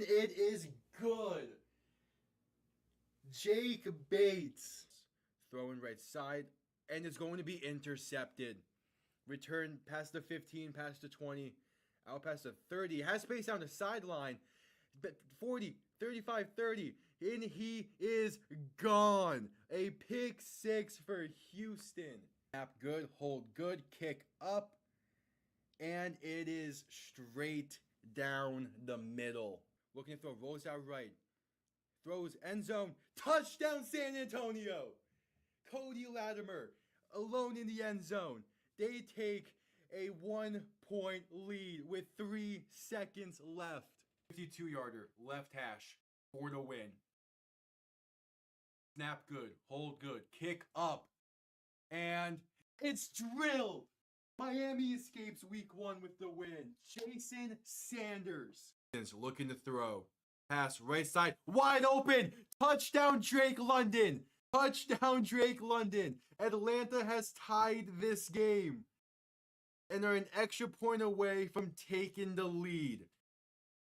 it is good. Jake Bates. Throwing right side, and it's going to be intercepted. Return past the 15, past the 20, out past the 30. Has space down the sideline. 40, 35, 30. And he is gone. A pick six for Houston. Snap good, hold good, kick up. And it is straight down the middle. Looking to throw, rolls out right. Throws end zone. Touchdown San Antonio. Cody Latimer alone in the end zone. They take a 1-point lead with 3 seconds left. 52-yarder, left hash for the win. Snap good, hold good, kick up, and it's drilled. Miami escapes week 1 with the win. Jason Sanders is looking to throw. Pass right side, wide open. Touchdown Drake London. Touchdown Drake London. Atlanta has tied this game and are an extra point away from taking the lead.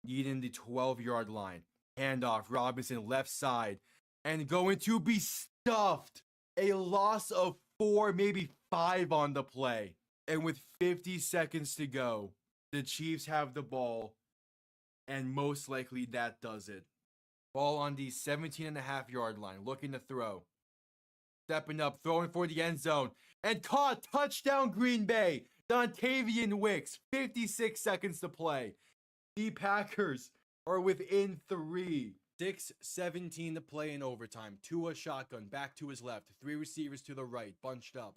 Needing the 12-yard line. Handoff, Robinson left side. And going to be stuffed. A loss of 4, maybe 5 on the play. And with 50 seconds to go, the Chiefs have the ball. And most likely that does it. Ball on the 17.5-yard line. Looking to throw. Stepping up, throwing for the end zone. And caught. Touchdown Green Bay. Dontavian Wicks. 56 seconds to play. The Packers are within 3. 6:17 to play in overtime. Tua shotgun. Back to his left. 3 receivers to the right. Bunched up.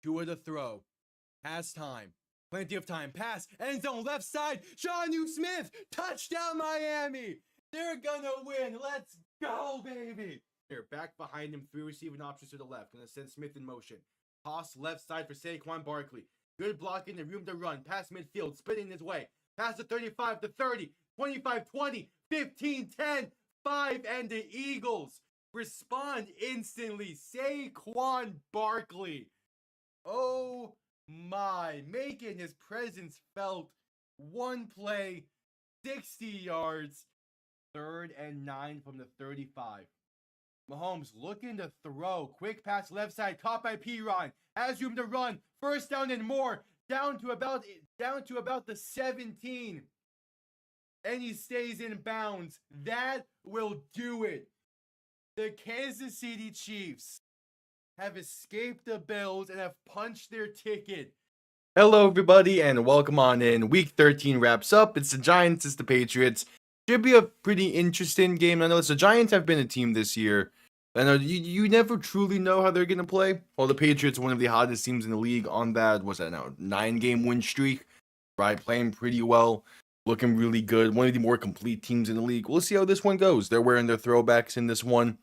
Tua to throw. Pass time. Plenty of time. Pass. End zone left side. Jonnu Smith. Touchdown Miami. They're gonna win. Let's go, baby. Here, back behind him. 3 receiving options to the left. Gonna send Smith in motion. Toss left side for Saquon Barkley. Good blocking and room to run. Pass midfield. Spinning his way. Pass the 35 to 30. 25, 20, 15, 10, 5, and the Eagles respond instantly. Saquon Barkley. Oh my, making his presence felt. 1 play, 60 yards, 3rd and 9 from the 35. Mahomes looking to throw. Quick pass left side, caught by Piron. Has room to run. First down and more. Down to about the 17. And he stays in bounds. That will do it. The Kansas City Chiefs have escaped the Bills and have punched their ticket. Hello, everybody, and welcome on in. Week 13 wraps up. It's the Giants, it's the Patriots. Should be a pretty interesting game. I know the Giants have been a team this year. I know you never truly know how they're going to play. Well, the Patriots are one of the hottest teams in the league on that, 9-game win streak, right? Playing pretty well. Looking really good. One of the more complete teams in the league. We'll see how this one goes. They're wearing their throwbacks in this one.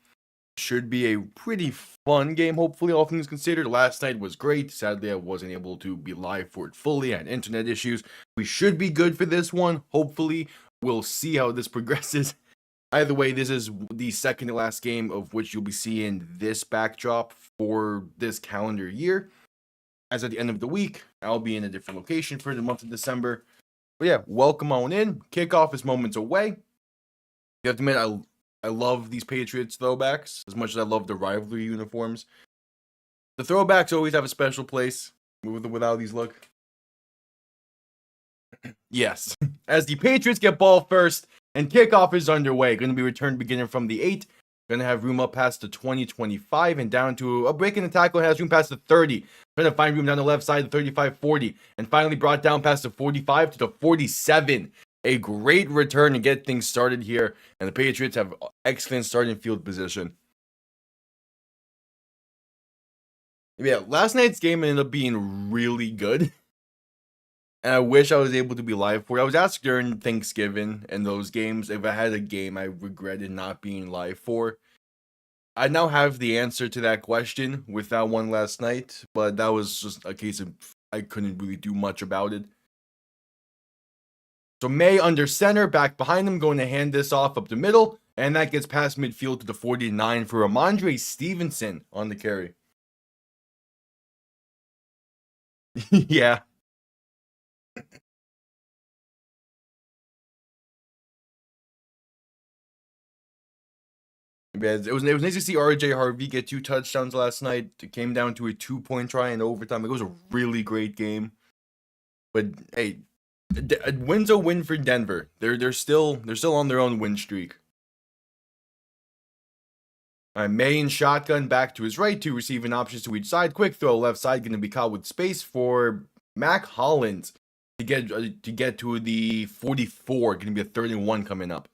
Should be a pretty fun game, hopefully, all things considered. Last night was great. Sadly, I wasn't able to be live for it fully. I had internet issues. We should be good for this one. Hopefully, we'll see how this progresses. Either way, this is the second to last game of which you'll be seeing this backdrop for this calendar year. As at the end of the week, I'll be in a different location for the month of December. But yeah, welcome on in. Kickoff is moments away. You have to admit, I love these Patriots throwbacks as much as I love the rivalry uniforms. The throwbacks always have a special place with how these look. Yes. As the Patriots get ball first and kickoff is underway. Going to be returned beginning from the 8. Going to have room up past the 20, 25, and down to a break in the tackle. Has room past the 30. Trying to find room down the left side, the 35, 40. And finally brought down past the 45 to the 47. A great return to get things started here. And the Patriots have excellent starting field position. Yeah, last night's game ended up being really good. And I wish I was able to be live for it. I was asked during Thanksgiving and those games if I had a game I regretted not being live for. I now have the answer to that question with that one last night, but that was just a case of I couldn't really do much about it. So Maye under center, back behind him, going to hand this off up the middle, and that gets past midfield to the 49 for Ramondre Stevenson on the carry. Yeah. It was nice to see RJ Harvey get 2 touchdowns last night. It came down to a 2-point try in overtime. It was a really great game. But hey, a win's a win for Denver. They're still on their own win streak. All right, Maye in shotgun back to his right, 2 receiving options to each side. Quick throw left side, going to be caught with space for Mac Hollins to get to the 44. Going to be a 3rd and 1 coming up.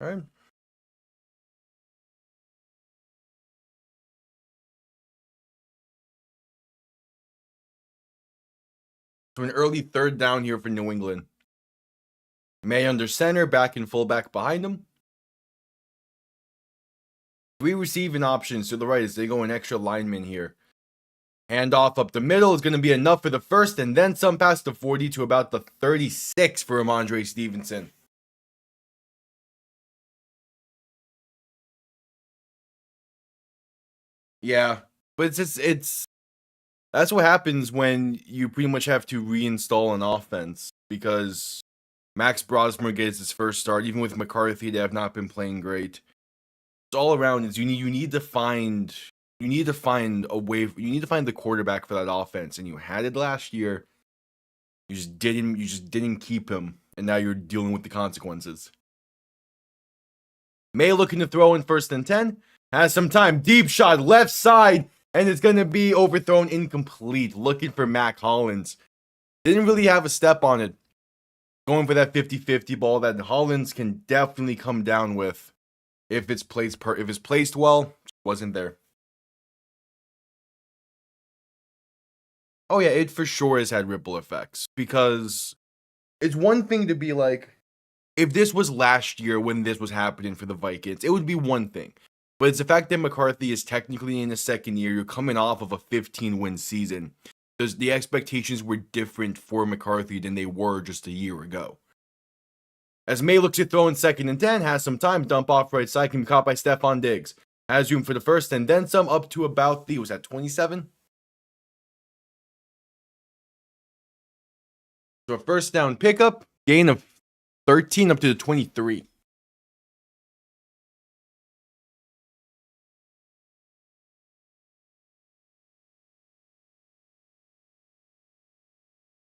All right. So an early 3rd down here for New England. Maye under center, back and fullback behind him. 3 receiving options to the right as they go an extra lineman here. Handoff up the middle is going to be enough for the first, and then some past the 40 to about the 36 for Ramondre Stevenson. Yeah, but it's that's what happens when you pretty much have to reinstall an offense, because Max Brosmer gets his first start. Even with McCarthy, they have not been playing great. It's all around is you need to find a way. You need to find the quarterback for that offense, and you had it last year. You just didn't keep him, and now you're dealing with the consequences. Maye looking to throw in 1st and 10. Has some time. Deep shot left side, and it's going to be overthrown incomplete. Looking for Mac Hollins. Didn't really have a step on it. Going for that 50-50 ball that Hollins can definitely come down with if it's placed well. Wasn't there. Oh yeah, it for sure has had ripple effects, because it's one thing to be like, if this was last year when this was happening for the Vikings, it would be one thing. But it's the fact that McCarthy is technically in his 2nd year. You're coming off of a 15-win season. The expectations were different for McCarthy than they were just a year ago. As Maye looks to throw in 2nd and 10, has some time, dump off right side, can be caught by Stephon Diggs. Has room for the first, and then some up to about was that 27? So a 1st down pickup, gain of 13 up to the 23.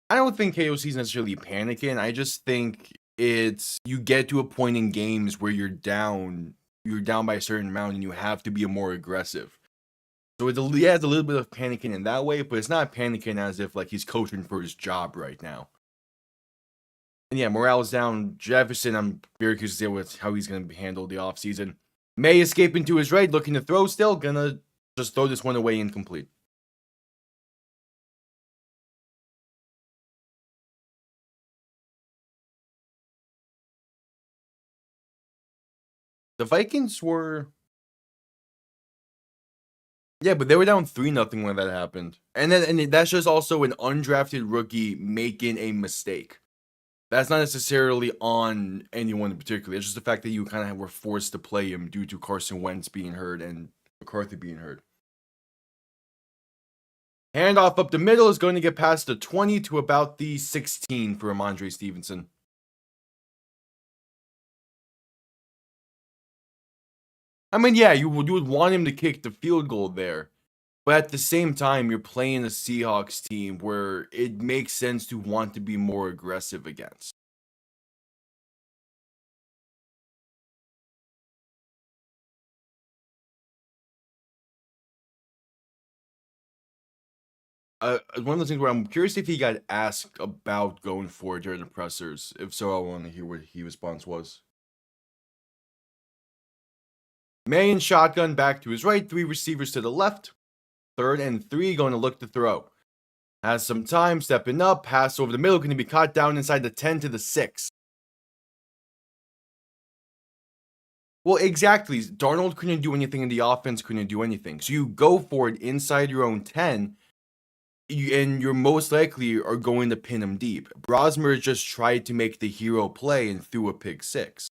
I don't think KOC is necessarily panicking. I just think you get to a point in games where you're down by a certain amount and you have to be more aggressive. So it's a little bit of panicking in that way, but it's not panicking as if like he's coaching for his job right now. And yeah, morale is down. Jefferson, I'm very curious to see how he's going to handle the offseason. Maye escaping to his right, looking to throw still. Gonna just throw this one away incomplete. The Vikings were... Yeah, but they were down 3-0 when that happened. And that's just also an undrafted rookie making a mistake. That's not necessarily on anyone in particular. It's just the fact that you kind of were forced to play him due to Carson Wentz being hurt and McCarthy being hurt. Handoff up the middle is going to get past the 20 to about the 16 for Ramondre Stevenson. I mean, yeah, you would want him to kick the field goal there. But at the same time, you're playing a Seahawks team where it makes sense to want to be more aggressive against. One of those things where I'm curious if he got asked about going for it during the pressers. If so, I want to hear what his response was. Maye in shotgun back to his right, 3 receivers to the left. 3rd and 3, going to look to throw. Has some time, stepping up, pass over the middle, going to be caught down inside the 10 to the 6. Well, exactly. Darnold couldn't do anything, and the offense couldn't do anything. So you go for it inside your own 10, and you're most likely are going to pin him deep. Brosmer just tried to make the hero play and threw a pick 6.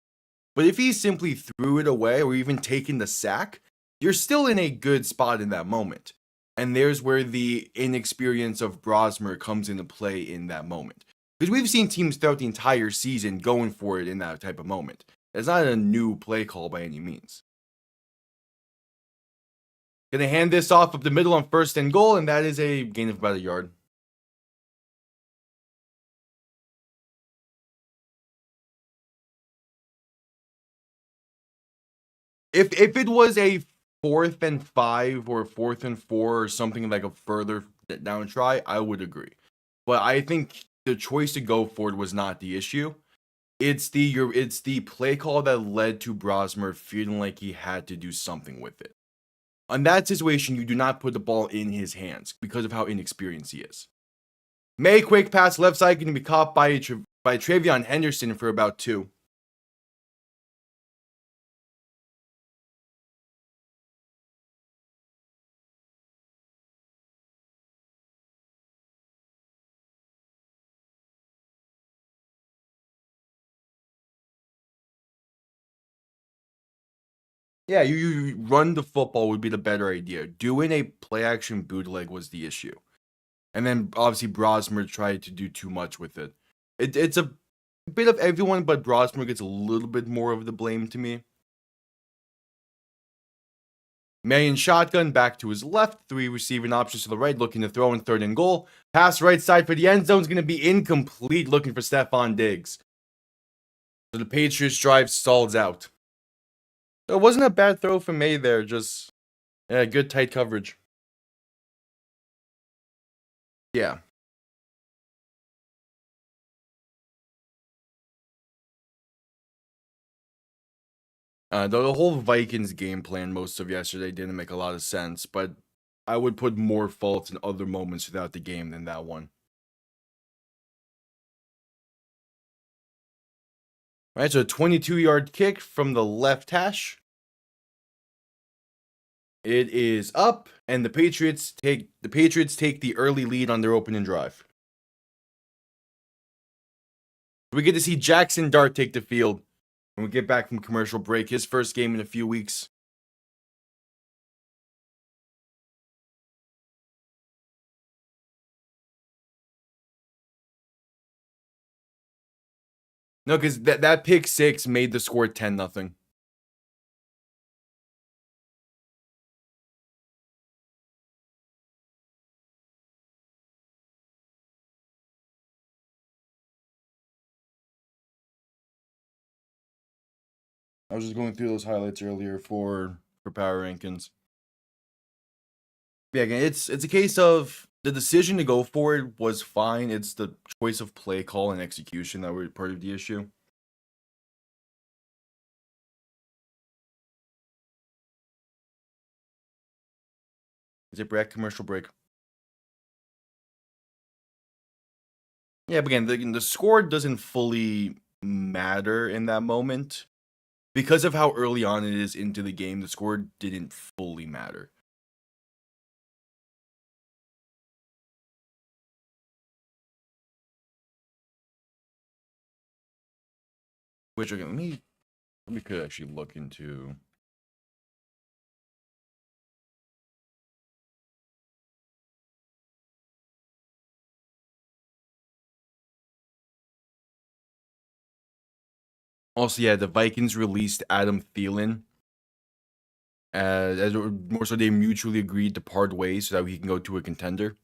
But if he simply threw it away or even taken the sack, you're still in a good spot in that moment. And there's where the inexperience of Brosmer comes into play in that moment. Because we've seen teams throughout the entire season going for it in that type of moment. It's not a new play call by any means. Gonna hand this off up the middle on 1st and goal, and that is a gain of about a yard. If it was a 4th and 5 or 4th and 4 or something like a further down try, I would agree. But I think the choice to go for it was not the issue. It's the play call that led to Brosmer feeling like he had to do something with it. On that situation, you do not put the ball in his hands because of how inexperienced he is. Maye quick pass left side, going to be caught by Travion Henderson for about 2. Yeah, you run the football would be the better idea. Doing a play action bootleg was the issue. And then obviously Brosmer tried to do too much with it. It's a bit of everyone, but Brosmer gets a little bit more of the blame to me. Maye in shotgun, back to his left, 3 receiving options to the right, looking to throw in 3rd and goal. Pass right side for the end zone is going to be incomplete, looking for Stephon Diggs. So the Patriots drive stalls out. So it wasn't a bad throw from Maye there, just good tight coverage. Yeah. The whole Vikings game plan most of yesterday didn't make a lot of sense, but I would put more fault in other moments throughout the game than that one. All right, so a 22-yard kick from the left hash. It is up, and the Patriots take the early lead on their opening drive. We get to see Jaxson Dart take the field when we get back from commercial break. His first game in a few weeks. No, because that pick 6 made the score 10-0. I was just going through those highlights earlier for power rankings. Yeah, again, it's a case of the decision to go for it was fine. It's the choice of play call and execution that were part of the issue. Is it break? Commercial break. Yeah, but again, the score doesn't fully matter in that moment. Because of how early on it is into the game, the score didn't fully matter. Which again, let me could actually look into. Also, yeah, the Vikings released Adam Thielen. As more so, they mutually agreed to part ways so that he can go to a contender,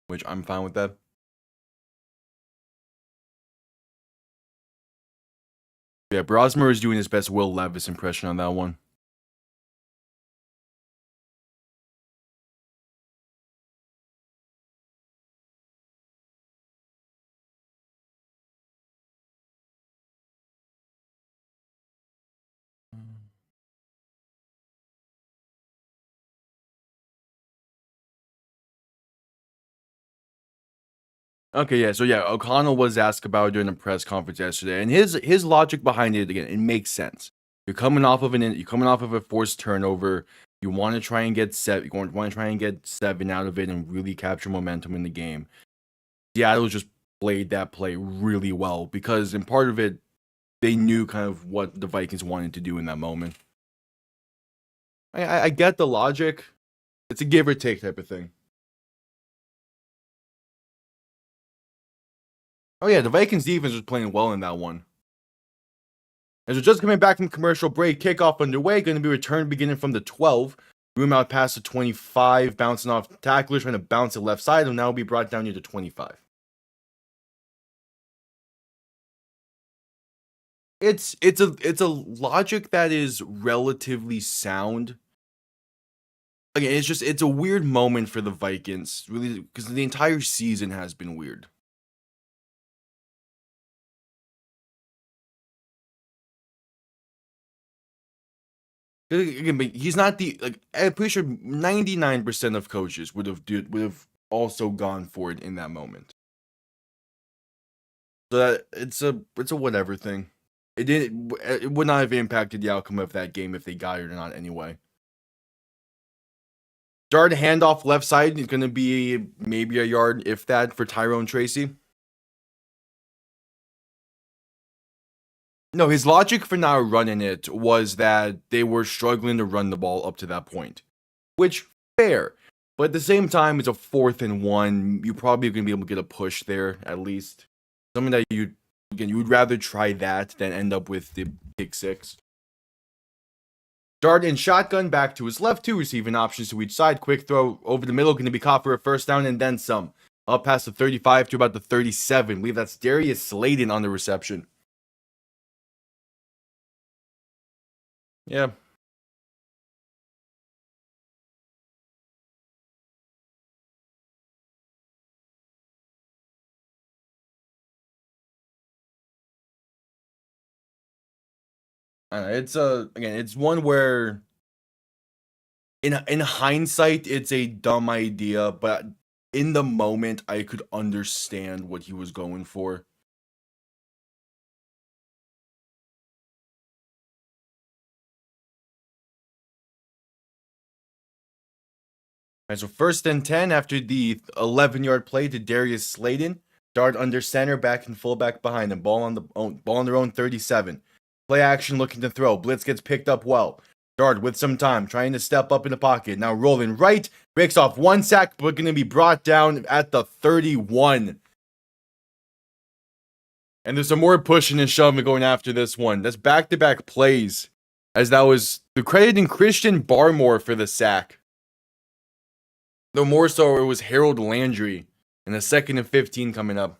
which I'm fine with that. Yeah, Brosmer is doing his best Will Levis impression on that one. Okay, yeah. So yeah, O'Connell was asked about it during the press conference yesterday, and his logic behind it again, it makes sense. You're coming off of a forced turnover. You want to try and get you want to try and get 7 out of it and really capture momentum in the game. Seattle just played that play really well because in part of it, they knew kind of what the Vikings wanted to do in that moment. I get the logic. It's a give or take type of thing. Oh yeah, the Vikings defense was playing well in that one. As we're just coming back from commercial break, kickoff underway, going to be returned beginning from the 12. Room out past the 25, bouncing off tacklers, trying to bounce it left side, and now will be brought down near the 25. It's a logic that is relatively sound. Again, it's a weird moment for the Vikings, really, because the entire season has been weird. Again, but he's not I'm pretty sure 99% of coaches would have also gone for it in that moment. So that it's a whatever thing. It would not have impacted the outcome of that game if they got it or not anyway. Dart handoff left side is going to be maybe a yard, if that, for Tyrone Tracy. No, his logic for not running it was that they were struggling to run the ball up to that point. Which, fair. But at the same time, it's a 4th and 1. You're probably going to be able to get a push there, at least. Something that you would rather try that than end up with the pick 6. Dart in shotgun back to his left, 2 receiving options to each side. Quick throw over the middle, going to be caught for a first down and then some. Up past the 35 to about the 37. I believe that's Darius Slayton on the reception. Yeah. It's one where in hindsight it's a dumb idea, but in the moment I could understand what he was going for. Alright, so 1st and 10 after the 11-yard play to Darius Slayton. Dart under center, back and fullback behind him. Ball on their own 37. Play action looking to throw. Blitz gets picked up well. Dart with some time, trying to step up in the pocket. Now rolling right, breaks off 1 sack, but going to be brought down at the 31. And there's some more pushing and shoving going after this one. That's back-to-back plays, as that was crediting Christian Barmore for the sack. Though more so, it was Harold Landry in the 2nd and 15 coming up.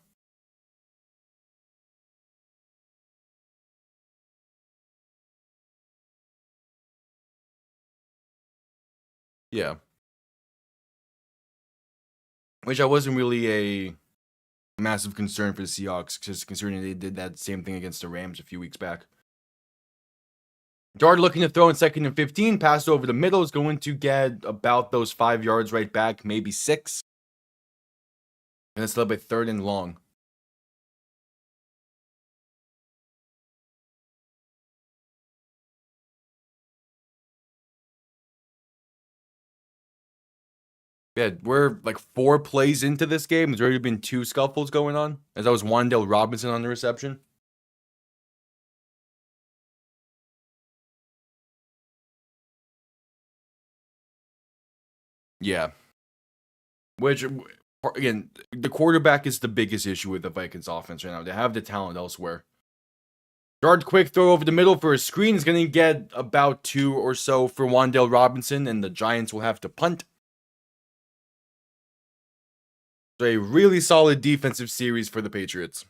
Yeah. Which I wasn't really a massive concern for the Seahawks, just considering they did that same thing against the Rams a few weeks back. Dart looking to throw in 2nd and 15. Pass over the middle is going to get about those 5 yards right back, maybe 6. And it's led by 3rd and long. Yeah, we're like 4 plays into this game. There's already been 2 scuffles going on. As that was Wan'Dale Robinson on the reception. Yeah. Which, again, the quarterback is the biggest issue with the Vikings offense right now. They have the talent elsewhere. Dart quick throw over the middle for a screen is going to get about 2 or so for Wan'Dale Robinson, and the Giants will have to punt. So a really solid defensive series for the Patriots.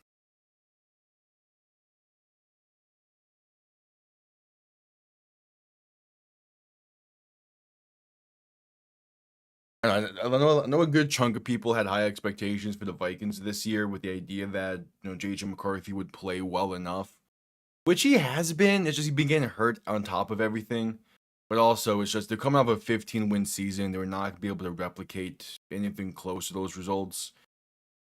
I know a good chunk of people had high expectations for the Vikings this year with the idea that, J.J. McCarthy would play well enough, which he has been. It's just he's been getting hurt on top of everything. But also, it's just they're coming off a 15-win season. They're not going to be able to replicate anything close to those results.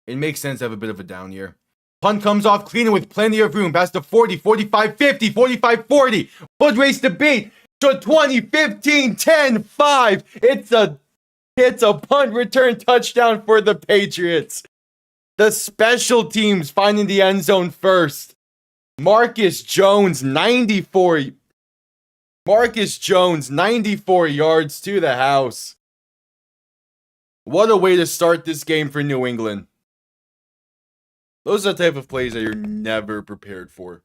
It makes sense to have a bit of a down year. Punt comes off clean with plenty of room. Past the 40, 45, 50, 45, 40. Foot race to beat. To 20, 15, 10, 5. It's a punt return touchdown for the Patriots. The special teams finding the end zone first. Marcus Jones, 94 yards to the house. What a way to start this game for New England. Those are the type of plays that you're never prepared for.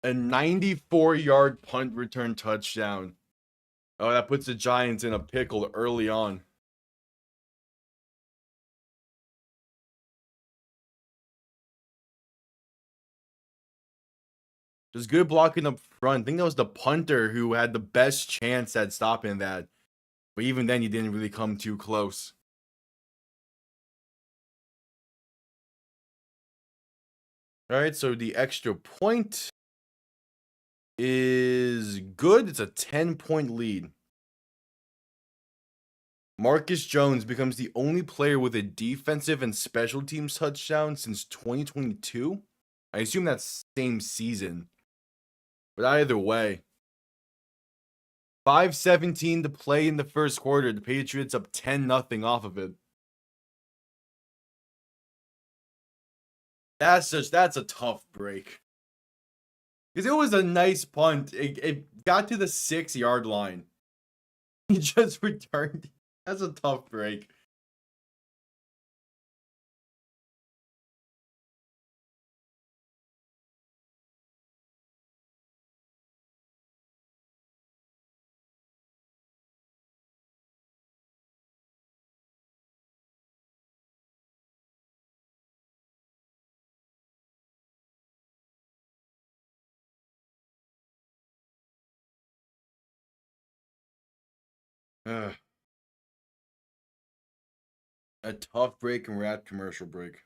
A 94-yard punt return touchdown. Oh, that puts the Giants in a pickle early on. Just good blocking up front. I think that was the punter who had the best chance at stopping that. But even then, he didn't really come too close. All right, so the extra point is good. It's a 10-point lead. Marcus Jones becomes the only player with a defensive and special teams touchdown since 2022. I assume that's same season. But either way, 5:17 to play in the first quarter. The Patriots up 10-0 off of it. That's a tough break. Because it was a nice punt. It got to the 6-yard line. He just returned. That's a tough break. Ugh. A tough break, and we're at commercial break.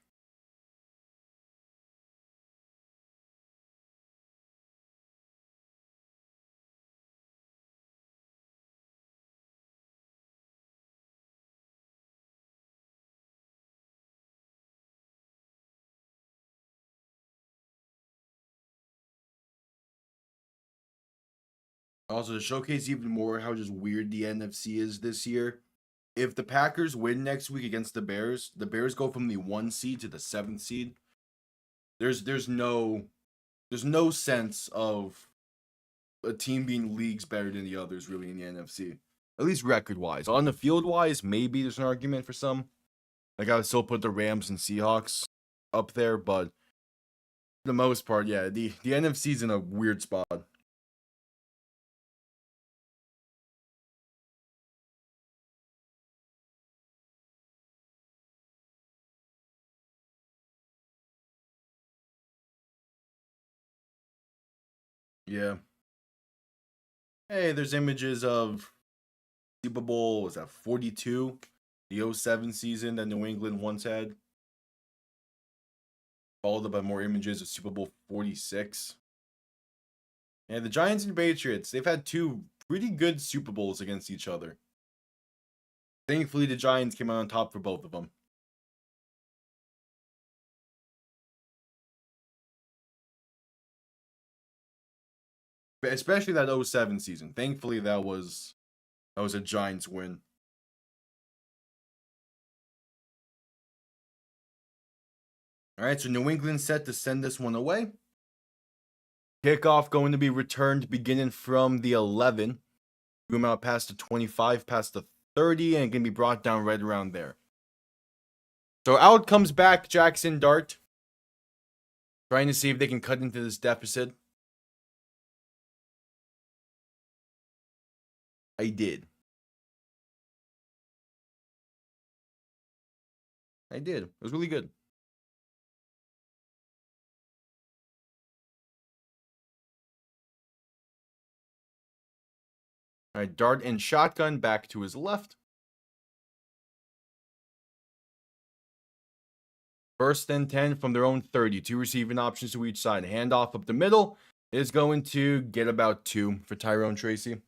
Also, to showcase even more how just weird the NFC is this year, if the Packers win next week against the Bears go from the 1 seed to the 7th seed. There's no sense of a team being leagues better than the others really in the NFC. At least record wise. On the field wise, maybe there's an argument for some. Like I would still put the Rams and Seahawks up there, but for the most part, yeah, the NFC's in a weird spot. Yeah. Hey, there's images of Super Bowl, was that 42? The '07 season that New England once had. Followed up by more images of Super Bowl 46. And the Giants and Patriots, they've had two pretty good Super Bowls against each other. Thankfully, the Giants came out on top for both of them. Especially that '07 season. Thankfully, that was a Giants win. All right, so New England set to send this one away. Kickoff going to be returned beginning from the 11. Room out past the 25, past the 30, and going to be brought down right around there. So out comes back Jaxson Dart. Trying to see if they can cut into this deficit. I did. It was really good. All right, Dart and shotgun back to his left. First and 10 from their own 30. Two receiving options to each side. Handoff up the middle is going to get about 2 for Tyrone Tracy.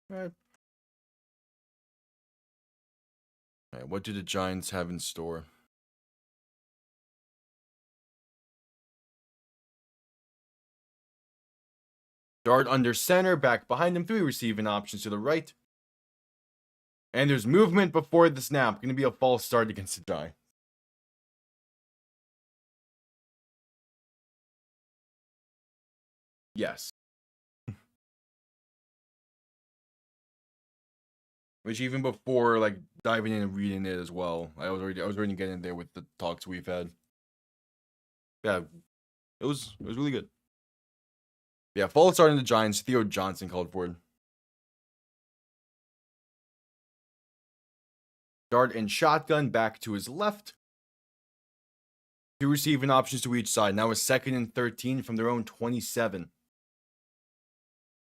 All right. All right, what do the Giants have in store? Dart under center, back behind him. 3 receiving options to the right. And there's movement before the snap. Going to be a false start against the Giants. Yes. Which even before like diving in and reading it as well, I was already getting there with the talks we've had. Yeah, it was really good. Yeah, false start in the Giants. Theo Johnson called for it. Dart and shotgun back to his left. Two receiving options to each side. Now a 2nd and 13 from their own 27.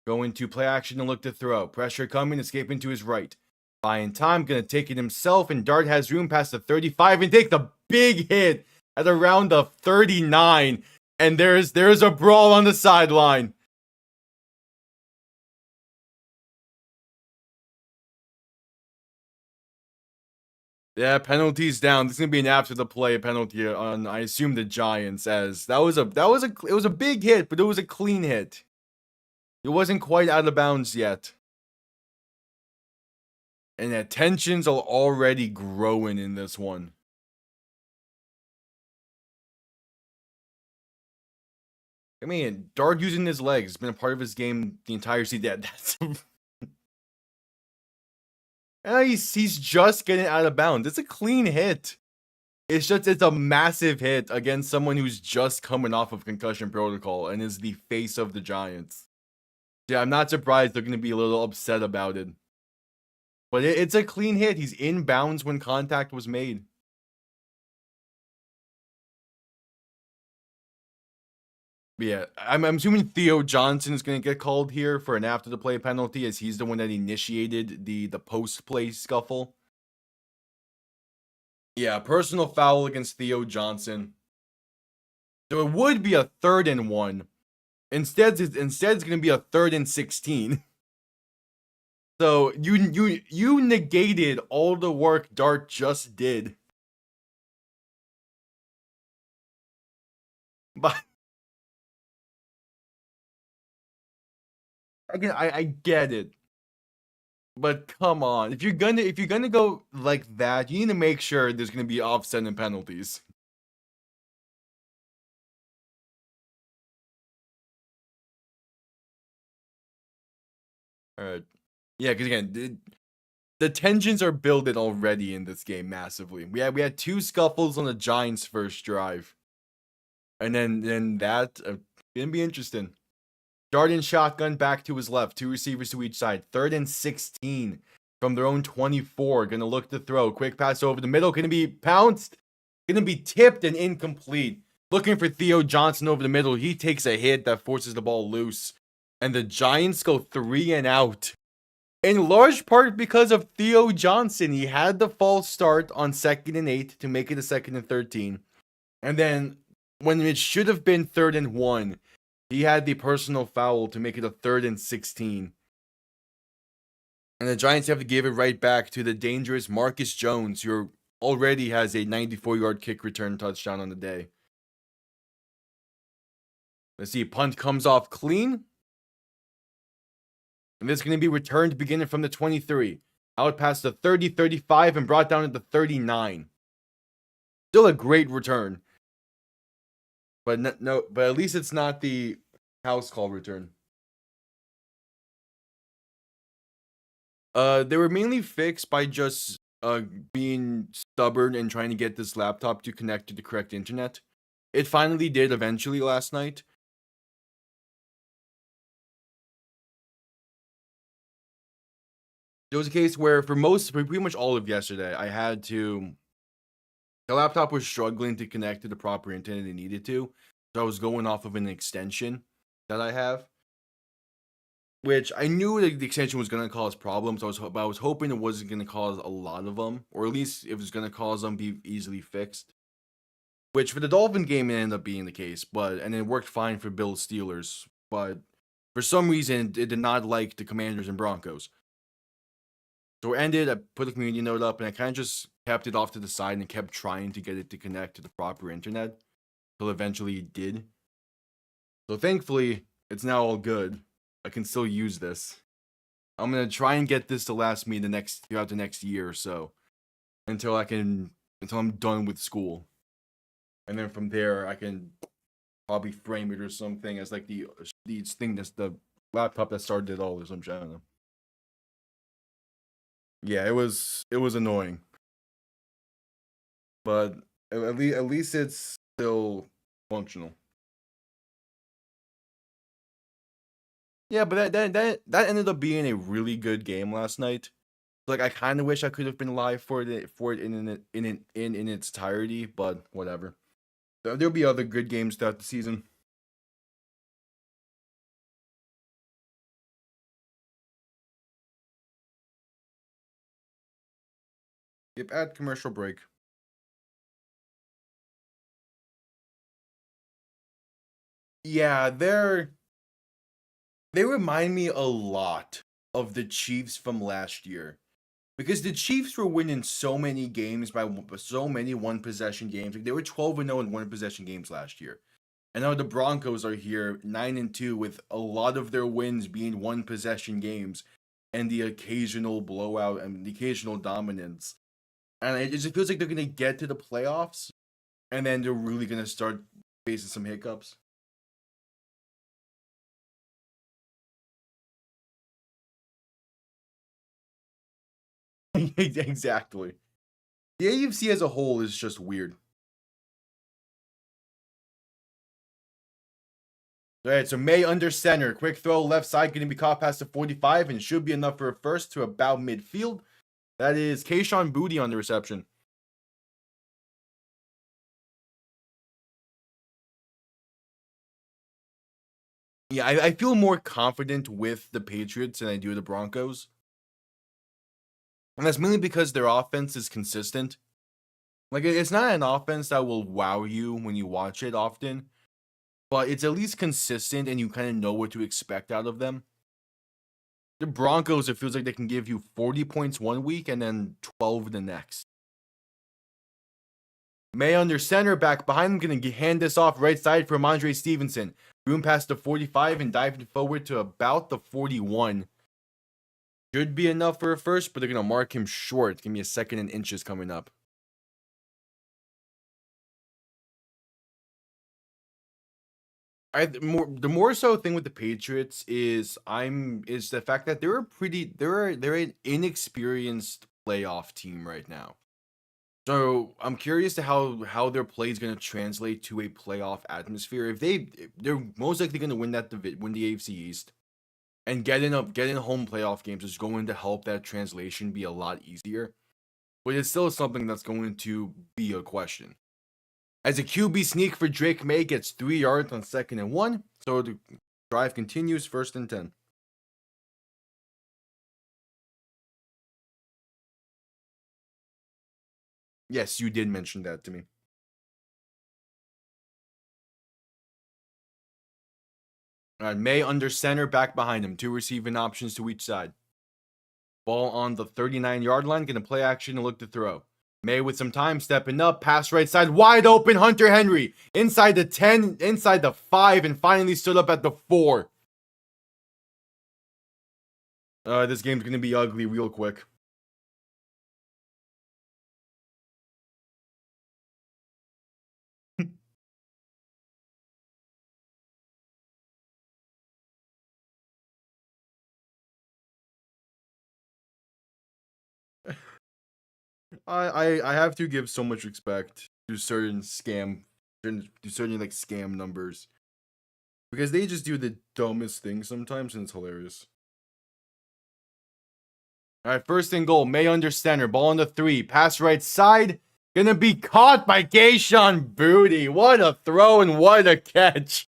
Going to play action and look to throw. Pressure coming, escaping to his right. Buying time, gonna take it himself, and Dart has room past the 35 and take the big hit at around the 39. And there's a brawl on the sideline. Yeah, penalties down. This is gonna be an after the play penalty on, I assume, the Giants, as it was a big hit, but it was a clean hit. It wasn't quite out of bounds yet. And the tensions are already growing in this one. I mean, Dart using his legs has been a part of his game the entire season. That's he's just getting out of bounds. It's a clean hit. It's a massive hit against someone who's just coming off of concussion protocol and is the face of the Giants. Yeah, I'm not surprised they're gonna be a little upset about it. But it's a clean hit. He's in bounds when contact was made. Yeah, I'm assuming Theo Johnson is going to get called here for an after the play penalty, as he's the one that initiated the post play scuffle. Yeah, personal foul against Theo Johnson. So it would be a 3rd and 1. Instead, it's going to be a 3rd and 16. So you negated all the work Dart just did. But again, I get it. But come on, if you're gonna go like that, you need to make sure there's gonna be offset and penalties. All right, yeah, because again, the tensions are building already in this game massively. We had 2 scuffles on the Giants' first drive, and then that gonna be interesting. Darting shotgun back to his left, 2 receivers to each side. 3rd and 16 from their own 24. Gonna look to throw. Quick pass over the middle. Gonna be pounced. Gonna be tipped and incomplete. Looking for Theo Johnson over the middle. He takes a hit that forces the ball loose. And the Giants go 3 and out. In large part because of Theo Johnson. He had the false start on 2nd and 8 to make it a 2nd and 13. And then when it should have been 3rd and 1, he had the personal foul to make it a 3rd and 16. And the Giants have to give it right back to the dangerous Marcus Jones, who already has a 94-yard kick return touchdown on the day. Let's see, punt comes off clean. And this is going to be returned beginning from the 23. Out past the 30, 35, and brought down at the 39. Still a great return. But but at least it's not the house call return. They were mainly fixed by just being stubborn and trying to get this laptop to connect to the correct internet. It finally did eventually last night. There was a case where for pretty much all of yesterday, the laptop was struggling to connect to the proper internet it needed to. So I was going off of an extension that I have, which I knew that the extension was going to cause problems. But I was hoping it wasn't going to cause a lot of them, or at least if it was going to cause them, be easily fixed. Which for the Dolphin game, it ended up being the case, and it worked fine for Bills Steelers. But for some reason, it did not like the Commanders and Broncos. So it ended, I put a community note up, and I kind of just kept it off to the side and kept trying to get it to connect to the proper internet until eventually it did. So thankfully, it's now all good. I can still use this. I'm gonna try and get this to last me throughout the next year or so, until I'm done with school, and then from there I can probably frame it or something as like the thing that's the laptop that started it all or some shit. I don't know. Yeah, it was annoying, but at least it's still functional. Yeah, but that ended up being a really good game last night. Like I kind of wish I could have been live for it in its entirety, but whatever. There'll be other good games throughout the season. Yep, add commercial break. Yeah, they remind me a lot of the Chiefs from last year. Because the Chiefs were winning so many games by so many one possession games. Like they were 12-0 in one possession games last year. And now the Broncos are here 9-2 with a lot of their wins being one possession games and the occasional blowout and the occasional dominance. And it just feels like they're going to get to the playoffs and then they're really going to start facing some hiccups. Exactly. The AFC as a whole is just weird. All right, so May under center. Quick throw left side, going to be caught past the 45 and should be enough for a first to about midfield. That is Kayshon Boutte on the reception. Yeah, I feel more confident with the Patriots than I do the Broncos. And that's mainly because their offense is consistent. Like, it's not an offense that will wow you when you watch it often, but it's at least consistent and you kind of know what to expect out of them. The Broncos, it feels like they can give you 40 points one week and then 12 the next. May under center, back behind him, going to hand this off right side for Andre Stevenson. Room past the 45 and diving forward to about the 41. Should be enough for a first, but they're going to mark him short. Give me a second and inches coming up. The more so thing with the Patriots is the fact that they're an inexperienced playoff team right now. So I'm curious to how their play is going to translate to a playoff atmosphere. They're most likely going to win the AFC East, and getting home playoff games is going to help that translation be a lot easier. But it's still something that's going to be a question. As a QB sneak for Drake Maye gets 3 yards on 2nd and 1, so the drive continues 1st and 10. Yes, you did mention that to me. All right, May under center, back behind him. 2 receiving options to each side. Ball on the 39-yard line, gonna play action and look to throw. May with some time, stepping up, pass right side, wide open, Hunter Henry. Inside the 10, inside the 5, and finally stood up at the 4. This game's gonna be ugly real quick. I have to give so much respect to certain like scam numbers because they just do the dumbest things sometimes and it's hilarious. All right, 1st and goal. May under center, ball on the 3, pass right side, gonna be caught by Kayshon Boutte. What a throw and what a catch!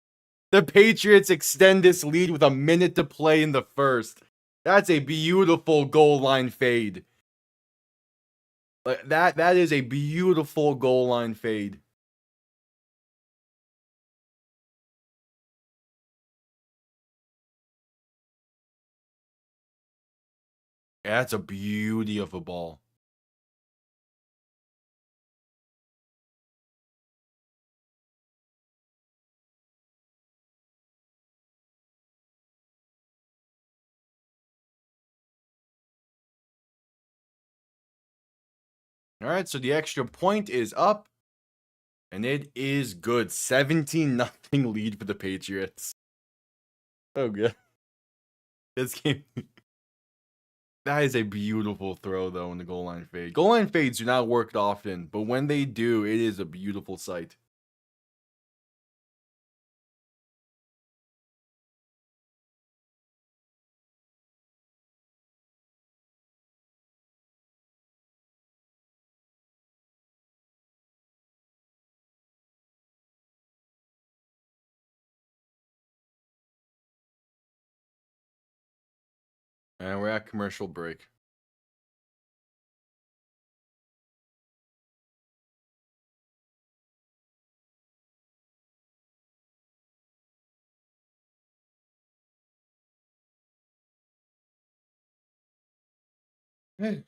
The Patriots extend this lead with a minute to play in the first. That's a beautiful goal line fade. That is a beautiful goal line fade. That's a beauty of a ball. All right, so the extra point is up, and it is good. 17-0 lead for the Patriots. Oh, good. This game. That is a beautiful throw, though, in the goal line fade. Goal line fades do not work often, but when they do, it is a beautiful sight. And we're at commercial break. Hey.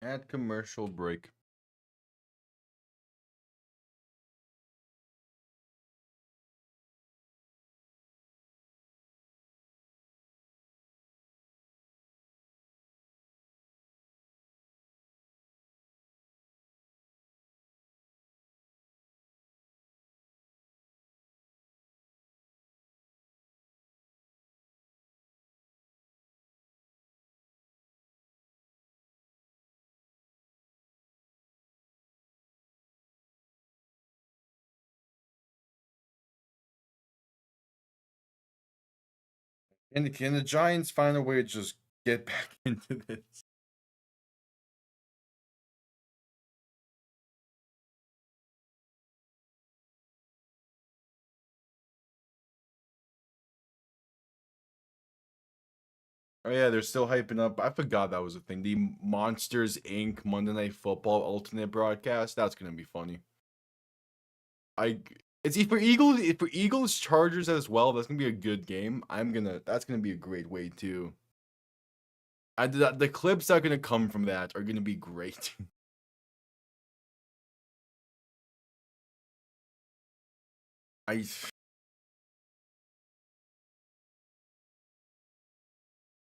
At commercial break. And can the Giants find a way to just get back into this? Oh yeah, they're still hyping up. I forgot that was a thing. The Monsters Inc. Monday Night Football alternate broadcast. That's gonna be funny. I it's for Eagles Chargers as well. That's gonna be a good game. That's gonna be a great way too. The clips that are gonna come from that are gonna be great. I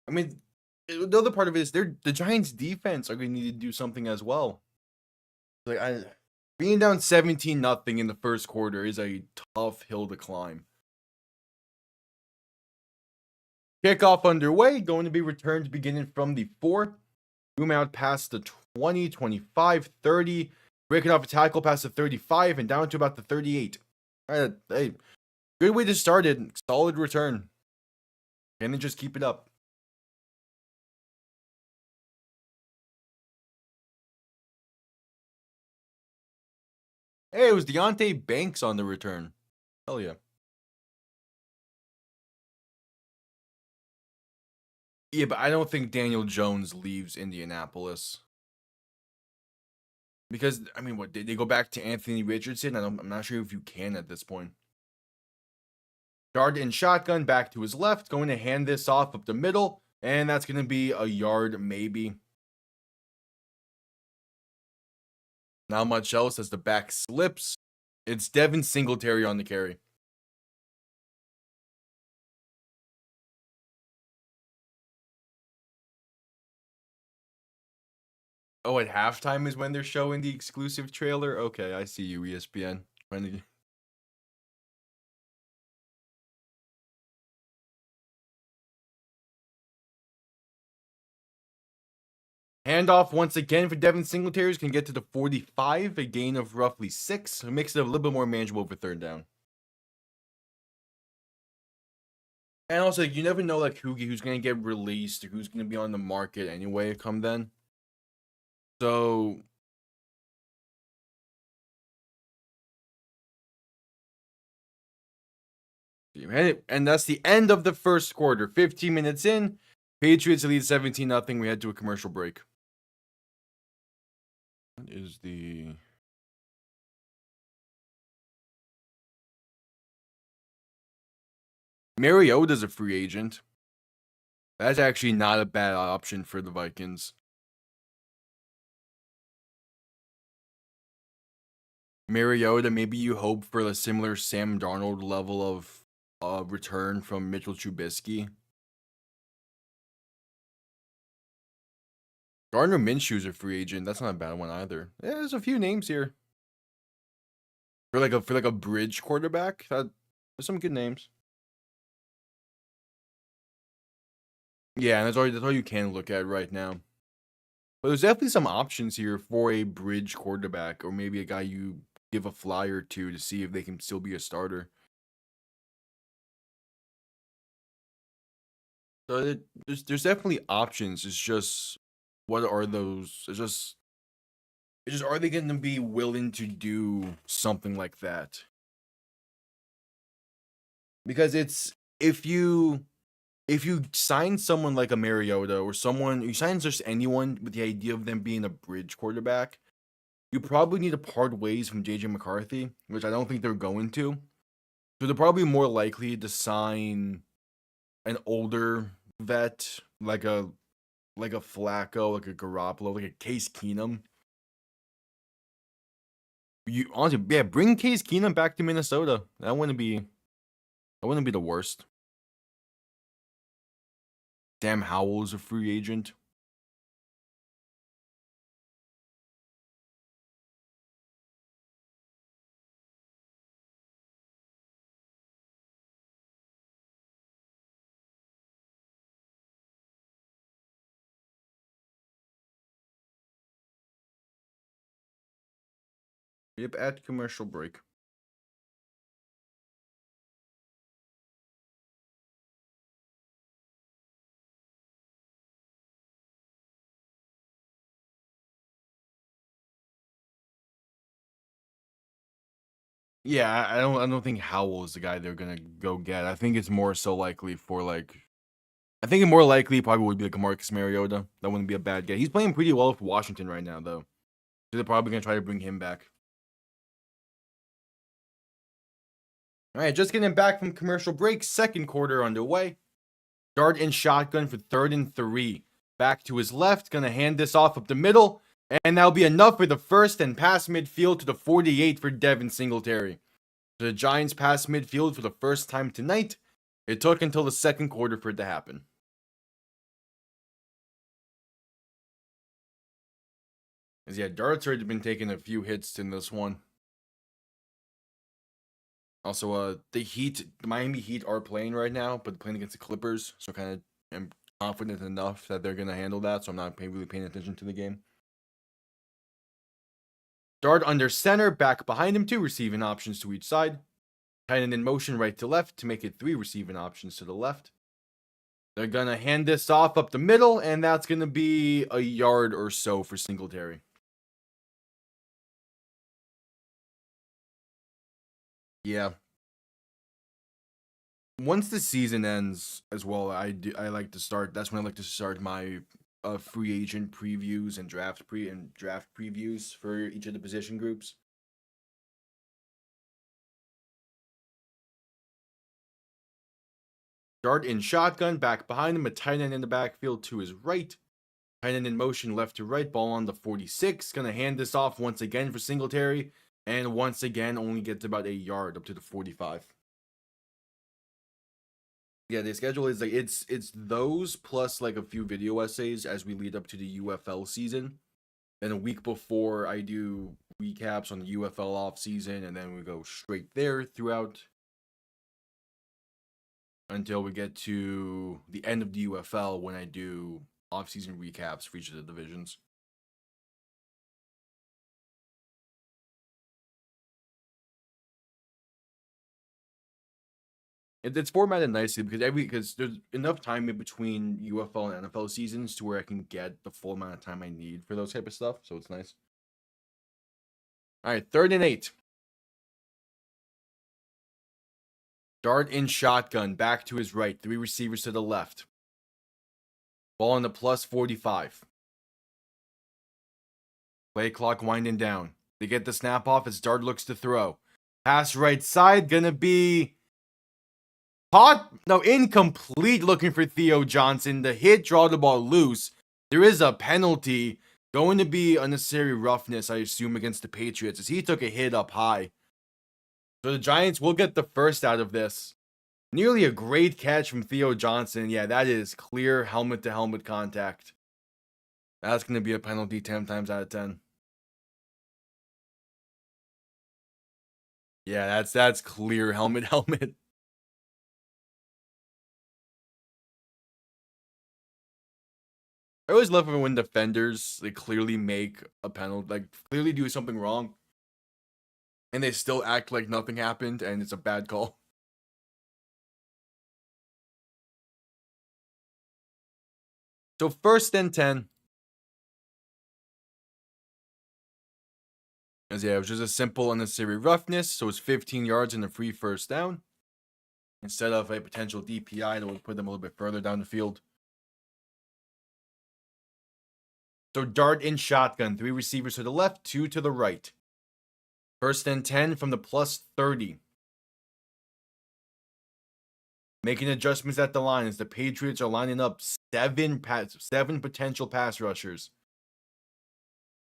I mean, the other part of it is the Giants defense are gonna need to do something as well. Like being down 17-0 in the first quarter is a tough hill to climb. Kickoff underway, going to be returned beginning from the 4. Boom out past the 20, 25, 30. Breaking off a tackle past the 35 and down to about the 38. Hey, good way to start it. Solid return. Can they just keep it up? Hey, it was Deontay Banks on the return. Hell yeah. Yeah, but I don't think Daniel Jones leaves Indianapolis. Because, I mean, what, did they go back to Anthony Richardson? I'm not sure if you can at this point. Dart in shotgun, back to his left, going to hand this off up the middle, and that's going to be a yard maybe. Not much else as the back slips. It's Devin Singletary on the carry. Oh, at halftime is when they're showing the exclusive trailer? Okay, I see you, ESPN. Handoff once again for Devin Singletary can get to the 45, a gain of roughly 6. It makes it a little bit more manageable for third down. And also, you never know like who's gonna get released or who's gonna be on the market anyway come then. So and that's the end of the first quarter. 15 minutes in, Patriots lead 17-0. We head to a commercial break. What is the Mariota's a free agent. That's actually not a bad option for the Vikings. Mariota, maybe you hope for a similar Sam Darnold level of return from Mitchell Trubisky. Gardner Minshew's a free agent. That's not a bad one either. Yeah, there's a few names here. For like a bridge quarterback, there's some good names. Yeah, and that's all you can look at right now. But there's definitely some options here for a bridge quarterback, or maybe a guy you give a flyer to see if they can still be a starter. So there's definitely options. It's just what are those? It's just are they going to be willing to do something like that? Because it's if you sign someone like a Mariota or someone you sign just anyone with the idea of them being a bridge quarterback, you probably need to part ways from JJ McCarthy, which I don't think they're going to. So they're probably more likely to sign an older vet like a Flacco, like a Garoppolo, like a Case Keenum. You honestly, yeah, bring Case Keenum back to Minnesota. That wouldn't be the worst. Sam Howell is a free agent. Yep, at commercial break. Yeah, I don't think Howell is the guy they're gonna go get. I think it's more so likely for I think it more likely probably would be like Marcus Mariota. That wouldn't be a bad get. He's playing pretty well for Washington right now though. So they're probably gonna try to bring him back. All right, just getting back from commercial break. Second quarter underway. Dart in shotgun for 3rd and 3. Back to his left, gonna hand this off up the middle. And that'll be enough for the first and pass midfield to the 48 for Devin Singletary. The Giants pass midfield for the first time tonight. It took until the second quarter for it to happen. As yeah, Dart's already been taking a few hits in this one. Also, the Miami Heat are playing right now, but playing against the Clippers, so kind of am confident enough that they're gonna handle that. So I'm not really paying attention to the game. Dart under center, back behind him, 2 receiving options to each side. Tight end in motion right to left to make it 3 receiving options to the left. They're going to hand this off up the middle, and that's going to be a yard or so for Singletary. Yeah. Once the season ends as well, I like to start. That's when I like to start my free agent previews and draft previews for each of the position groups. Dart in shotgun, back behind him, a tight end in the backfield to his right. Tight end in motion, left to right, ball on the 46. Gonna hand this off once again for Singletary, and once again only gets about a yard up to the 45. Yeah, the schedule is like it's those plus like a few video essays as we lead up to the UFL season. Then a week before I do recaps on the UFL off season, and then we go straight there throughout until we get to the end of the UFL when I do off-season recaps for each of the divisions. It's formatted nicely because there's enough time in between UFL and NFL seasons to where I can get the full amount of time I need for those type of stuff. So it's nice. All right, 3rd and 8. Dart in shotgun, back to his right, 3 receivers to the left. Ball on the plus 45. Play clock winding down. They get the snap off as Dart looks to throw. Pass right side, gonna be incomplete, looking for Theo Johnson. The hit, draw the ball loose. There is a penalty. Going to be unnecessary roughness, I assume, against the Patriots as he took a hit up high. So the Giants will get the first out of this. Nearly a great catch from Theo Johnson. Yeah, that is clear helmet-to-helmet contact. That's going to be a penalty 10 times out of 10. Yeah, that's clear helmet. I always love it when defenders clearly make a penalty, clearly do something wrong, and they still act like nothing happened and it's a bad call. So 1st and 10. It was just a simple unnecessary roughness, so it's 15 yards and a free 1st down. Instead of a potential DPI that would put them a little bit further down the field. So Dart in shotgun, 3 receivers to the left, 2 to the right. 1st and 10 from the +30. Making adjustments at the line as the Patriots are lining up 7 potential pass rushers.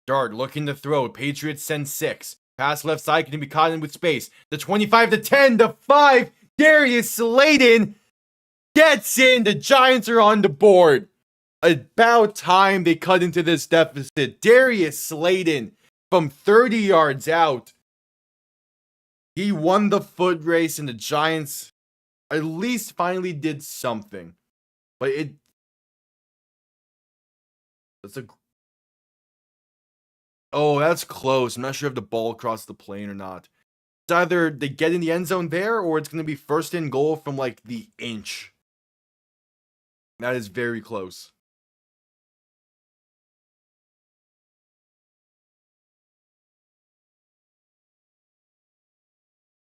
Dart looking to throw. Patriots send 6. Pass left side can be caught in with space. The 25 to 10 to 5. Darius Slayton gets in. The Giants are on the board. About time they cut into this deficit. Darius Slayton from 30 yards out. He won the foot race, and the Giants at least finally did something. But that's close. I'm not sure if the ball crossed the plane or not. It's either they get in the end zone there, or it's going to be 1st and goal from the inch. That is very close.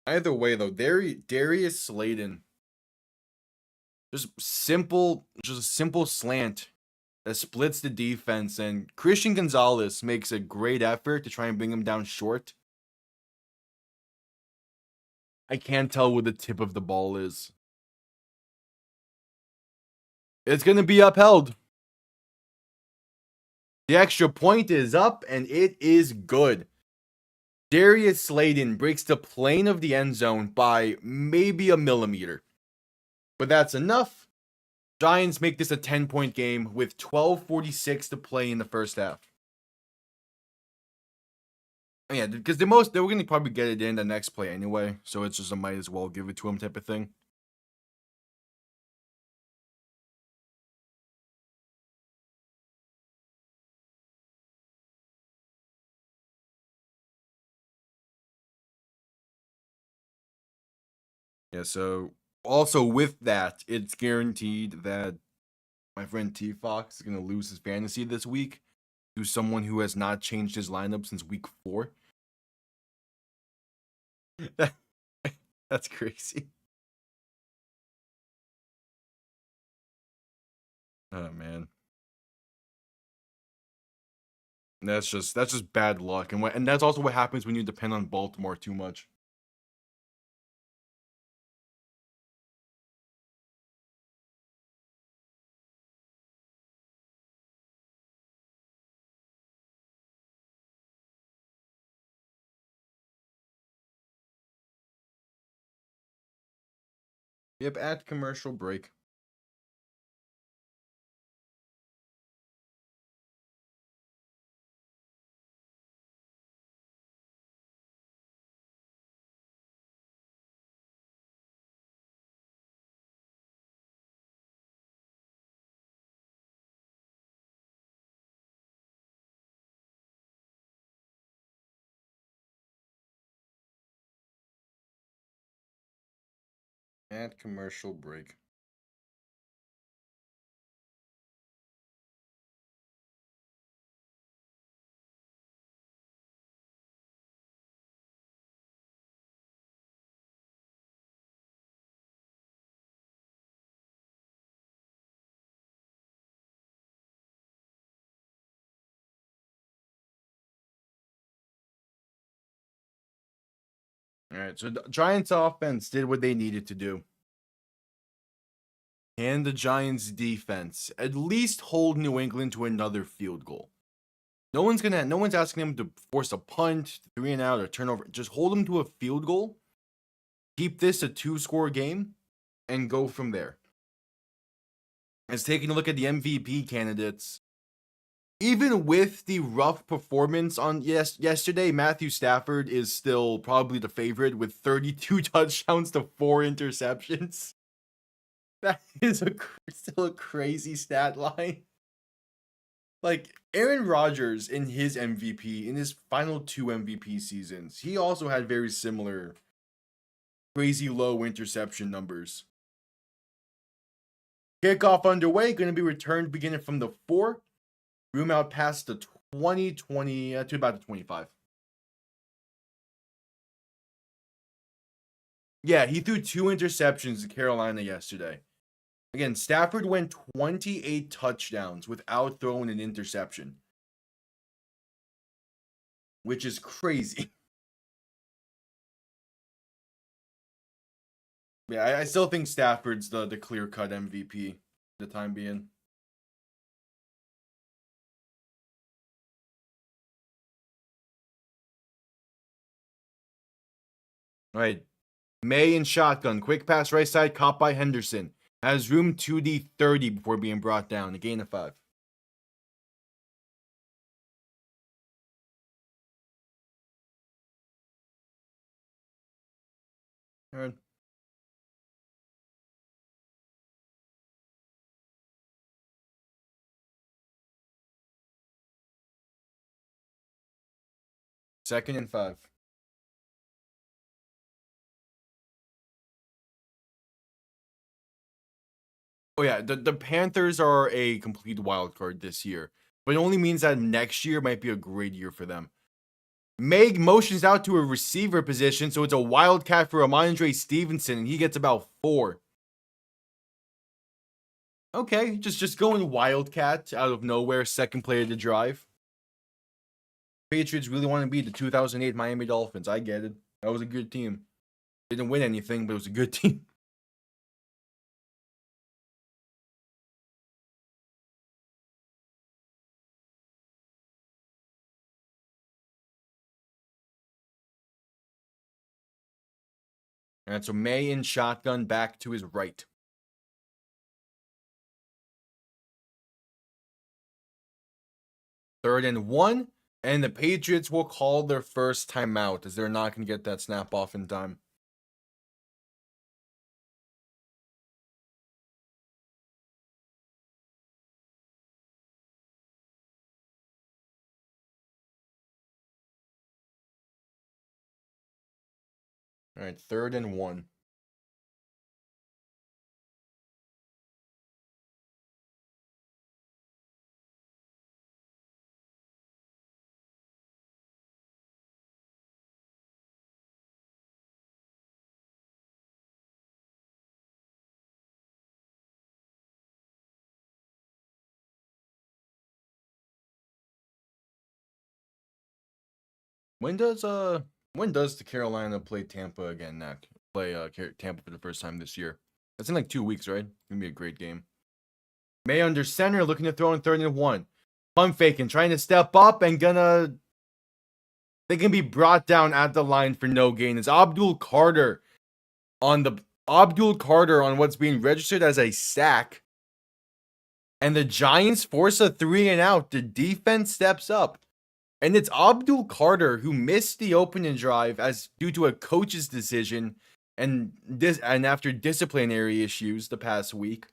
Either way, though, Darius Slayton, just a simple slant that splits the defense, and Christian Gonzalez makes a great effort to try and bring him down short. I can't tell where the tip of the ball is. It's going to be upheld. The extra point is up, and it is good. Darius Slayton breaks the plane of the end zone by maybe a millimeter. But that's enough. Giants make this a 10-point game with 12:46 to play in the 1st half. Yeah, because they were going to probably get it in the next play anyway, so it's just a might as well give it to him type of thing. Yeah, so also with that, it's guaranteed that my friend T Fox is going to lose his fantasy this week to someone who has not changed his lineup since week 4. That's crazy. Oh man. That's just bad luck, and that's also what happens when you depend on Baltimore too much. Yep, at commercial break. At commercial break. All right, so the Giants offense did what they needed to do. And the Giants defense at least hold New England to another field goal. No one's asking them to force a punt, 3 and out, or turnover. Just hold them to a field goal. Keep this a 2-score game and go from there. As taking a look at the MVP candidates, even with the rough performance on yesterday, Matthew Stafford is still probably the favorite with 32 touchdowns to 4 interceptions. That is still a crazy stat line. Like Aaron Rodgers in his MVP, in his final 2 MVP seasons, he also had very similar crazy low interception numbers. Kickoff underway, going to be returned beginning from the 4. Room out past the 20 to about the 25. Yeah, he threw 2 interceptions to Carolina yesterday. Again, Stafford went 28 touchdowns without throwing an interception, which is crazy. Yeah, I still think Stafford's the clear-cut MVP for the time being. All right. Maye in shotgun. Quick pass right side, caught by Henderson. Has room to the 30 before being brought down. A gain of 5. All right. Second and 5. Oh yeah, the Panthers are a complete wild card this year, but it only means that next year might be a great year for them. Meg motions out to a receiver position, so it's a wildcat for Ramondre Stevenson, and he gets about 4. Okay, just going wildcat out of nowhere, second play of the drive. Patriots really want to beat the 2008 Miami Dolphins. I get it. That was a good team. Didn't win anything, but it was a good team. And so May in shotgun back to his right. Third and 1, and the Patriots will call their first timeout as they're not going to get that snap off in time. All right, third and 1. When does the Carolina play Tampa again, Nick? Play Tampa for the first time this year. That's in like 2 weeks, right? Gonna be a great game. May under center, looking to throw in third and 1. Pump faking, trying to step up and they can be brought down at the line for no gain. It's Abdul Carter on what's being registered as a sack. And the Giants force a 3 and out. The defense steps up. And it's Abdul Carter who missed the opening drive as due to a coach's decision and after disciplinary issues the past week.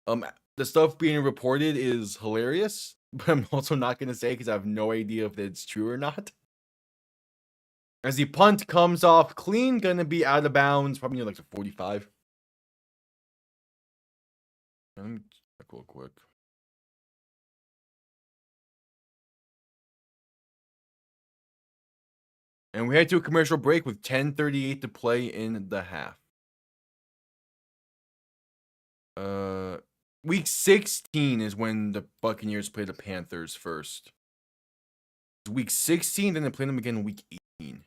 The stuff being reported is hilarious, but I'm also not going to say because I have no idea if it's true or not. As the punt comes off clean, going to be out of bounds, probably near like the 45. Let me check real quick. And we head to a commercial break with 10:38 to play in the half. Week 16 is when the Buccaneers play the Panthers first. Week 16, then they play them again in week 18.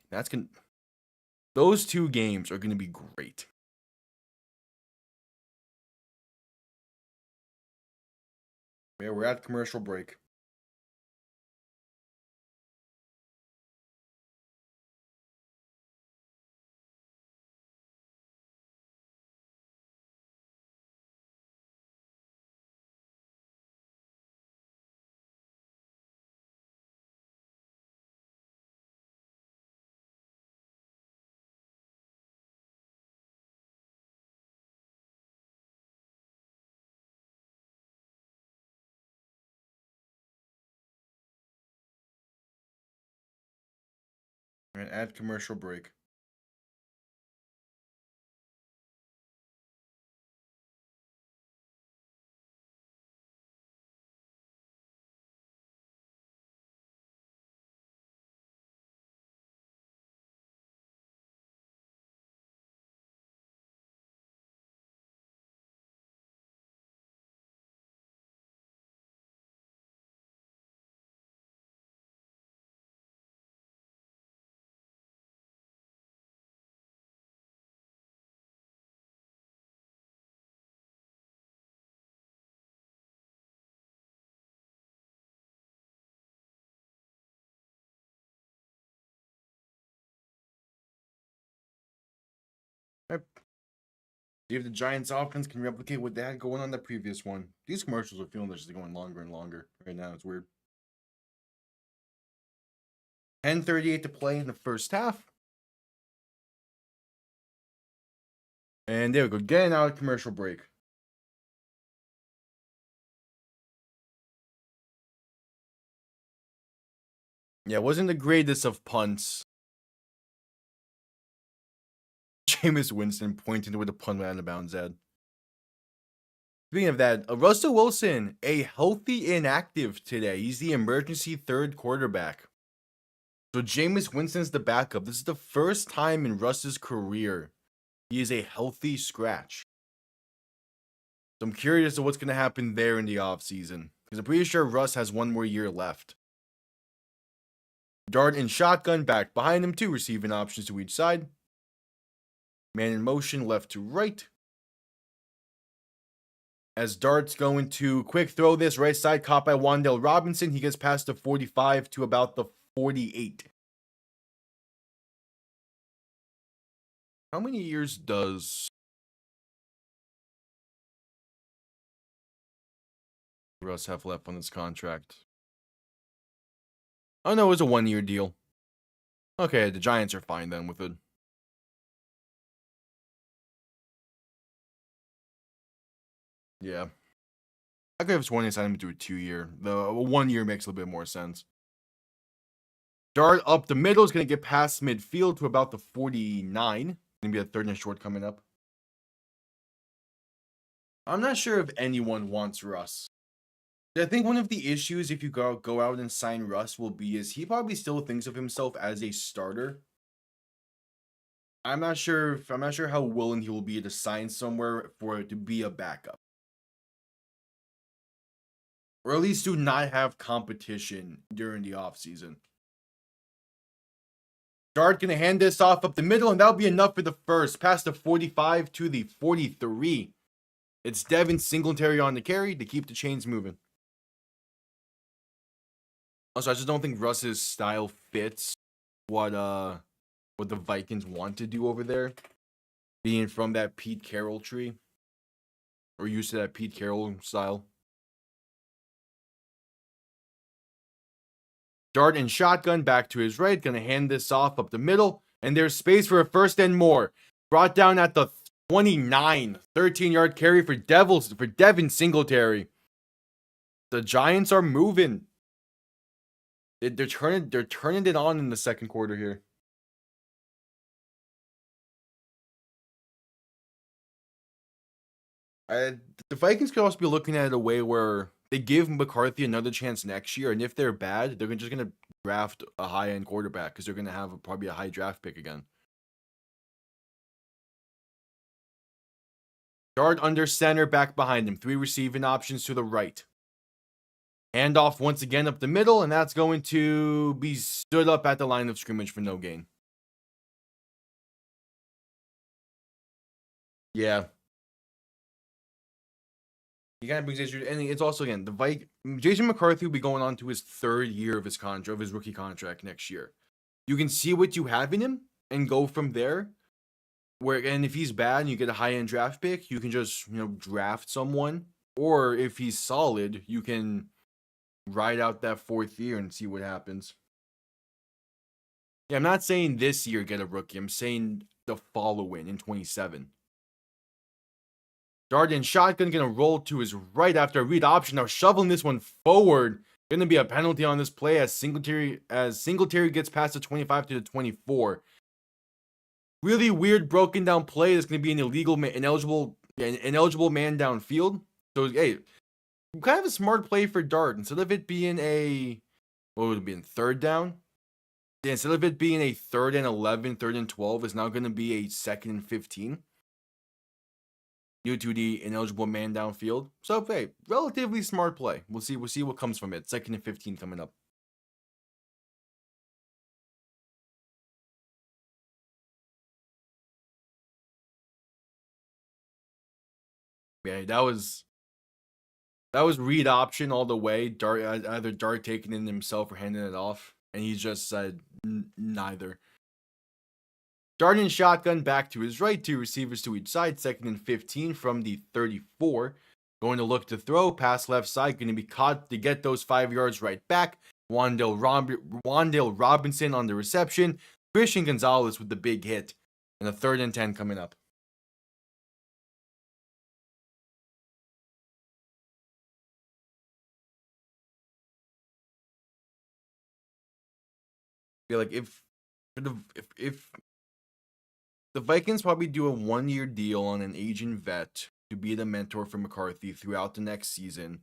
Those 2 games are gonna be great. Yeah, we're at commercial break. All right, add commercial break. Yep. See if the Giants offense can replicate what they had going on the previous one. These commercials are feeling like they're going longer and longer right now. It's weird. 10:38 to play in the first half. And there we go. Getting out of commercial break. Yeah, it wasn't the greatest of punts. Jameis Winston pointing to where the punt went out of bounds at. Speaking of that, Russell Wilson, a healthy inactive today. He's the emergency third quarterback. So Jameis Winston's the backup. This is the first time in Russ's career he is a healthy scratch. So I'm curious to what's going to happen there in the offseason. Because I'm pretty sure Russ has one more year left. Dart in shotgun, back behind him, 2 receiving options to each side. Man in motion, left to right. As Dart's going to quick throw this right side, caught by Wan'Dale Robinson. He gets past the 45 to about the 48. How many years does Russ have left on his contract? Oh no, it was a 1-year deal. Okay, the Giants are fine then with it. Yeah. I could have sworn they signed him to a 2-year. The 1 year makes a little bit more sense. Dart up the middle is going to get past midfield to about the 49. Going to be a 3rd and short coming up. I'm not sure if anyone wants Russ. I think one of the issues if you go out and sign Russ will be is he probably still thinks of himself as a starter. I'm not sure how willing he will be to sign somewhere for it to be a backup. Or at least do not have competition during the offseason. Dart going to hand this off up the middle, and that'll be enough for the first. Past the 45 to the 43. It's Devin Singletary on the carry to keep the chains moving. Also, I just don't think Russ's style fits what the Vikings want to do over there. Being from that Pete Carroll tree. Or used to that Pete Carroll style. Dart in shotgun, back to his right. Going to hand this off up the middle. And there's space for a 1st and more. Brought down at the 29. 13-yard carry for Devin Singletary. The Giants are moving. They're turning it on in the second quarter here. The Vikings could also be looking at it a way where they give McCarthy another chance next year, and if they're bad, they're just going to draft a high-end quarterback because they're going to have probably a high draft pick again. Dart under center, back behind him. 3 receiving options to the right. Handoff once again up the middle, and that's going to be stood up at the line of scrimmage for no gain. Yeah. He kind of brings issues, and it's also again Jason McCarthy will be going on to his 3rd year of his rookie contract next year. You can see what you have in him and go from there. And if he's bad and you get a high-end draft pick, you can just draft someone. Or if he's solid, you can ride out that 4th year and see what happens. Yeah, I'm not saying this year get a rookie. I'm saying the following in 27. Dart in shotgun, going to roll to his right after a read option. Now shoveling this one forward. Going to be a penalty on this play as Singletary gets past the 25 to the 24. Really weird broken down play. There's going to be an ineligible man downfield. So, hey, kind of a smart play for Dart. Instead of it being what would it be, in third down? Yeah, instead of it being a 3rd and 11, 3rd and 12, it's now going to be a 2nd and 15 due to the ineligible man downfield. So, hey, relatively smart play. We'll see what comes from it. 2nd and 15 coming up. Yeah, that was read option all the way. Dart either Dart taking it himself or handing it off, and he just said neither. Dart in shotgun back to his right, 2 receivers to each side, 2nd and 15 from the 34. Going to look to throw, pass left side, going to be caught to get those 5 yards right back. Wan'Dale Robinson on the reception. Christian Gonzalez with the big hit. And a 3rd and 10 coming up. I feel like if the Vikings probably do a 1-year deal on an aging vet to be the mentor for McCarthy throughout the next season.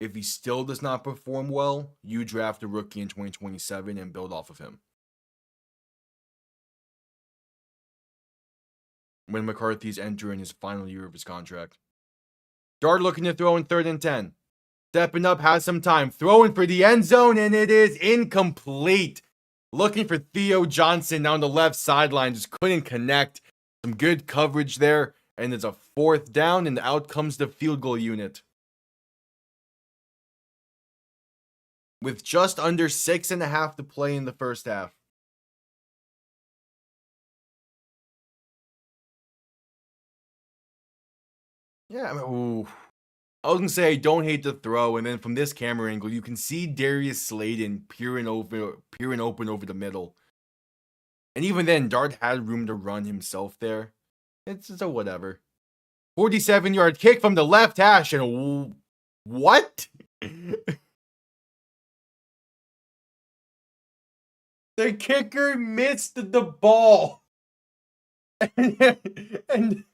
If he still does not perform well, you draft a rookie in 2027 and build off of him. When McCarthy's entering his final year of his contract. Dart looking to throw in 3rd and 10. Stepping up, has some time. Throwing for the end zone, and it is incomplete. Looking for Theo Johnson down the left sideline. Just couldn't connect. Some good coverage there. And it's a 4th down, and out comes the field goal unit. With just under 6.5 to play in the first half. Yeah, I was going to say, I don't hate the throw, and then from this camera angle, you can see Darius Slayton peering open over the middle. And even then, Dart had room to run himself there. It's a whatever. 47-yard kick from the left hash, and what? The kicker missed the ball. And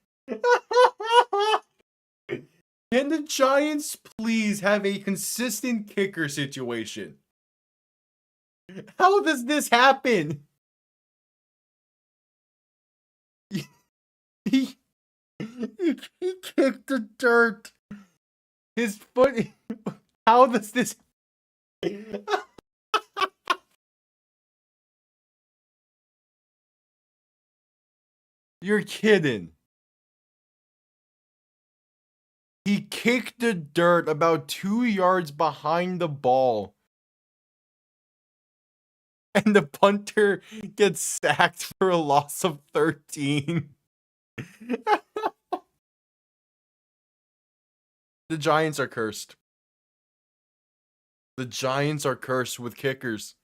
can the Giants please have a consistent kicker situation? How does this happen? He kicked the dirt. His foot. How does this? You're kidding. He kicked the dirt about 2 yards behind the ball. And the punter gets sacked for a loss of 13. The Giants are cursed. The Giants are cursed with kickers.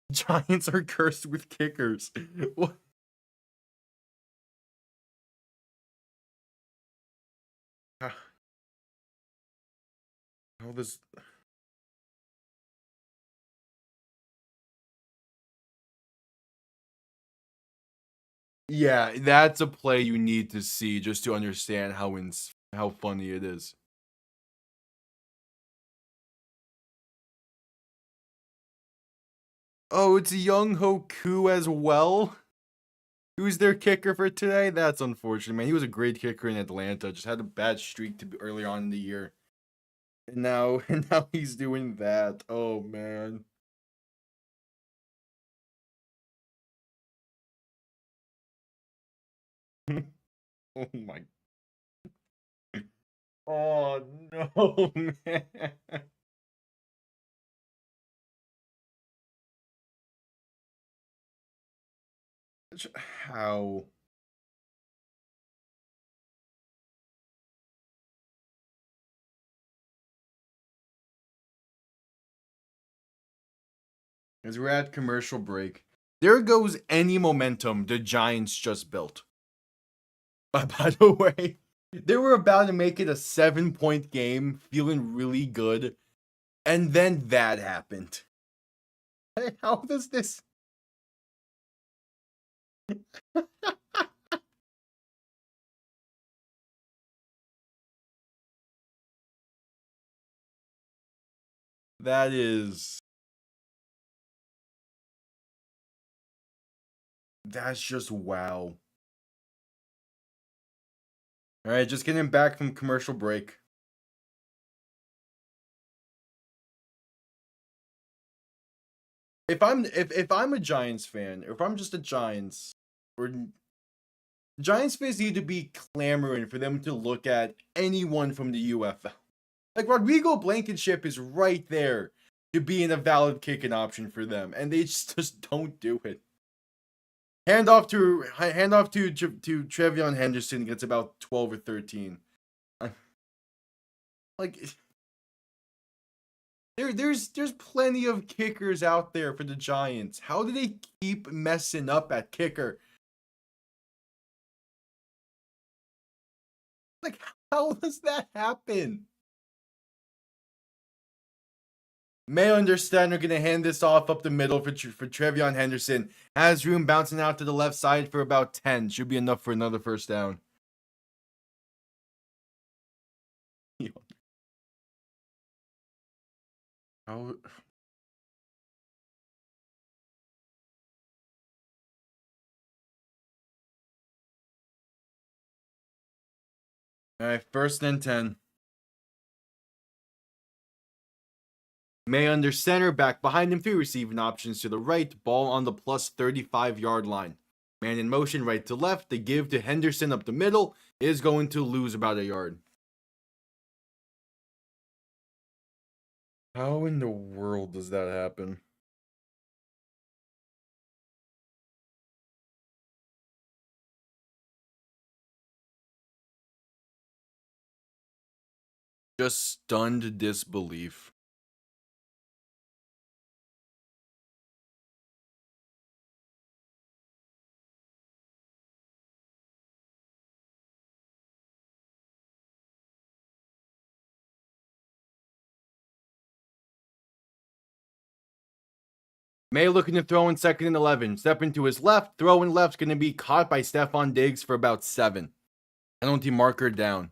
Giants are cursed with kickers. What? How this? Yeah, that's a play you need to see just to understand how funny it is. Oh, it's Young Ho Koo as well. Who's their kicker for today? That's unfortunate, man. He was a great kicker in Atlanta. Just had a bad streak earlier on in the year. And now he's doing that. Oh man. Oh my. Oh no, man. How? As we're at commercial break, there goes any momentum the Giants just built. By the way, they were about to make it a 7-point game, feeling really good. And then that happened. How does this? That is. That's just wow. All right, just getting back from commercial break. If I'm a Giants fan, or if I'm just a Giants, or Giants fans need to be clamoring for them to look at anyone from the UFL. Like Rodrigo Blankenship is right there to being a valid kicking option for them, and they just don't do it. Hand off to Trevion Henderson, gets about 12 or 13. Like there's plenty of kickers out there for the Giants. How do they keep messing up at kicker? Like, how does that happen? Mayo and Stan are going to hand this off up the middle for Trevion Henderson. Has room bouncing out to the left side for about 10. Should be enough for another first down. How? All right, first and 10. May under center, back behind him, three receiving options to the right, ball on the plus 35-yard line. Man in motion right to left, the give to Henderson up the middle is going to lose about a yard. How in the world does that happen? Just stunned disbelief. May looking to throw in second and 11. Stepping to his left. Throw in left's going to be caught by Stephon Diggs for about 7. Penalty marker down.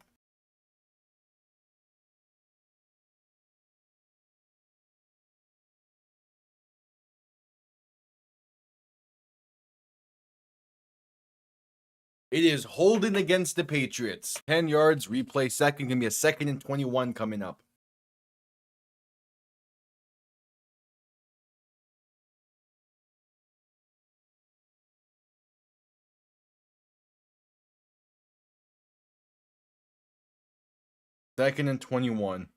It is holding against the Patriots. 10 yards, replay second. Going to be a 2nd and 21 coming up. Second and 21.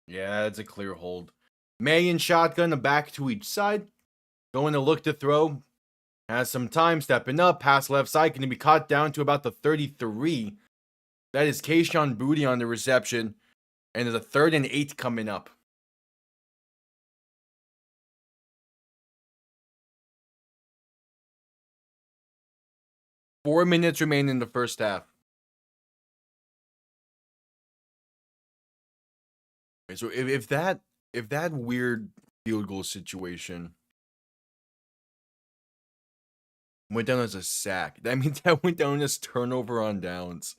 Yeah, it's a clear hold. May in shotgun, a back to each side. Going to look to throw. Has some time, stepping up. Pass left side, going to be caught down to about the 33. That is Kayshon Boutte on the reception. And there's a 3rd and 8 coming up. Four minutes remain in the first half. So if that weird field goal situation went down as a sack, that means that went down as turnover on downs.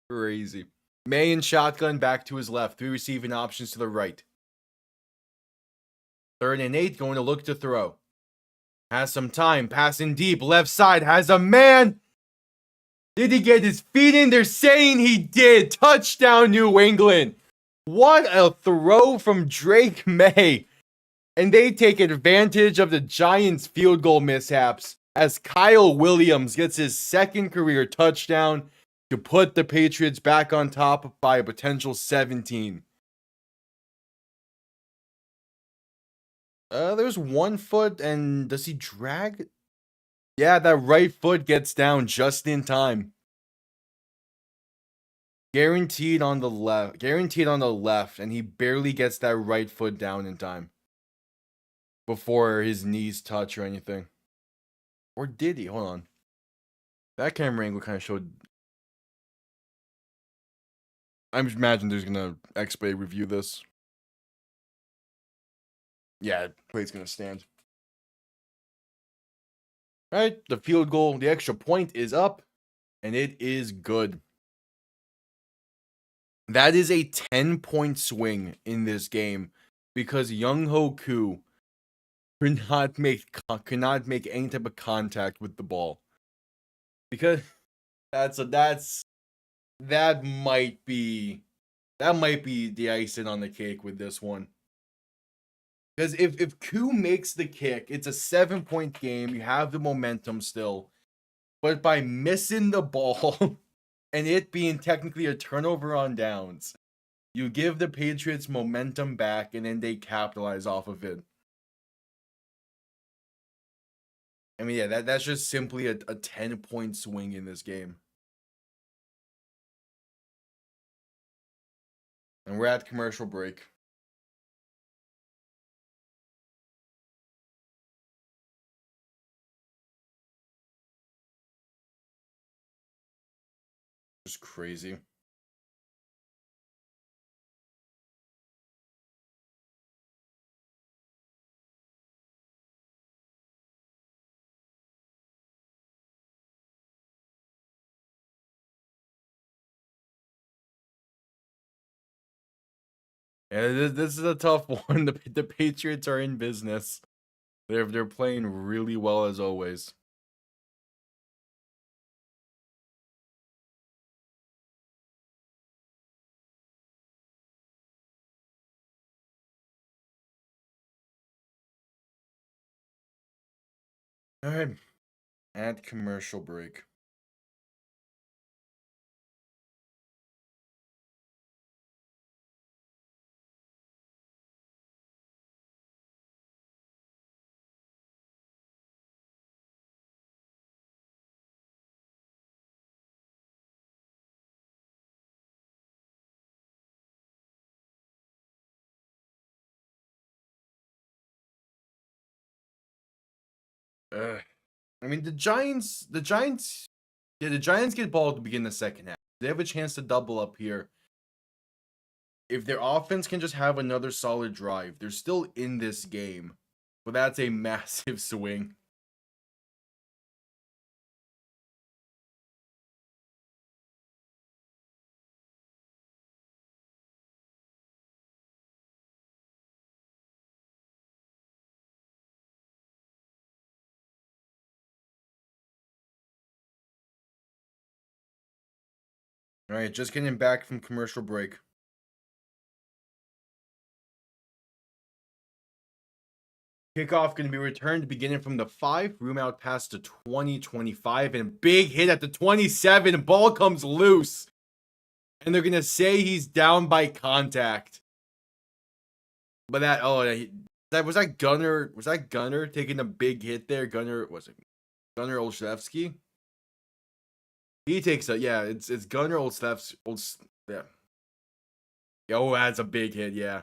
Crazy. May in shotgun, back to his left. 3 receiving options to the right. 3rd and 8, going to look to throw. Has some time, passing deep, left side, has a man. Did he get his feet in? They're saying he did. Touchdown, New England. What a throw from Drake Maye. And they take advantage of the Giants' field goal mishaps as Kyle Williams gets his 2nd career touchdown to put the Patriots back on top by a potential 17. There's 1 foot, and does he drag? Yeah, that right foot gets down just in time. Guaranteed on the left, and he barely gets that right foot down in time before his knees touch or anything. Or did he? Hold on. That camera angle kind of showed. I'm just imagining there's gonna X-Bay review this. Yeah, play's gonna stand. All right, the field goal, the extra point is up, and it is good. That is a 10-point swing in this game because Young Ho Koo could not make any type of contact with the ball. Because that might be the icing on the cake with this one. Because if Koo makes the kick, it's a 7-point game. You have the momentum still. But by missing the ball and it being technically a turnover on downs, you give the Patriots momentum back and then they capitalize off of it. I mean, yeah, that's just simply a 10-point swing in this game. And we're at commercial break. Just crazy. Yeah, this is a tough one. The Patriots are in business. They're playing really well as always. All right, at commercial break. I mean, the Giants, yeah, the Giants get ball to begin the second half. They have a chance to double up here. If their offense can just have another solid drive, they're still in this game. But that's a massive swing. All right, just getting back from commercial break. Kickoff going to be returned beginning from the 5. Room out past the 20, 25. And big hit at the 27. Ball comes loose. And they're going to say he's down by contact. But was that Gunner? Was that Gunner taking a big hit there? Gunner Olszewski? He takes a, yeah, it's Gunner Olszewski. Yeah. Oh, that's a big hit, yeah.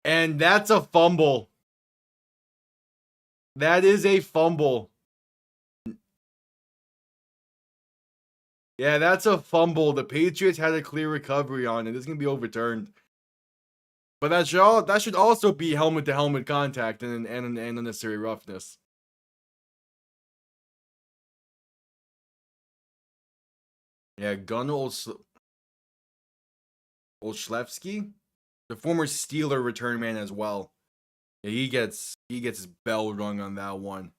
And that's a fumble. That is a fumble. Yeah, that's a fumble. The Patriots had a clear recovery on it. It's gonna be overturned. But that should also be helmet to helmet contact and unnecessary roughness. Yeah, Gunnar Olszewski, the former Steeler return man as well. Yeah, he gets his bell rung on that one.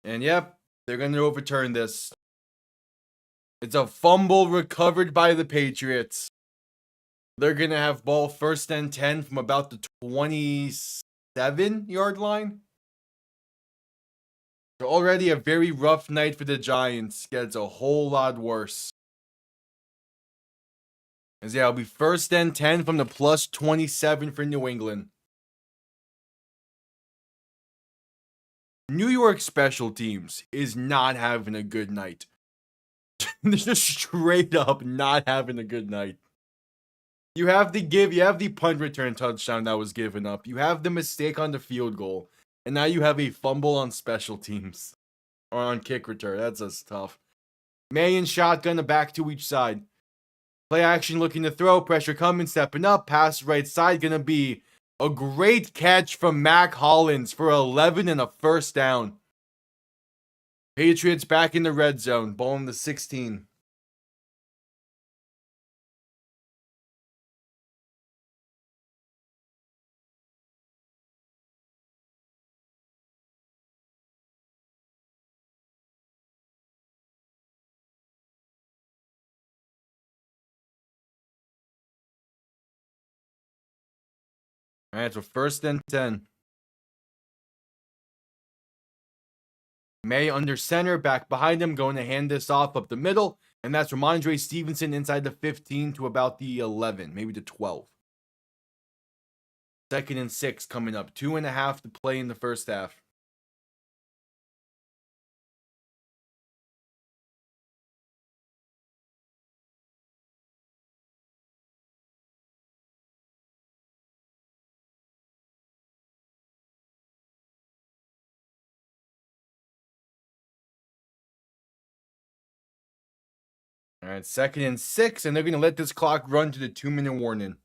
And yep, they're going to overturn this. It's a fumble recovered by the Patriots. They're going to have ball 1st and 10 from about the 27-yard line. So already a very rough night for the Giants. Gets a whole lot worse. As yeah, it'll be 1st and 10 from the plus 27 for New England. New York special teams is not having a good night. They're just straight up not having a good night. You have the punt return touchdown that was given up. You have the mistake on the field goal. And now you have a fumble on special teams. Or on kick return. That's just tough. Maye and shotgun, a back to each side. Play action looking to throw. Pressure coming, stepping up. Pass right side. Gonna be a great catch from Mac Hollins for 11 and a first down. Patriots back in the red zone. Ball in the 16. All right, so first and 10. Maye under center, back behind him, going to hand this off up the middle. And that's Ramondre Stevenson inside the 15 to about the 11, maybe the 12. Second and 6 coming up. 2.5 to play in the first half. All right, second and 6, and they're going to let this clock run to the 2-minute warning.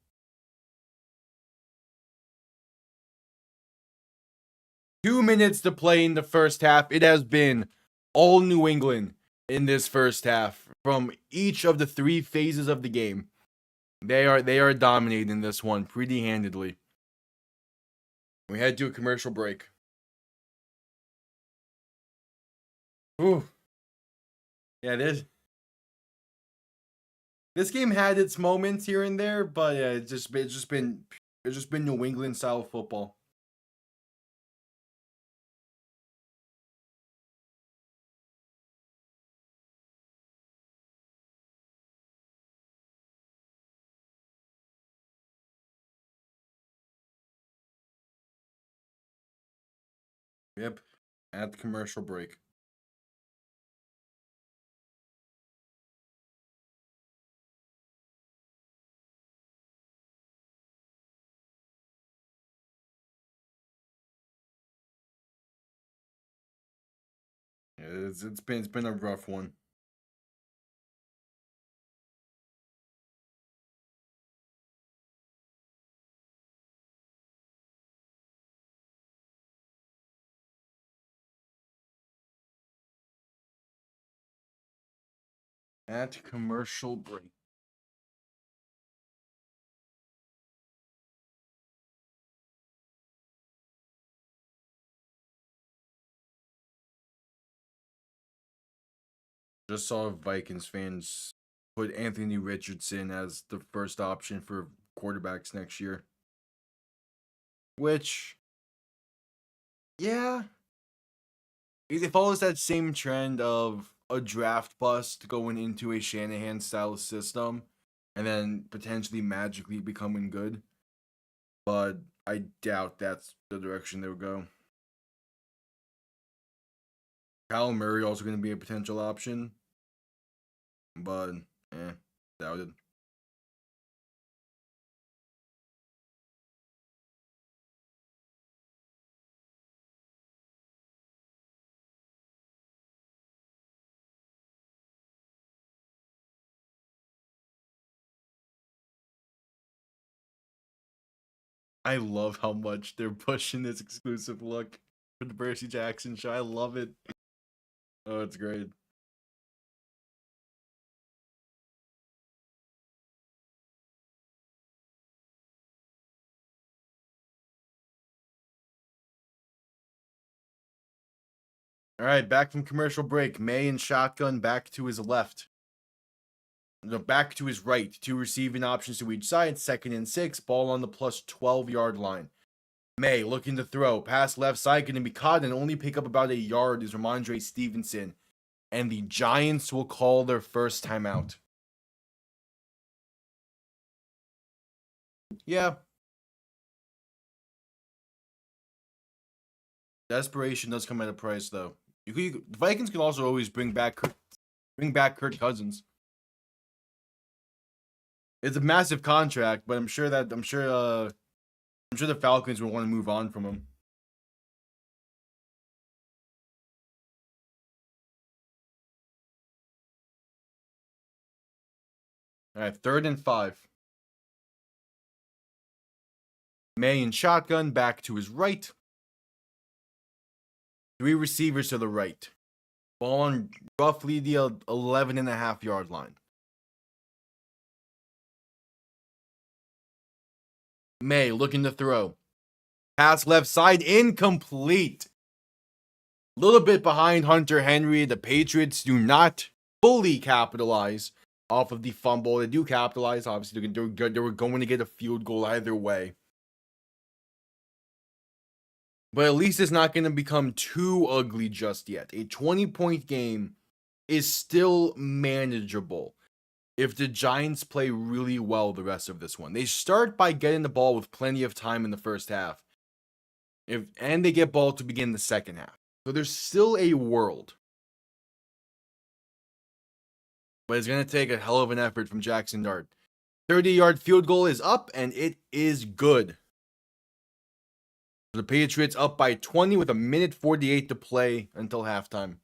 Two minutes to play in the first half. It has been all New England in this first half from each of the 3 phases of the game. They are dominating this one pretty handedly. We had to do a commercial break. Ooh. Yeah, this game had its moments here and there, but yeah, it's just been New England style football. Yep, at the commercial break. Yeah, it's been a rough one. At commercial break. Just saw Vikings fans put Anthony Richardson as the first option for quarterbacks next year. Which, yeah, it follows that same trend of a draft bust going into a Shanahan style system and then potentially magically becoming good. But I doubt that's the direction they would go. Kyle Murray also going to be a potential option, but doubt it. I love how much they're pushing this exclusive look for the Percy Jackson show. I love it. Oh, it's great. All right, back from commercial break. Maye and shotgun back to his left. No, back to his right. 2 receiving options to each side. Second and 6. Ball on the plus 12-yard line. Maye looking to throw. Pass left side. Going to be caught and only pick up about a yard is Ramondre Stevenson. And the Giants will call their first timeout. Yeah. Desperation does come at a price, though. The Vikings can also always bring back Kirk Cousins. It's a massive contract, but I'm sure the Falcons will want to move on from him. All right, 3rd and 5. Maye in shotgun, back to his right. 3 receivers to the right. Ball on roughly the 11.5-yard line. Maye looking to throw. Pass left side, incomplete. A little bit behind Hunter Henry. The Patriots do not fully capitalize off of the fumble. They do capitalize. Obviously, they were going to get a field goal either way. But at least it's not going to become too ugly just yet. A 20-point game is still manageable if the Giants play really well the rest of this one. They start by getting the ball with plenty of time in the first half. And they get ball to begin the second half. So there's still a world. But it's going to take a hell of an effort from Jaxson Dart. 30-yard field goal is up, and it is good. The Patriots up by 20 with 1:48 to play until halftime.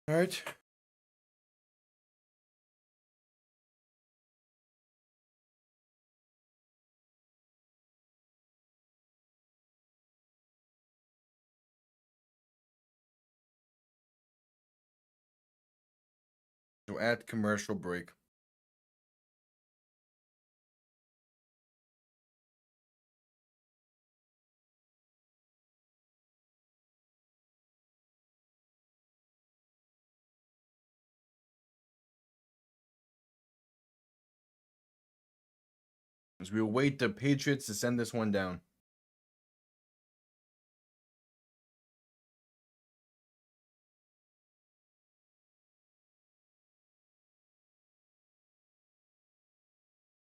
All right. So at commercial break. As we await the Patriots to send this one down.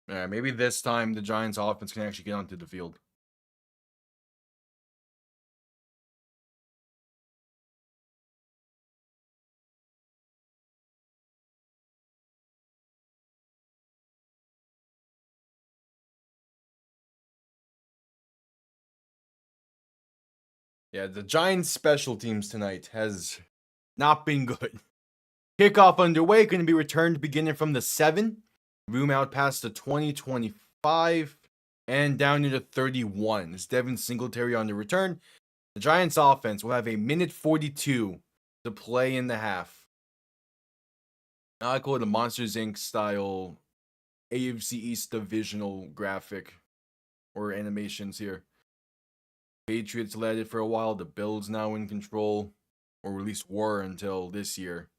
Yeah, maybe this time the Giants offense can actually get onto the field. Yeah, the Giants special teams tonight has not been good. Kickoff underway, going to be returned beginning from the 7. Room out past the 20-25 and down into 31. It's Devin Singletary on the return. The Giants offense will have 1:42 to play in the half. Now I call it a Monsters Inc. style AFC East divisional graphic or animations here. Patriots led it for a while. The Bills now in control, or at least were until this year.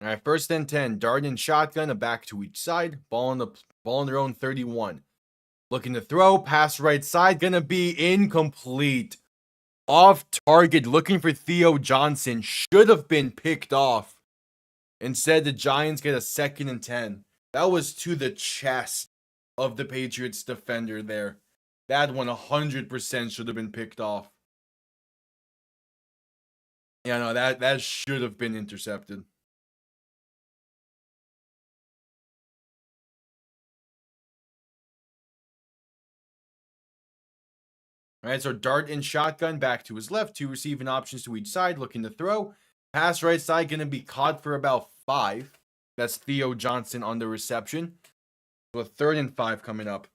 All right, 1st and 10. Dart and shotgun, a back to each side. Ball on their own 31. Looking to throw, pass right side, gonna be incomplete. Off target, looking for Theo Johnson. Should have been picked off. Instead, the Giants get a 2nd and 10. That was to the chest of the Patriots defender there. That one 100% should have been picked off. Yeah, no, that should have been intercepted. All right, so Dart and shotgun back to his left. 2 receiving options to each side, looking to throw. Pass right side, going to be caught for about 5. That's Theo Johnson on the reception. So a 3rd and 5 coming up.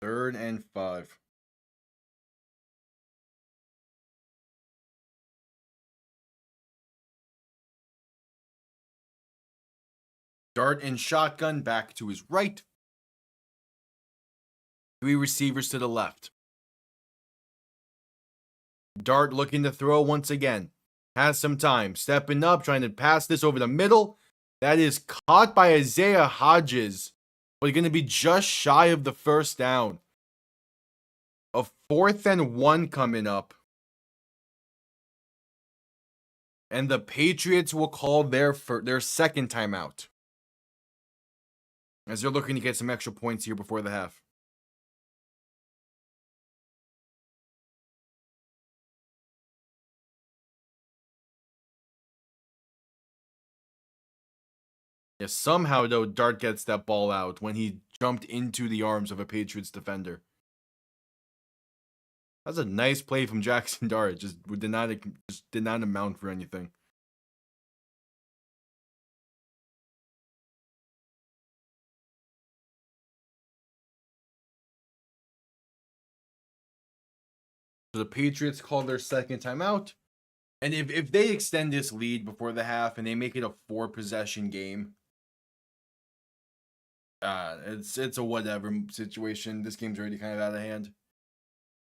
Third and 5. Dart and shotgun back to his right. 3 receivers to the left. Dart looking to throw once again. Has some time. Stepping up, trying to pass this over the middle. That is caught by Isaiah Hodges. But going to be just shy of the 1st down. A 4th and 1 coming up. And the Patriots will call their second timeout, as they're looking to get some extra points here before the half. Yeah, somehow, though, Dart gets that ball out when he jumped into the arms of a Patriots defender. That's a nice play from Jaxson Dart. Just did not amount for anything. So the Patriots call their second timeout. And if they extend this lead before the half and they make it a 4-possession game, it's a whatever situation. This game's already kind of out of hand.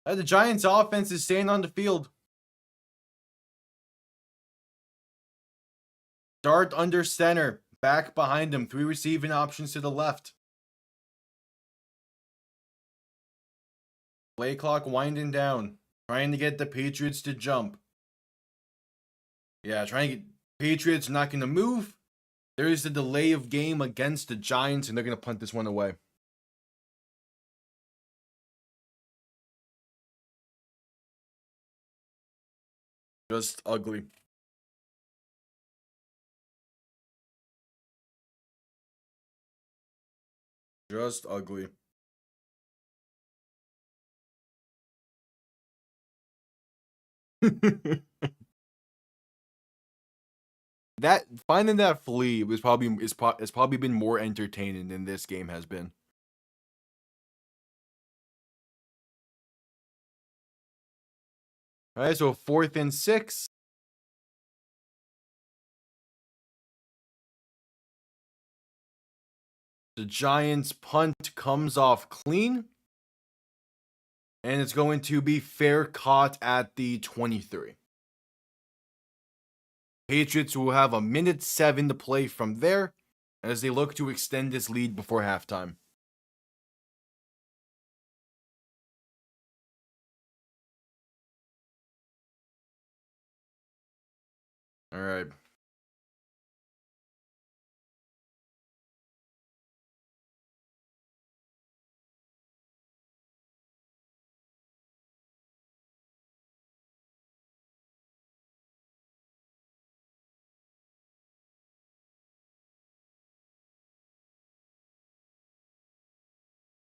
The Giants' offense is staying on the field. Dart under center, back behind him, 3 receiving options to the left. Play clock winding down, trying to get the Patriots to jump. Yeah, trying to get Patriots not going to move. There is the delay of game against the Giants, and they're going to punt this one away. Just ugly. Just ugly. That finding that flea was probably been more entertaining than this game has been. All right, so 4th and 6. The Giants' punt comes off clean. And it's going to be fair caught at the 23. Patriots will have 1:07 to play from there as they look to extend this lead before halftime. All right.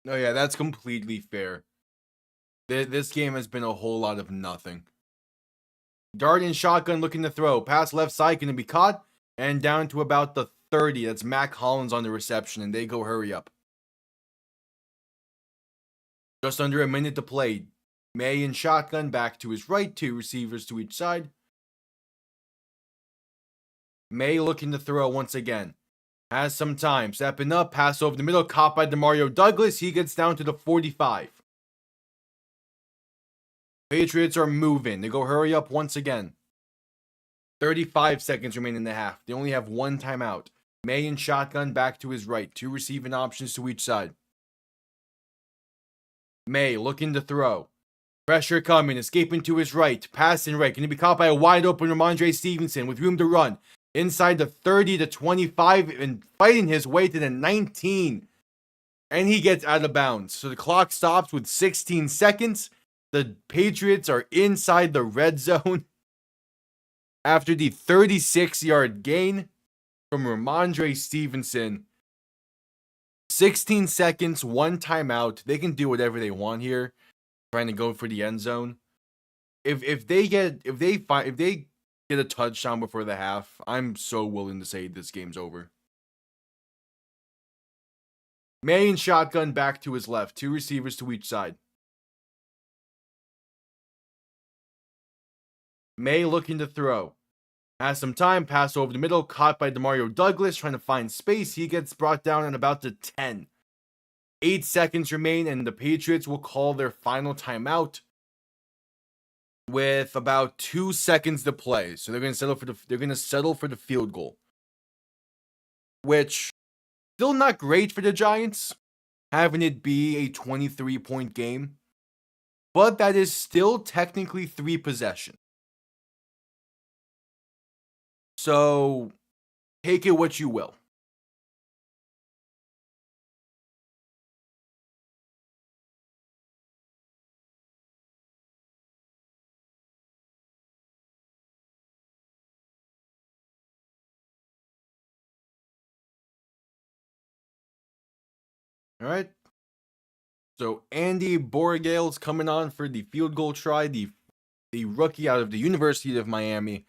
Oh, yeah, that's completely fair. This game has been a whole lot of nothing. Dart in shotgun looking to throw. Pass left side going to be caught. And down to about the 30. That's Mac Hollins on the reception. And they go hurry up. Just under a minute to play. Maye in shotgun back to his right. 2 receivers to each side. Maye looking to throw once again. Has some time. Stepping up. Pass over the middle. Caught by Demario Douglas. He gets down to the 45. Patriots are moving. They go hurry up once again. 35 seconds remain in the half. They only have 1 timeout. Maye in shotgun back to his right. 2 receiving options to each side. Maye looking to throw. Pressure coming. Escaping to his right. Passing right. Going to be caught by a wide open Ramondre Stevenson with room to run. Inside the 30 to 25 and fighting his way to the 19. And he gets out of bounds. So the clock stops with 16 seconds. The Patriots are inside the red zone after the 36-yard gain from Ramondre Stevenson. 16 seconds, 1 timeout. They can do whatever they want here, trying to go for the end zone. If they get a touchdown before the half, I'm so willing to say this game's over. Maye in shotgun back to his left. 2 receivers to each side. Maye looking to throw. Has some time. Pass over the middle. Caught by Demario Douglas. Trying to find space. He gets brought down at about the 10. 8 seconds remain. And the Patriots will call their final timeout with about 2 seconds to play. So they're going to settle for the field goal. Which, still not great for the Giants. Having it be a 23-point game. but that is still technically 3 possessions. So take it what you will. All right. So Andy Borregale's coming on for the field goal try, the rookie out of the University of Miami.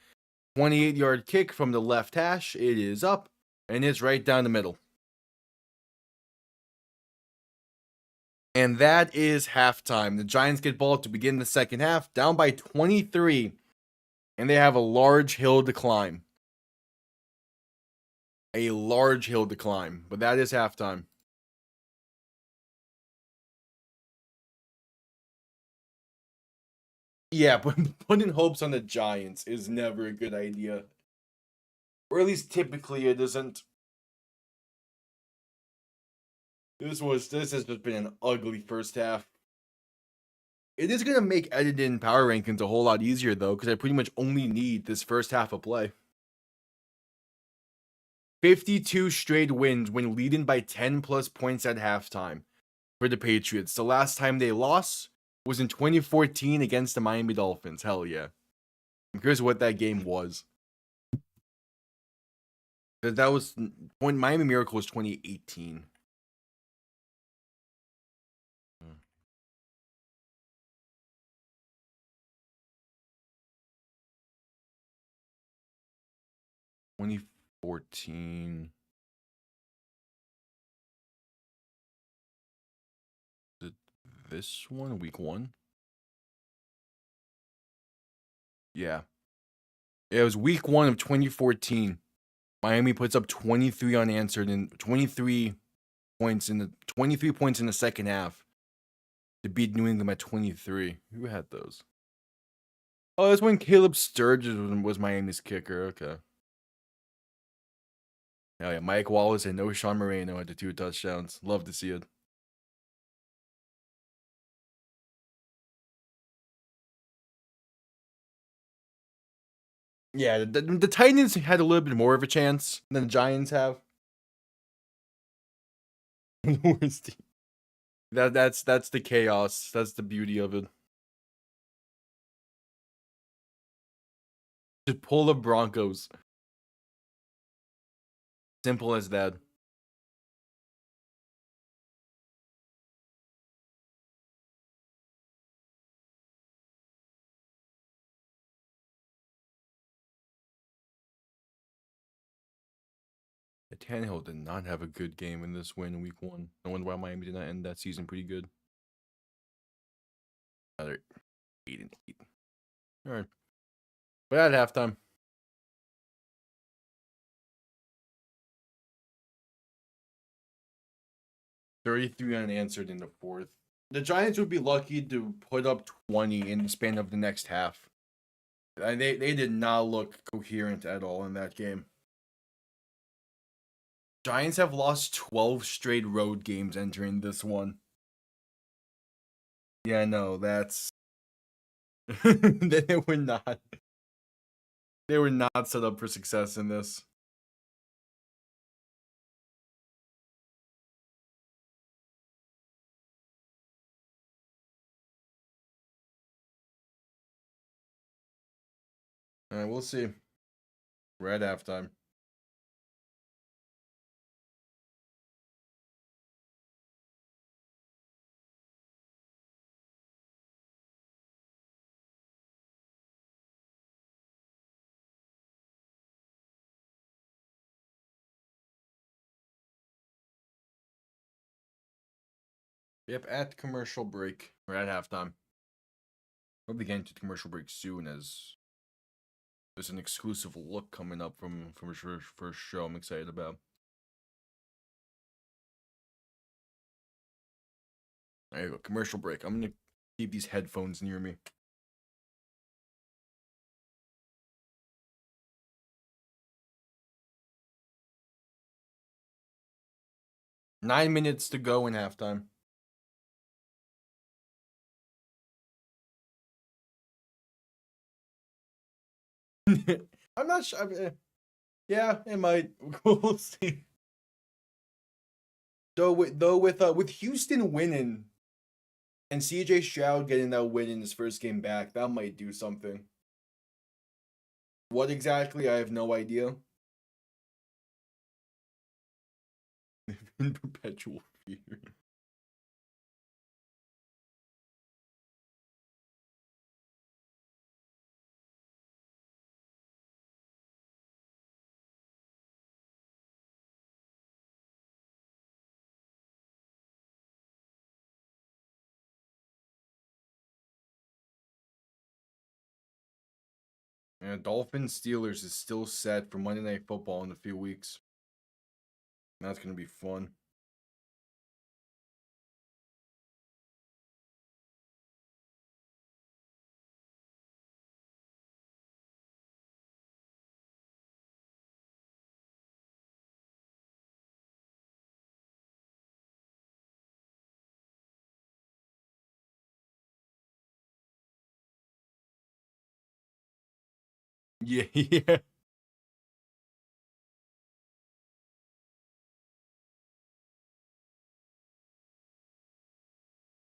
28-yard kick from the left hash. It is up, and it's right down the middle. And that is halftime. The Giants get ball to begin the second half, down by 23, and they have a large hill to climb. A large hill to climb, but that is halftime. Yeah, but putting hopes on the Giants is never a good idea. Or at least typically it isn't. This has just been an ugly first half. It is gonna make editing power rankings a whole lot easier though, because I pretty much only need this first half of play. 52 straight wins when leading by 10 plus points at halftime for the Patriots. The last time they lost was in 2014 against the Miami Dolphins. Hell yeah. I'm curious what that game was. That was when Miami Miracle was 2018. Hmm. 2014. This one, week 1? Yeah. It was week 1 of 2014. Miami puts up 23 unanswered and 23 points in the second half to beat New England at 23. Who had those? Oh, that's when Caleb Sturgis was Miami's kicker. Okay. Oh, yeah, Mike Wallace and no Sean Moreno had the 2 touchdowns. Love to see it. Yeah, the Titans had a little bit more of a chance than the Giants have. That's the chaos. That's the beauty of it. Just pull the Broncos. Simple as that. Tannehill did not have a good game in this win in week 1. No wonder why Miami did not end that season pretty good. Another 8-8. All right. But at halftime, 33 unanswered in the 4th. The Giants would be lucky to put up 20 in the span of the next half. They did not look coherent at all in that game. Giants have lost 12 straight road games entering this one. Yeah, no, that's they were not. They were not set up for success in this. All right, we'll see. We're at halftime. Yep, at commercial break. We're at halftime. We'll be getting to commercial break soon as there's an exclusive look coming up from a first show I'm excited about. There you go, commercial break. I'm gonna keep these headphones near me. Nine minutes to go in halftime. I'm not sure. Yeah, it might. We'll see. With Houston winning and CJ Stroud getting that win in his first game back, that might do something. What exactly? I have no idea. In perpetual fear. Yeah, Dolphins Steelers is still set for Monday Night Football in a few weeks. That's gonna be fun. Yeah, yeah.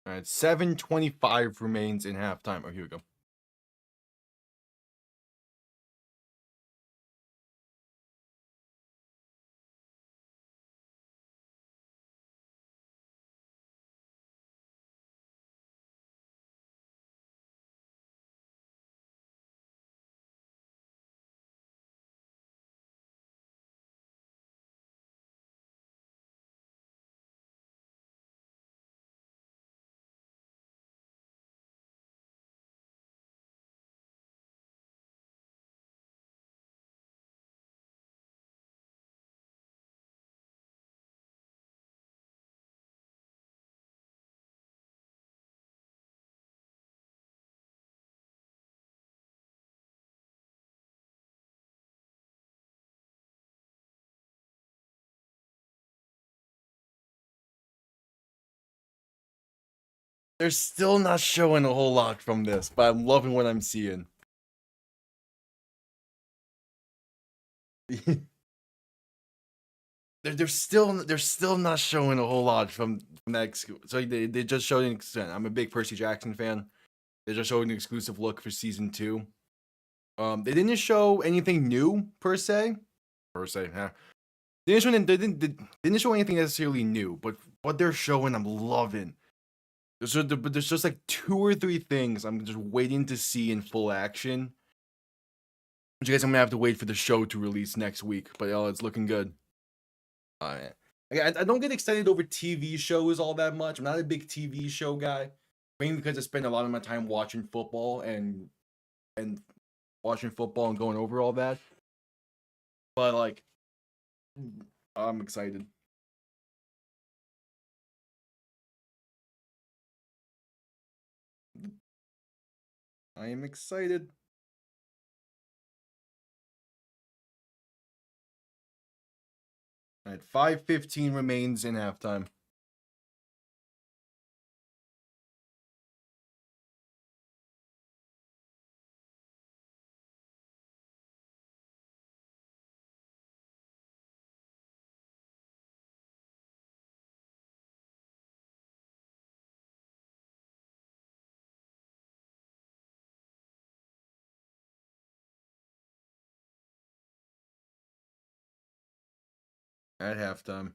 All right, 7:25 remains in halftime. Oh, here we go. They're still not showing a whole lot from this, but I'm loving what I'm seeing. they're still not showing a whole lot from that. So they just showed an extent. I'm a big Percy Jackson fan. They just showed an exclusive look for season 2. They didn't show anything new per se. Huh? They didn't show anything necessarily new, but what they're showing, I'm loving. But there's just like 2 or 3 things I'm just waiting to see in full action. Which I guess I'm gonna have to wait for the show to release next week. But it's looking good. I don't get excited over TV shows all that much. I'm not a big TV show guy, mainly because I spend a lot of my time watching football and watching football and going over all that. But like, I'm excited. I am excited. All right, 5:15 remains in halftime. At halftime.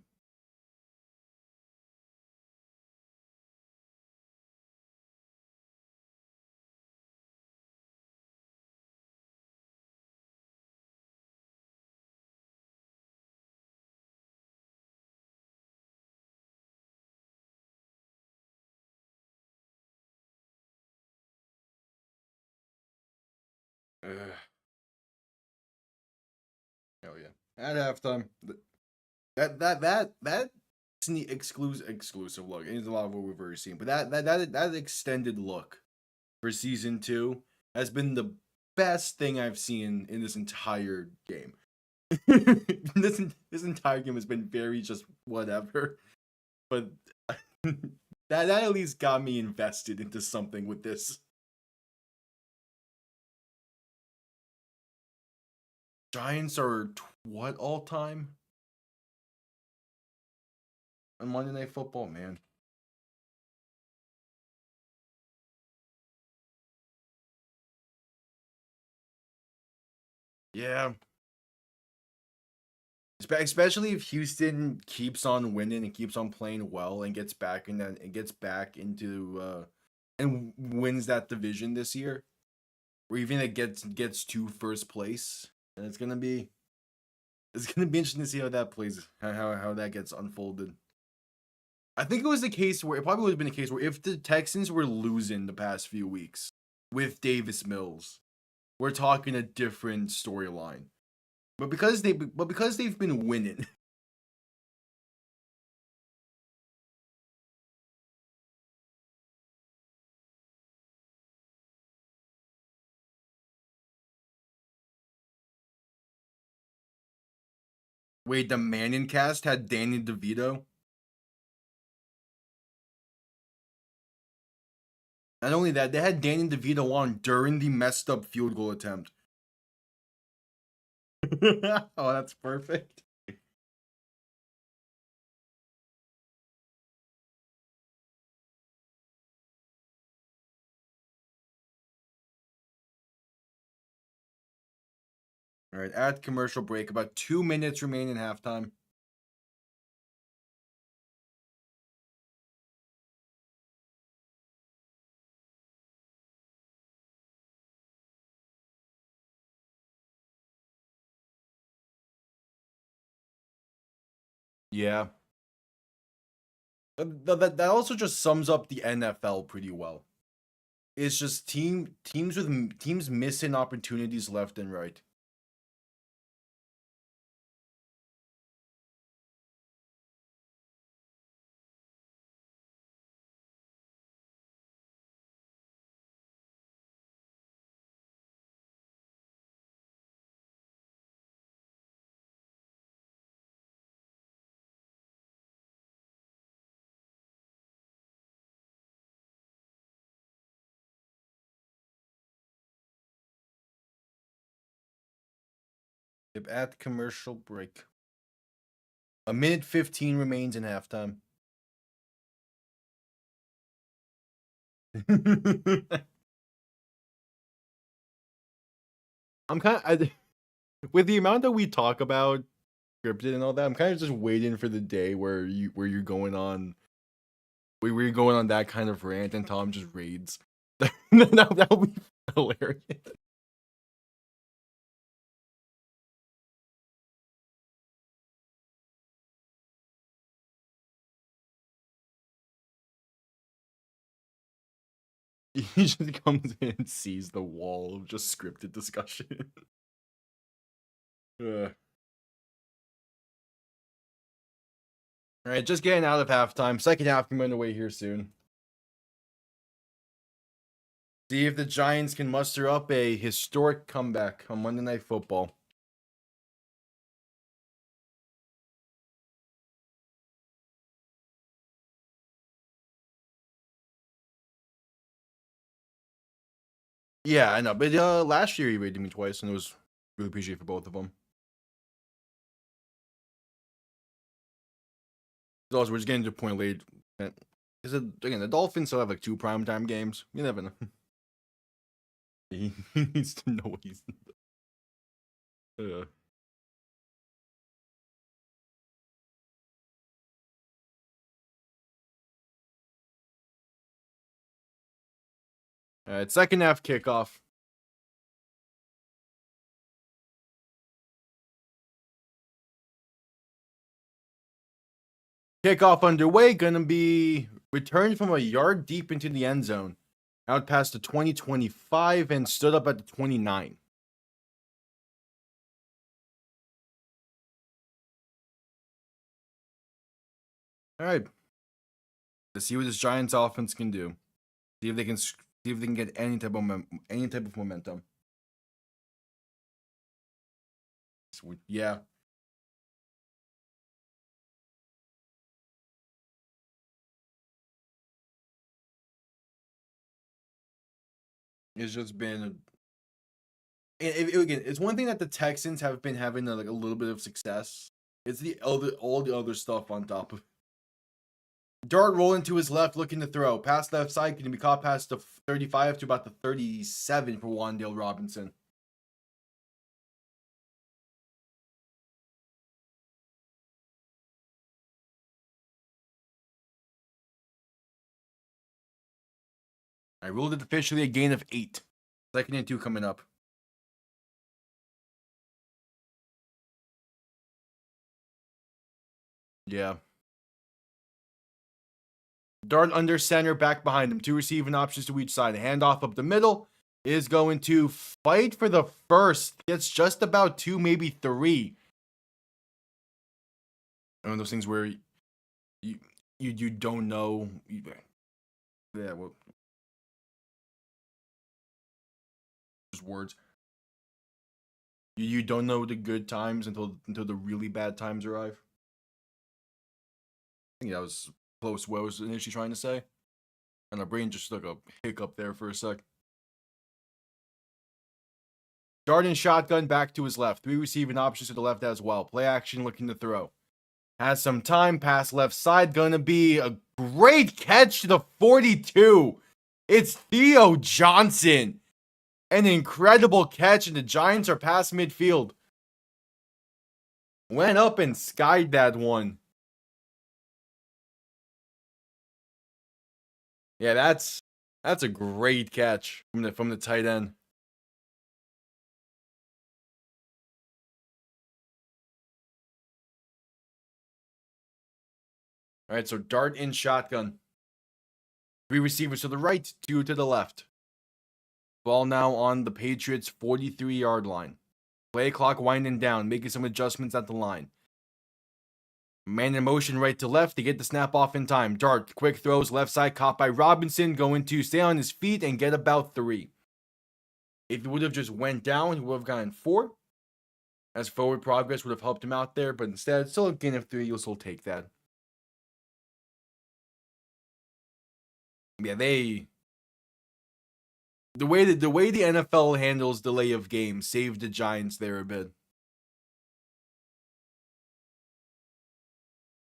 Ugh. Hell yeah. At halftime. That exclusive look. It's a lot of what we've already seen, but that extended look for season 2 has been the best thing I've seen in this entire game. this entire game has been very just whatever, but that at least got me invested into something with this. Giants are what all time on Monday Night Football, man. Yeah. Especially if Houston keeps on winning and keeps on playing well and gets back in that and gets back into and wins that division this year, or even it gets to first place, and it's gonna be interesting to see how that plays, how that gets unfolded. I think it was the case where it probably would have been a case where if the Texans were losing the past few weeks with Davis Mills, we're talking a different storyline. But because they've been winning. Wait, the Manning cast had Danny DeVito. Not only that, they had Danny DeVito on during the messed up field goal attempt. Oh, that's perfect. All right, at commercial break, about 2 minutes remaining in halftime. Yeah. That also just sums up the NFL pretty well. It's just teams missing opportunities left and right. Yep, at commercial break. 1 minute 15 remains in halftime. I'm kind of with the amount that we talk about scripted and all that. I'm kind of just waiting for the day where you're going on where you're going on that kind of rant and Tom just raids. That would be hilarious. He just comes in and sees the wall of just scripted discussion. Ugh. All right, just getting out of halftime. Second half coming away here soon. See if the Giants can muster up a historic comeback on Monday Night Football. Yeah, I know, but last year he rated me twice, and it was really appreciated for both of them. Also, we're just getting to a point late. Because again, the Dolphins still have like 2 primetime games. You never know. He needs to know he's. Uh, all right, second half kickoff. Kickoff underway. Gonna be returned from a yard deep into the end zone, out past the 20-25 and stood up at the 29. All right, let's see what this Giants offense can do. See if they can get any type of momentum. Yeah. It's just been again, it's one thing that the Texans have been having like a little bit of success. It's all the other stuff on top of. Dart rolling to his left, looking to throw. Pass left side, can be caught past the 35 to about the 37 for Wan'Dale Robinson. I ruled it officially a gain of 8. 2nd and 2 coming up. Yeah. Dart under center, back behind him. 2 receiving options to each side. A handoff up the middle is going to fight for the first. Gets just about 2, maybe 3. One of those things where you don't know. Yeah, well, just words. You don't know the good times until the really bad times arrive. I think that was close what I was initially trying to say. And our brain just took a hiccup there for a sec. Dart and shotgun back to his left. 3 receiving options to the left as well. Play action looking to throw. Has some time. Pass left side. Gonna be a great catch to the 42. It's Theo Johnson. An incredible catch, and the Giants are past midfield. Went up and skied that one. Yeah, that's a great catch from the tight end. All right, so Dart in shotgun. 3 receivers to the right, 2 to the left. Ball now on the Patriots' 43-yard line. Play clock winding down, making some adjustments at the line. Man in motion right to left to get the snap off in time. Dart, quick throws, left side caught by Robinson, going to stay on his feet and get about 3. If he would have just went down, he would have gotten 4. As forward progress would have helped him out there, but instead, still a gain of 3, you'll still take that. Yeah, the way the NFL handles delay of games saved the Giants there a bit.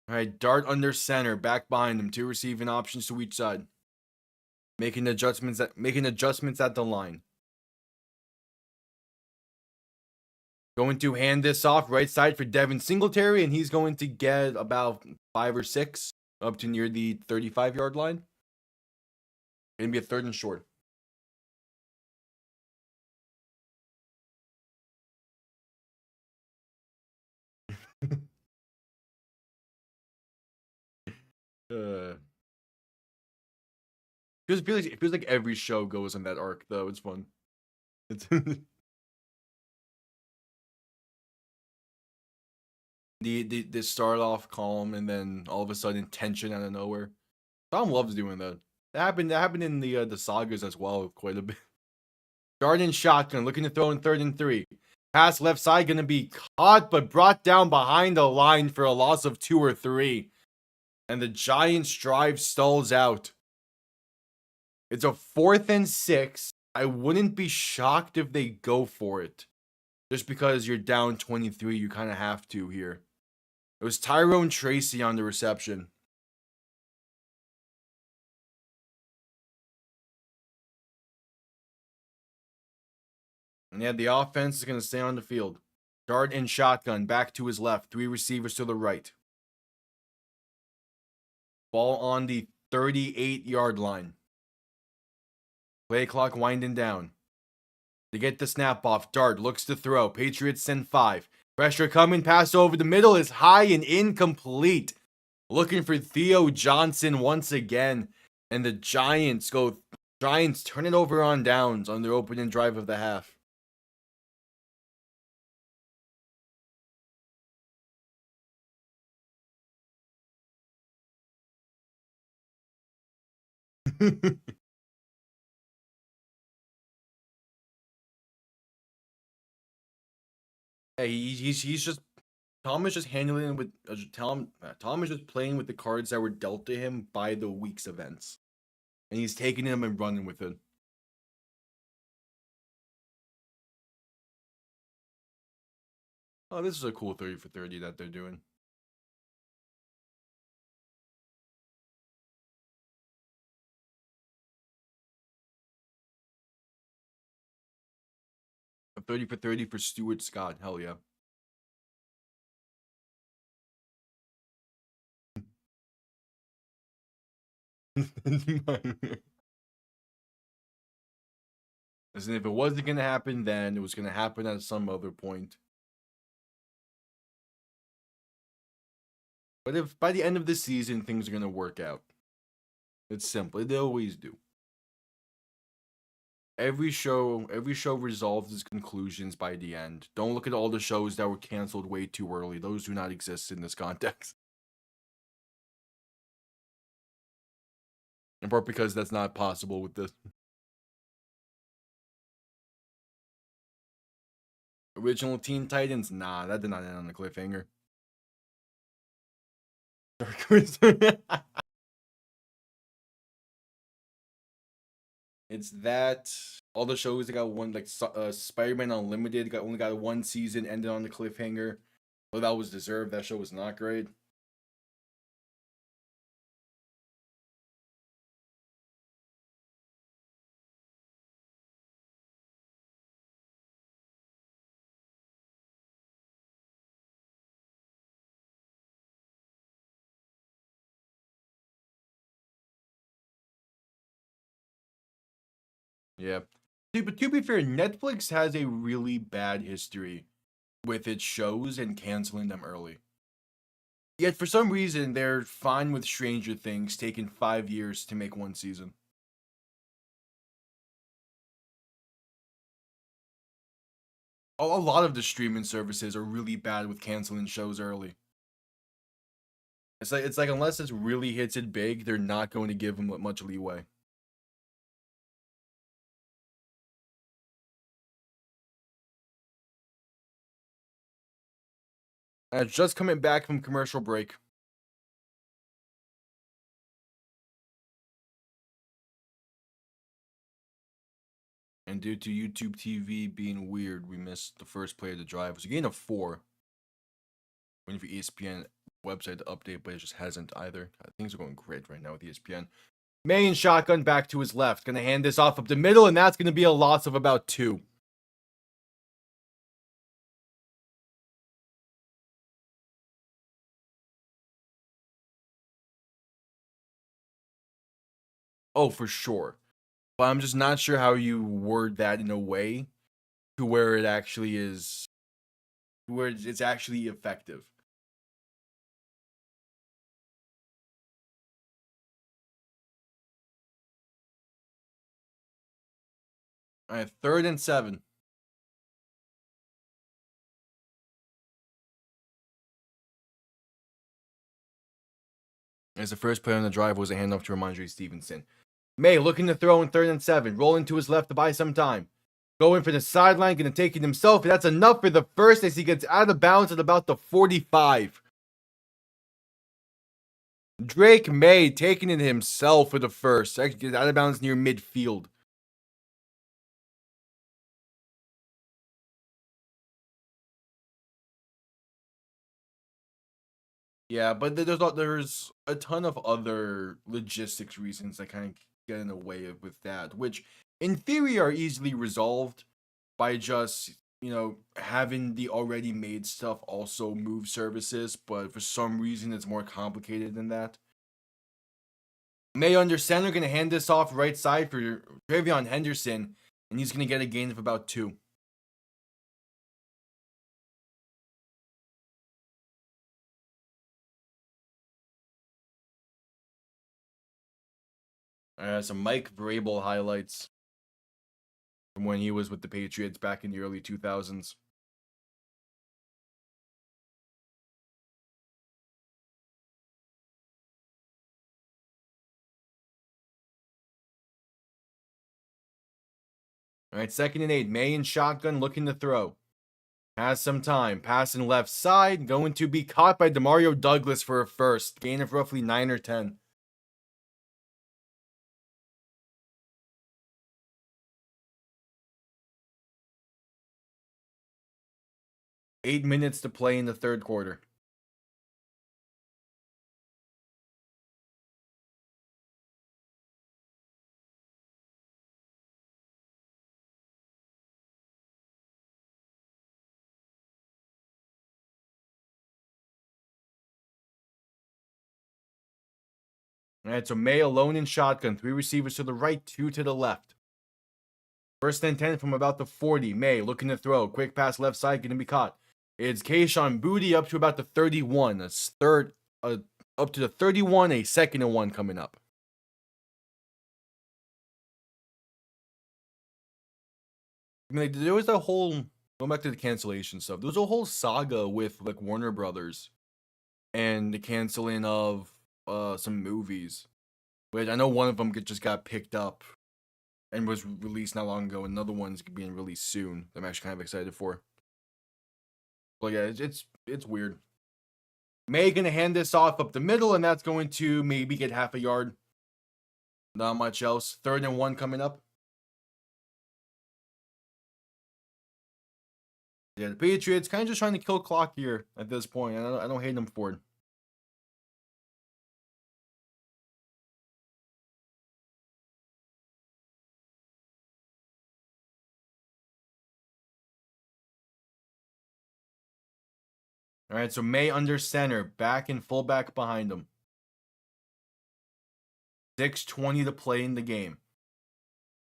All right, Dart under center, back behind him, 2 receiving options to each side. Making adjustments at the line. Going to hand this off right side for Devin Singletary, and he's going to get about 5 or 6 up to near the 35-yard line. Gonna be a 3rd and short. It feels like every show goes on that arc, though. It's fun. It's the start off calm and then all of a sudden tension out of nowhere. Tom loves doing that. That happened in the sagas as well quite a bit. Dart in shotgun, looking to throw in 3rd and 3. Pass left side gonna be caught but brought down behind the line for a loss of 2 or 3. And the Giants drive stalls out. It's a 4th and 6. I wouldn't be shocked if they go for it. Just because you're down 23, you kind of have to here. It was Tyrone Tracy on the reception. And yeah, the offense is going to stay on the field. Dart in shotgun, back to his left. 3 receivers to the right. Ball on the 38-yard line. Play clock winding down. To get the snap off, Dart looks to throw. Patriots send 5. Pressure coming, pass over the middle is high and incomplete. Looking for Theo Johnson once again. And the Giants turn it over on downs on their opening drive of the half. Yeah, he's just Tom is just handling it with Tom is just playing with the cards that were dealt to him by the week's events, and he's taking them and running with it. Oh, this is a cool 30 for 30 that they're doing. A 30 for 30 for Stuart Scott. Hell yeah. Listen, if it wasn't going to happen then, it was going to happen at some other point. But if by the end of the season, things are going to work out. It's simple. They always do. Every show resolves its conclusions by the end. Don't look at all the shows that were canceled way too early. Those do not exist in this context. In part because that's not possible with this. Original Teen Titans? Nah, that did not end on a cliffhanger. It's that all the shows that got one, like Spider-Man Unlimited, only got one season, ended on the cliffhanger. Well, that was deserved. That show was not great. Yeah. But to be fair, Netflix has a really bad history with its shows and canceling them early. Yet for some reason, they're fine with Stranger Things taking 5 years to make one season. A lot of the streaming services are really bad with canceling shows early. It's like unless it really hits it big, they're not going to give them much leeway. Just coming back from commercial break. And due to YouTube TV being weird, we missed the first play of the drive. It was a gain of 4. Waiting for ESPN website to update, but it just hasn't either. Things are going great right now with ESPN. Maye and shotgun back to his left. Gonna hand this off up the middle, and that's gonna be a loss of about 2. Oh, for sure. But I'm just not sure how you word that in a way to where it actually is, where it's actually effective. All right, 3rd and 7. As the first play on the drive was a handoff to Ramondre Stevenson. Maye looking to throw in 3rd and 7, rolling to his left to buy some time. Going for the sideline, going to take it himself. That's enough for the first as he gets out of bounds at about the 45. Drake Maye taking it himself for the first. Actually gets out of bounds near midfield. Yeah, but there's a ton of other logistics reasons that kind of get in the way of with that, which in theory are easily resolved by just, having the already made stuff also move services, but for some reason it's more complicated than that. Maye under center going to hand this off right side for Travion Henderson, and he's going to get a gain of about 2. Some Mike Vrabel highlights from when he was with the Patriots back in the early 2000s. All right, 2nd and 8. Maye in shotgun looking to throw. Has some time. Passing left side. Going to be caught by Demario Douglas for a first. Gain of roughly 9 or 10. 8 minutes to play in the third quarter. All right, so Maye alone in shotgun. 3 receivers to the right, 2 to the left. First and 10 from about the 40. Maye looking to throw. Quick pass left side, going to be caught. It's Kayshon Boutte up to about the 31. Up to the 31, a 2nd and 1 coming up. I mean, there was a whole, going back to the cancellation stuff, there was a whole saga with like Warner Brothers and the canceling of some movies. But I know one of them just got picked up and was released not long ago. Another one's being released soon. I'm actually kind of excited for. But yeah, it's weird. Maye gonna hand this off up the middle, and that's going to maybe get half a yard. Not much else. 3rd and 1 coming up. Yeah, the Patriots kind of just trying to kill clock here at this point. I don't hate them for it. All right, so Maye under center, back and fullback behind him. 6:20 to play in the game.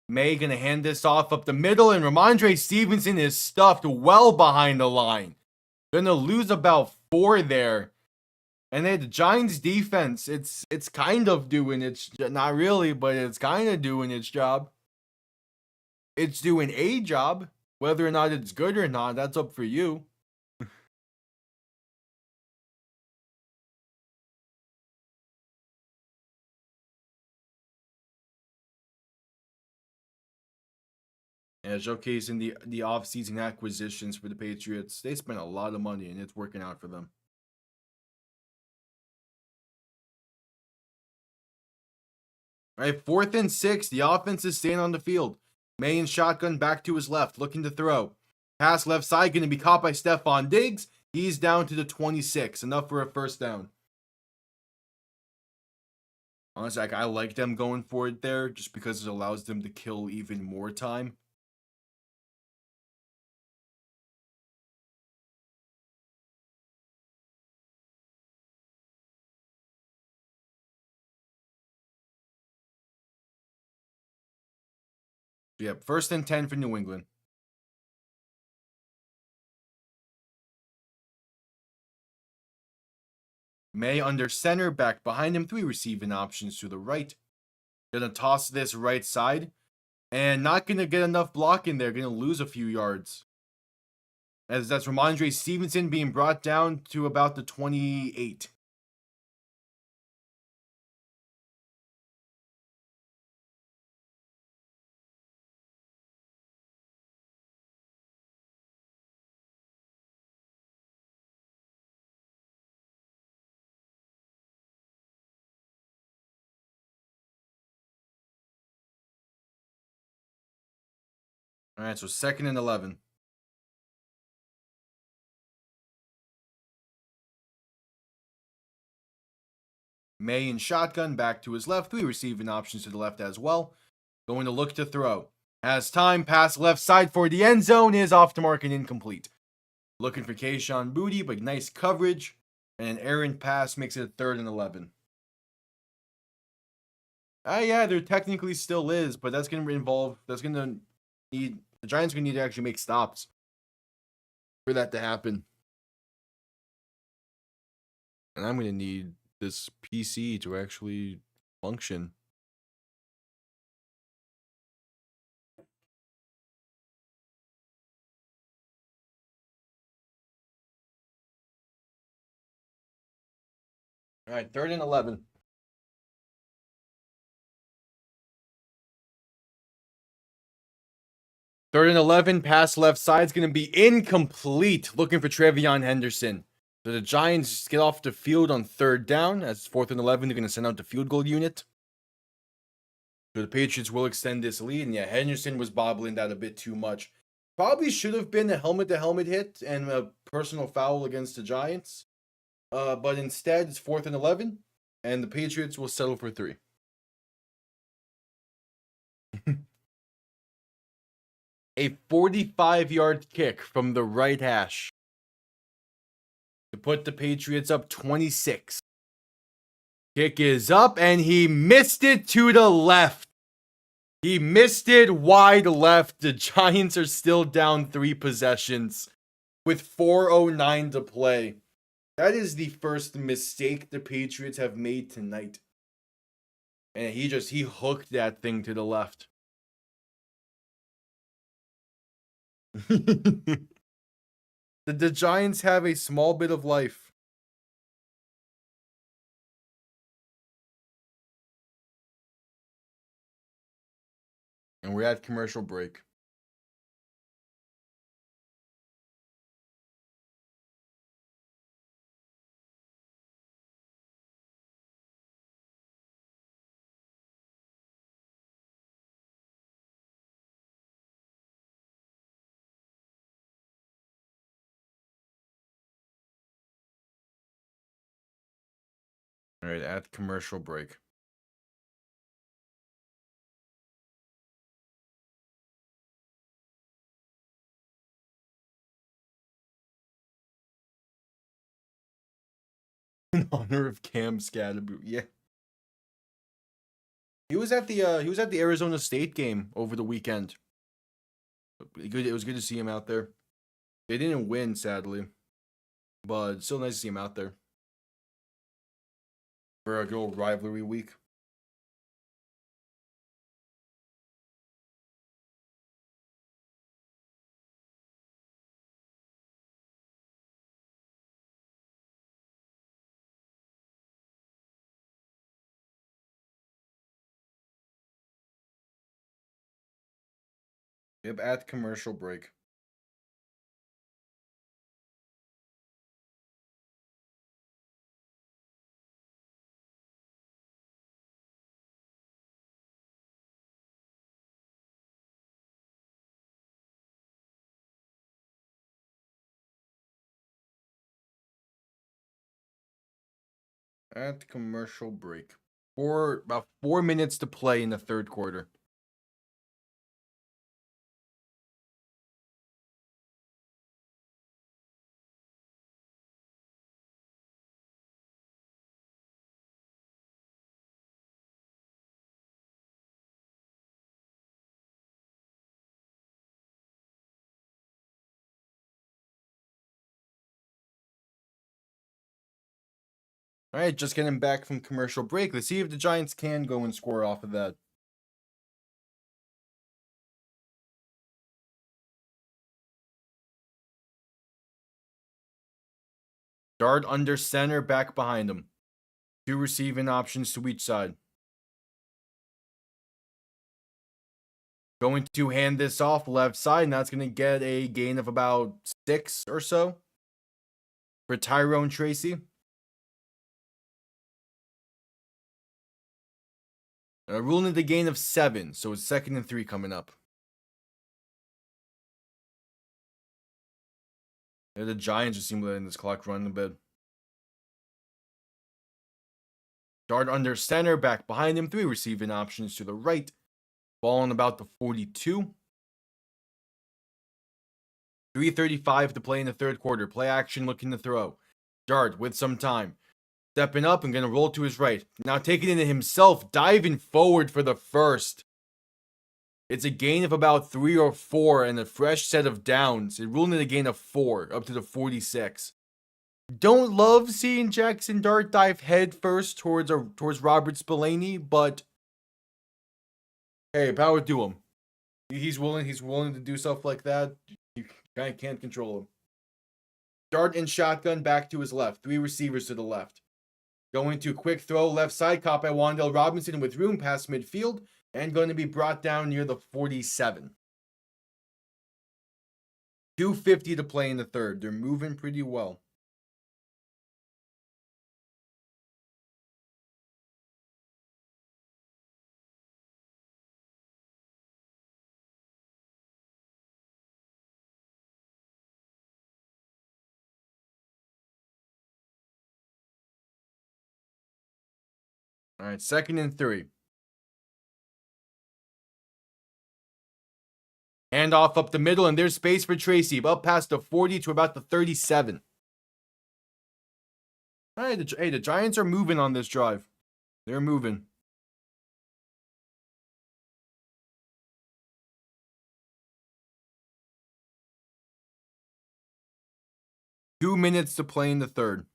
Maye gonna hand this off up the middle, and Ramondre Stevenson is stuffed well behind the line. Gonna lose about 4 there. And then the Giants defense, it's kind of doing its, not really, but it's kind of doing its job. It's doing a job. Whether or not it's good or not, that's up for you. Yeah, showcasing the off-season acquisitions for the Patriots. They spent a lot of money, and it's working out for them. All right, 4th and 6. The offense is staying on the field. Maye in shotgun back to his left, looking to throw. Pass left side, going to be caught by Stephon Diggs. He's down to the 26. Enough for a 1st down. Honestly, I like them going for it there just because it allows them to kill even more time. Yep, 1st and 10 for New England. Maye under center, back behind him, 3 receiving options to the right. Gonna toss this right side, and not gonna get enough block in there. Gonna lose a few yards. As that's Ramondre Stevenson being brought down to about the 28. All right, so 2nd and 11. Maye in shotgun, back to his left. 3 receiving options to the left as well. Going to look to throw. Has time, pass left side for the end zone, is off the mark and incomplete. Looking for Kayshon Boutte, but nice coverage. And an errant pass makes it a 3rd and 11. Yeah, there technically still is, but that's going to involve, the Giants going to need to actually make stops for that to happen. And I'm going to need this PC to actually function. All right, 3rd and 11. Third and 11, pass left side is going to be incomplete. Looking for Trevion Henderson. So the Giants get off the field on 3rd down. As 4th and 11, they're going to send out the field goal unit. So the Patriots will extend this lead. And yeah, Henderson was bobbling that a bit too much. Probably should have been a helmet-to-helmet hit and a personal foul against the Giants. But instead, it's 4th and 11, and the Patriots will settle for 3. A 45-yard kick from the right hash to put the Patriots up 26. Kick is up, and he missed it to the left. He missed it wide left. The Giants are still down 3 possessions with 4:09 to play. That is the first mistake the Patriots have made tonight. And he hooked that thing to the left. The Giants have a small bit of life. And we're at commercial break. All right, at commercial break. In honor of Cam Scadaboo. Yeah. He was at the Arizona State game over the weekend. It was good to see him out there. They didn't win, sadly, but it's still nice to see him out there for a good old rivalry week. Yep, at commercial break. At commercial break. About 4 minutes to play in the third quarter. All right, just getting back from commercial break. Let's see if the Giants can go and score off of that. Dart under center, back behind him. 2 receiving options to each side. Going to hand this off left side, and that's going to get a gain of about 6 or so for Tyrone Tracy. Ruling the gain of 7, so it's 2nd and 3 coming up. Yeah, the Giants just seem letting this clock run a bit. Dart under center, back behind him. 3 receiving options to the right. Ball on about the 42. 3:35 to play in the third quarter. Play action looking to throw. Dart with some time. Stepping up and going to roll to his right. Now taking it himself, diving forward for the first. It's a gain of about 3 or 4 and a fresh set of downs. It ruled in a gain of 4 up to the 46. Don't love seeing Jaxson Dart dive head first towards Robert Spillane, but hey, power to him. He's willing to do stuff like that. You kind of can't control him. Dart and shotgun back to his left. 3 receivers to the left. Going to quick throw left side, caught by Wan'Dale Robinson with room past midfield, and going to be brought down near the 47. 2:50 to play in the third. They're moving pretty well. All right, 2nd and 3. Handoff up the middle, and there's space for Tracy. Up past the 40 to about the 37. All right, the Giants are moving on this drive. They're moving. Two minutes to play in the third.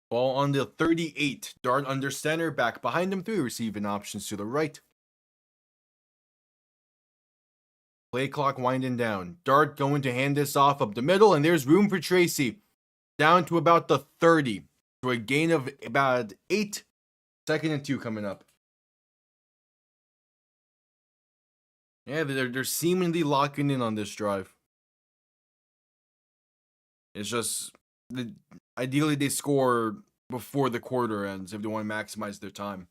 Ball on the 38. Dart under center. Back behind him. 3 receiving options to the right. Play clock winding down. Dart going to hand this off up the middle, and there's room for Tracy. Down to about the 30. So a gain of about 8. 2nd and 2 coming up. Yeah, they're seemingly locking in on this drive. It's just, ideally they score before the quarter ends if they want to maximize their time.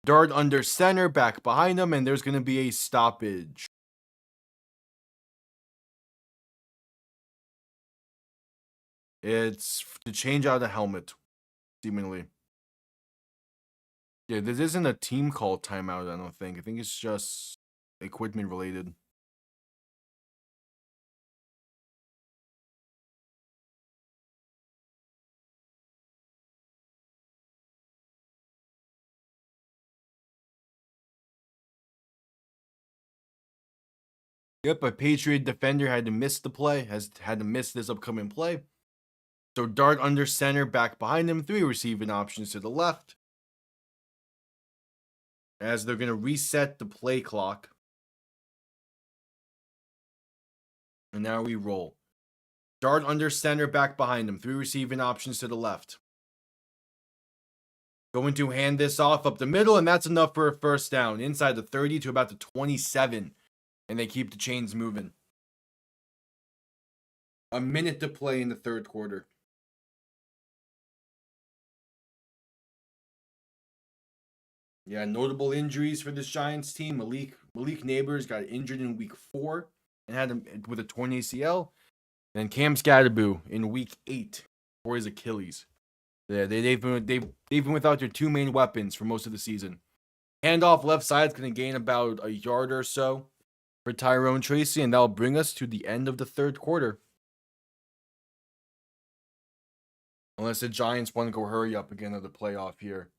Dart under center, back behind him, and there's going to be a stoppage. It's to change out a helmet, seemingly. Yeah, this isn't a team called timeout, I don't think. I think it's just equipment related. Yep, a Patriot defender had to miss the play, has had to miss this upcoming play. So Dart under center, back behind him, 3 receiving options to the left. As they're going to reset the play clock. And now we roll. Dart under center, back behind him, 3 receiving options to the left. Going to hand this off up the middle, and that's enough for a first down. Inside the 30 to about the 27. And they keep the chains moving. A minute to play in the third quarter. Yeah, notable injuries for this Giants team. Malik Neighbors got injured in week 4 and had him with a torn ACL. And Cam Scatterboo in week 8 for his Achilles. Yeah, they've been without their 2 main weapons for most of the season. Handoff left side's going to gain about a yard or so for Tyrone Tracy, and that'll bring us to the end of the third quarter. Unless the Giants want to go hurry up again of the playoff here.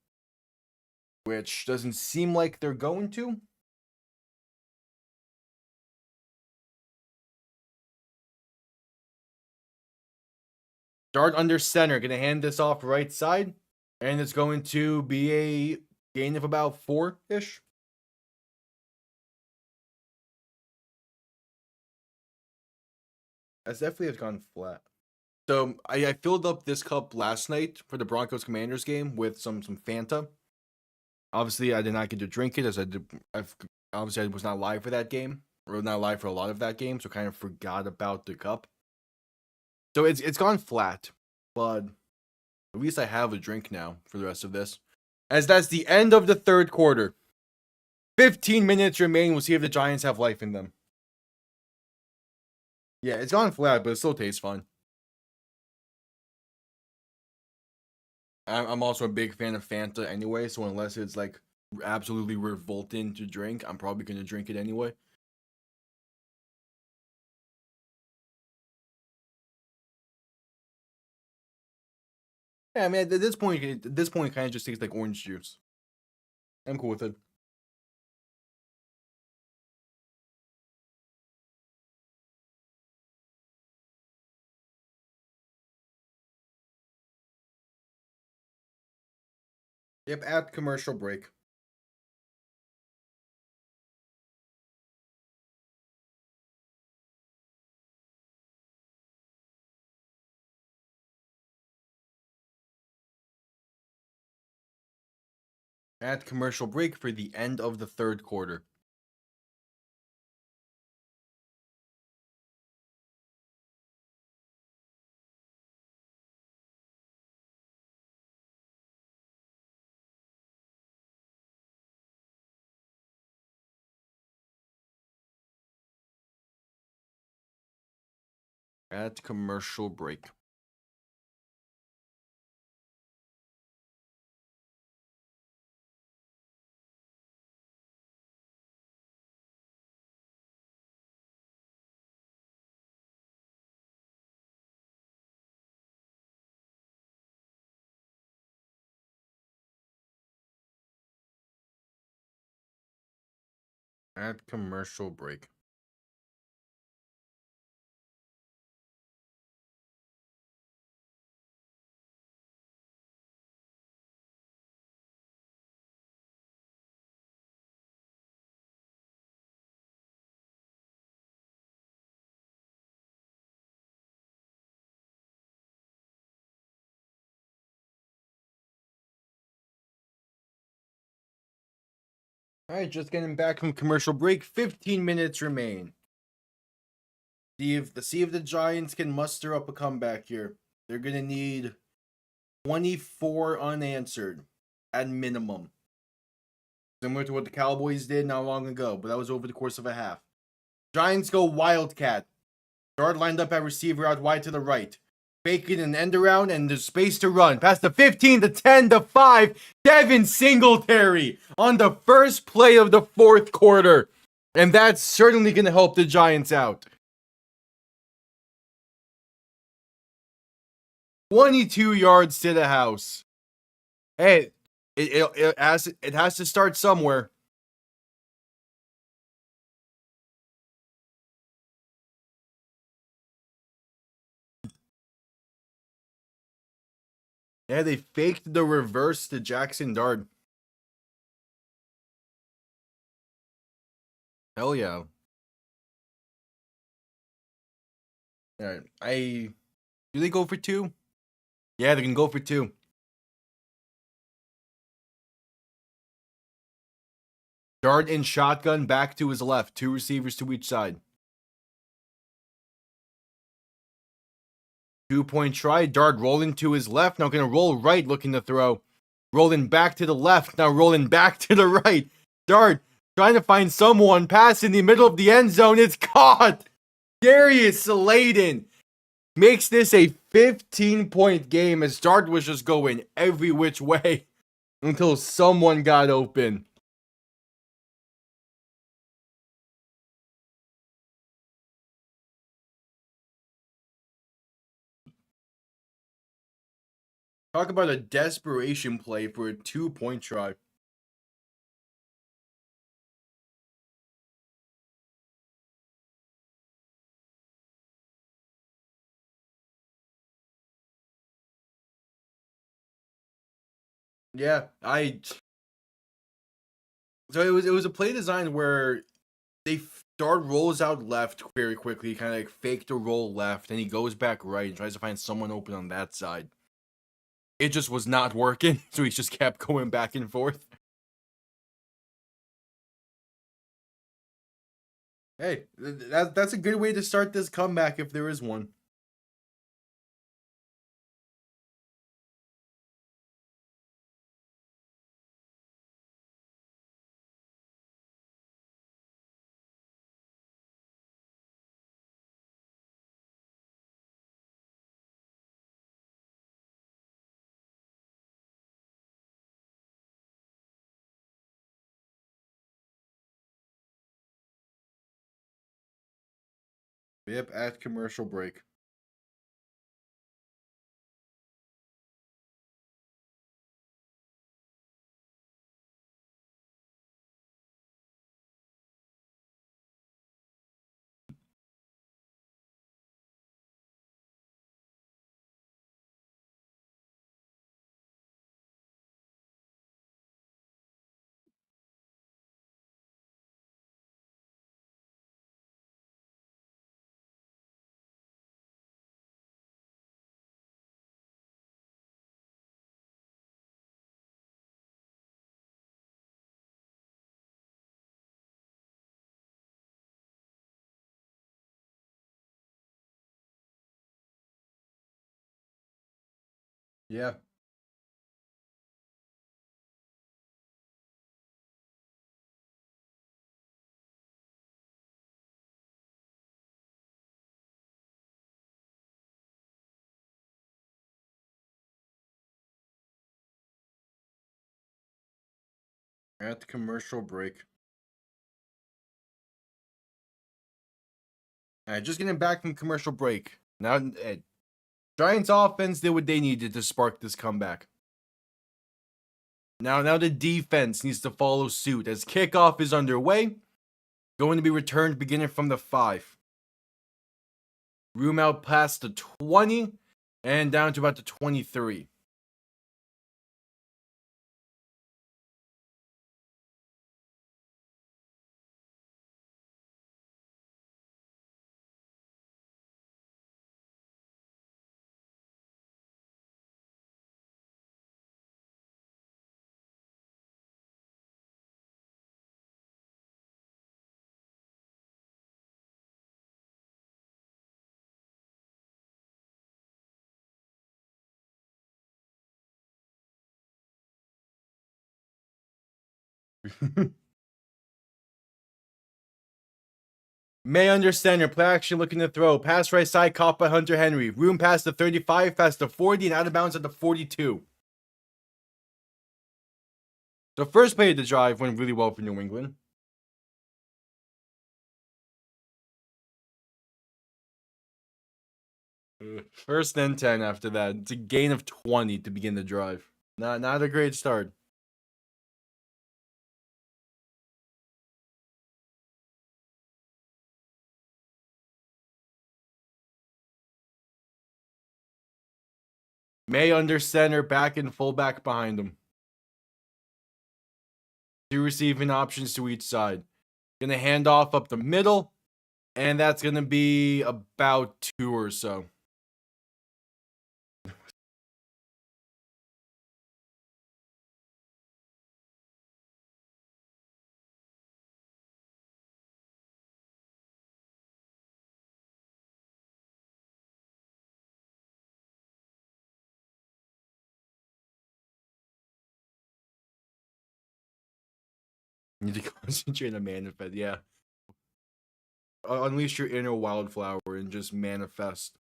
Which doesn't seem like they're going to. Dart under center, going to hand this off right side. And it's going to be a gain of about 4-ish. That's definitely has gone flat. So I filled up this cup last night for the Broncos Commanders game with some Fanta. Obviously, I did not get to drink it as obviously I was not live for that game, or not live for a lot of that game, so kind of forgot about the cup. So it's gone flat, but at least I have a drink now for the rest of this. As that's the end of the third quarter. 15 minutes remaining. We'll see if the Giants have life in them. Yeah, it's gone flat, but it still tastes fun. I'm also a big fan of Fanta anyway, so unless it's like absolutely revolting to drink, I'm probably going to drink it anyway. Yeah, I mean, at this point, it kind of just tastes like orange juice. I'm cool with it. Yep, at commercial break. At commercial break for the end of the third quarter. At commercial break. At commercial break. All right, just getting back from commercial break. 15 minutes remain. See if the Giants can muster up a comeback here. They're gonna need 24 unanswered at minimum. Similar to what the Cowboys did not long ago, but that was over the course of a half. Giants go Wildcat. Dart lined up at receiver out wide to the right. Faking an end around and there's space to run. Past the 15, the 10, the 5. Devin Singletary on the first play of the fourth quarter. And that's certainly going to help the Giants out. 22 yards to the house. Hey, it has to start somewhere. Yeah, they faked the reverse to Jaxson Dart. Hell yeah. All right, do they go for 2? Yeah, they can go for 2. Dart in shotgun back to his left. 2 receivers to each side. 2-point try. Dart rolling to his left. Now going to roll right, looking to throw. Rolling back to the left. Now rolling back to the right. Dart trying to find someone. Pass in the middle of the end zone. It's caught. Darius Slayton makes this a 15-point game as Dart was just going every which way until someone got open. Talk about a desperation play for a 2-point try. Yeah, so it was a play design where Dart rolls out left very quickly, kind of like fake the roll left, and he goes back right and tries to find someone open on that side. It just was not working, so he just kept going back and forth. Hey, that's a good way to start this comeback if there is one. Yep, at commercial break. Yeah. At the commercial break. Alright, just getting back from commercial break. Now, Giants offense did what they needed to spark this comeback. Now the defense needs to follow suit as kickoff is underway. Going to be returned beginning from the 5. Room out past the 20 and down to about the 23. Maye under center, play action looking to throw. Pass right side, caught by Hunter Henry. Room past the 35, past the 40, and out of bounds at the 42. The first play of the drive went really well for New England. First and 10 after that. It's a gain of 20 to begin the drive. Not a great start. Maye under center, back and fullback behind him. 2 receiving options to each side. Gonna hand off up the middle, and that's gonna be about 2 or so. Need to concentrate on manifest, yeah. Unleash your inner wildflower and just manifest.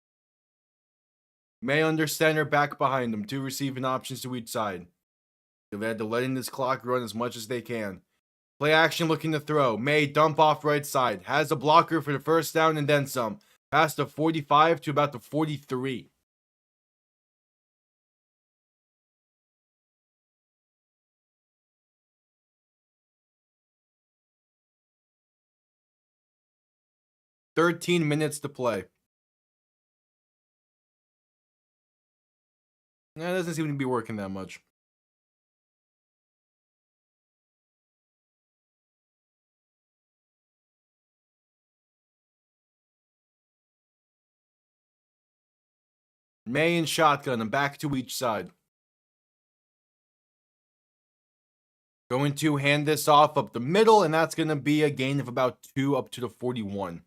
Maye under center, back behind him. 2 receiving options to each side. They've had to letting this clock run as much as they can. Play action looking to throw. Maye dump off right side. Has a blocker for the first down and then some. Past the 45 to about the 43. "13 minutes to play." That doesn't seem to be working that much. Maye and shotgun and back to each side. Going to hand this off up the middle, and that's going to be a gain of about 2 up to the 41.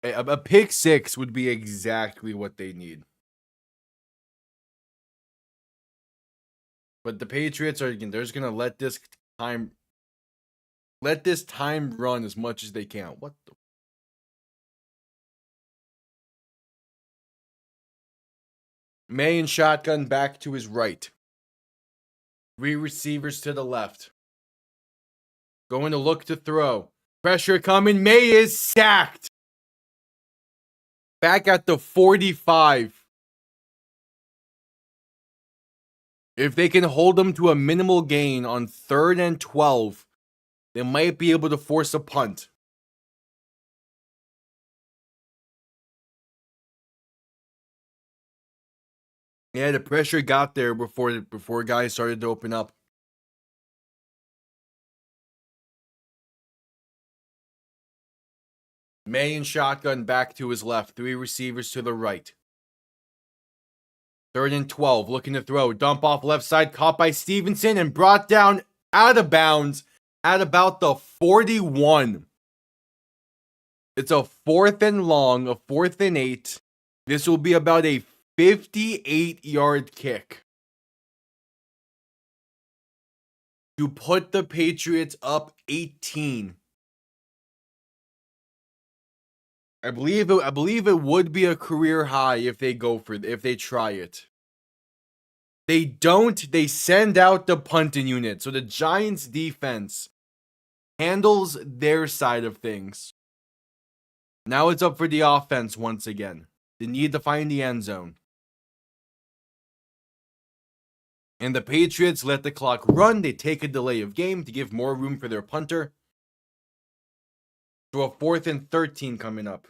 A pick 6 would be exactly what they need. But the Patriots are they're just gonna let this time run as much as they can. What the? Maye and shotgun back to his right. 3 receivers to the left. Going to look to throw. Pressure coming. Maye is sacked. Back at the 45. If they can hold them to a minimal gain on 3rd and 12, they might be able to force a punt. Yeah, the pressure got there before guys started to open up. Maye and shotgun back to his left. 3 receivers to the right. 3rd and 12, looking to throw. Dump off left side, caught by Stevenson and brought down out of bounds at about the 41. It's a 4th and long, a 4th and 8. This will be about a 58-yard kick to put the Patriots up 18. I believe it would be a career high if they try it. They don't. They send out the punting unit. So the Giants defense handles their side of things. Now it's up for the offense once again. They need to find the end zone. And the Patriots let the clock run. They take a delay of game to give more room for their punter. So a 4th and 13 coming up.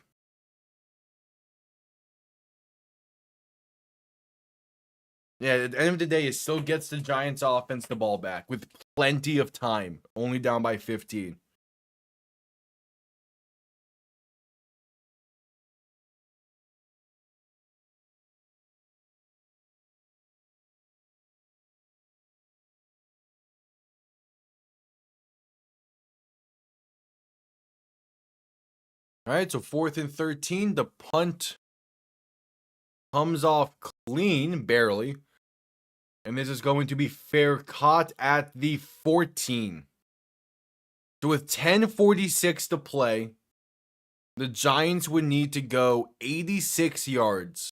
Yeah, at the end of the day, it still gets the Giants offense the ball back with plenty of time. Only down by 15. All right, so 4th and 13. The punt comes off clean, barely. And this is going to be fair caught at the 14. So with 10:46 to play, the Giants would need to go 86 yards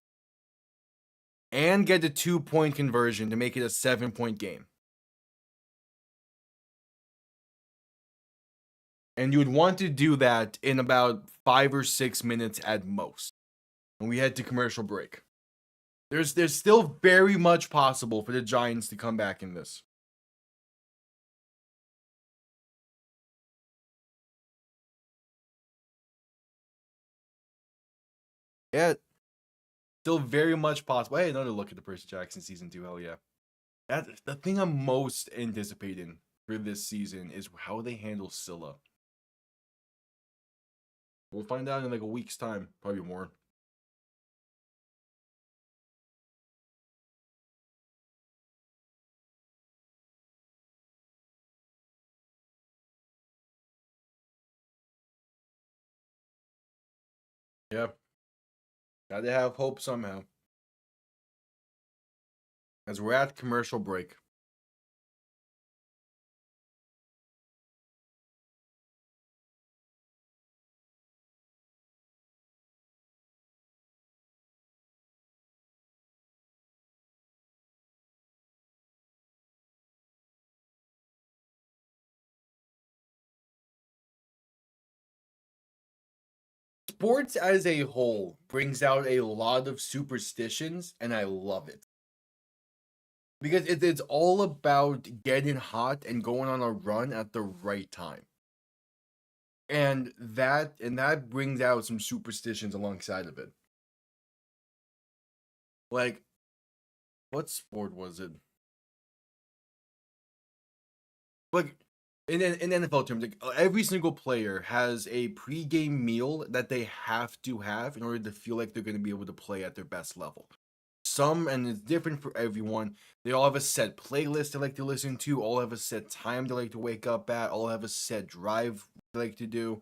and get a 2-point conversion to make it a 7-point game. And you would want to do that in about 5 or 6 minutes at most. When we head to commercial break. There's still very much possible for the Giants to come back in this. Yeah, still very much possible. Hey, another look at the Percy Jackson season 2. Hell yeah. That's the thing I'm most anticipating for this season is how they handle Scylla. We'll find out in like a week's time, probably more. Yeah. Gotta have hope somehow. As we're at commercial break. Sports as a whole brings out a lot of superstitions, and I love it. Because it's all about getting hot and going on a run at the right time. And that brings out some superstitions alongside of it. Like, what sport was it? Like in NFL terms, like every single player has a pregame meal that they have to have in order to feel like they're going to be able to play at their best level. Some, and it's different for everyone. They all have a set playlist they like to listen to. All have a set time they like to wake up at. All have a set drive they like to do.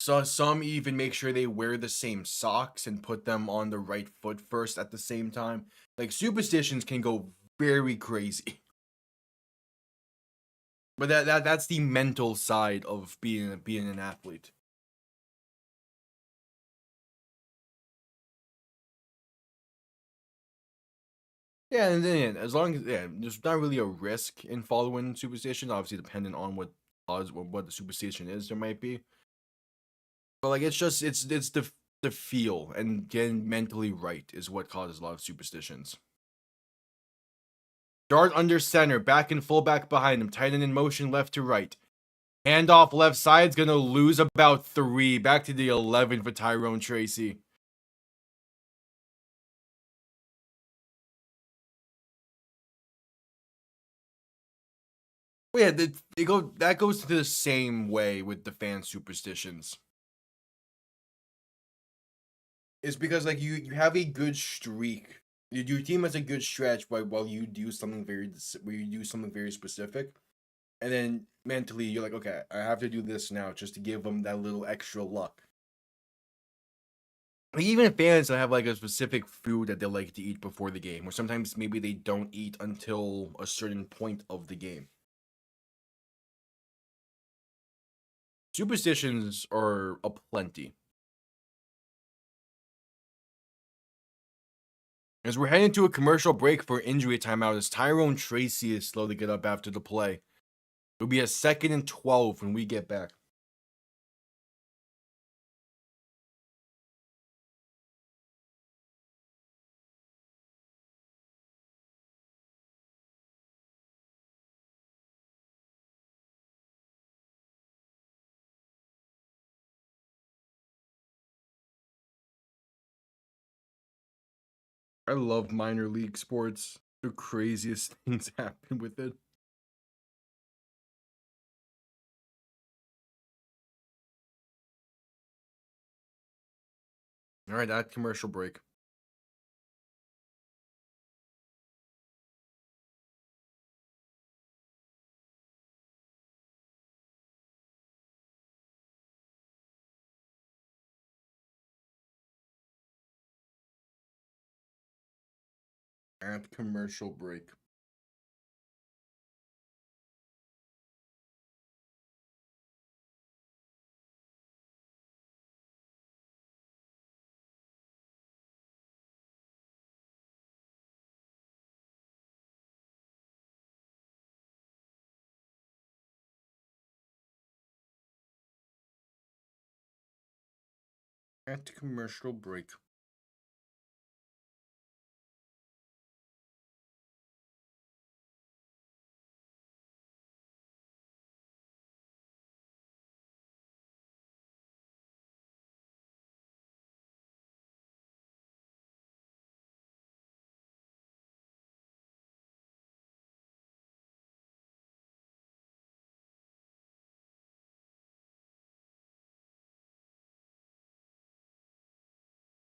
So some even make sure they wear the same socks and put them on the right foot first at the same time. Like superstitions can go very crazy. But that's the mental side of being an athlete. Yeah, and then as long as there's not really a risk in following superstition. Obviously, depending on what the superstition is, there might be. But like it's the feel and getting mentally right is what causes a lot of superstitions. Dart under center, back and fullback behind him, tight end in motion left to right. Handoff left side's gonna lose about 3. Back to the 11 for Tyrone Tracy. Well, yeah, that goes to the same way with the fan superstitions. It's because like you have a good streak. Your team has a good stretch while you do something very specific, and then mentally you're like, okay, I have to do this now just to give them that little extra luck. Like even fans that have like a specific food that they like to eat before the game, or sometimes maybe they don't eat until a certain point of the game. Superstitions are aplenty. As we're heading to a commercial break for injury timeout, as Tyrone Tracy is slow to get up after the play. It'll be a 2nd and 12 when we get back. I love minor league sports. The craziest things happen with it. All right, that commercial break. At commercial break. At commercial break.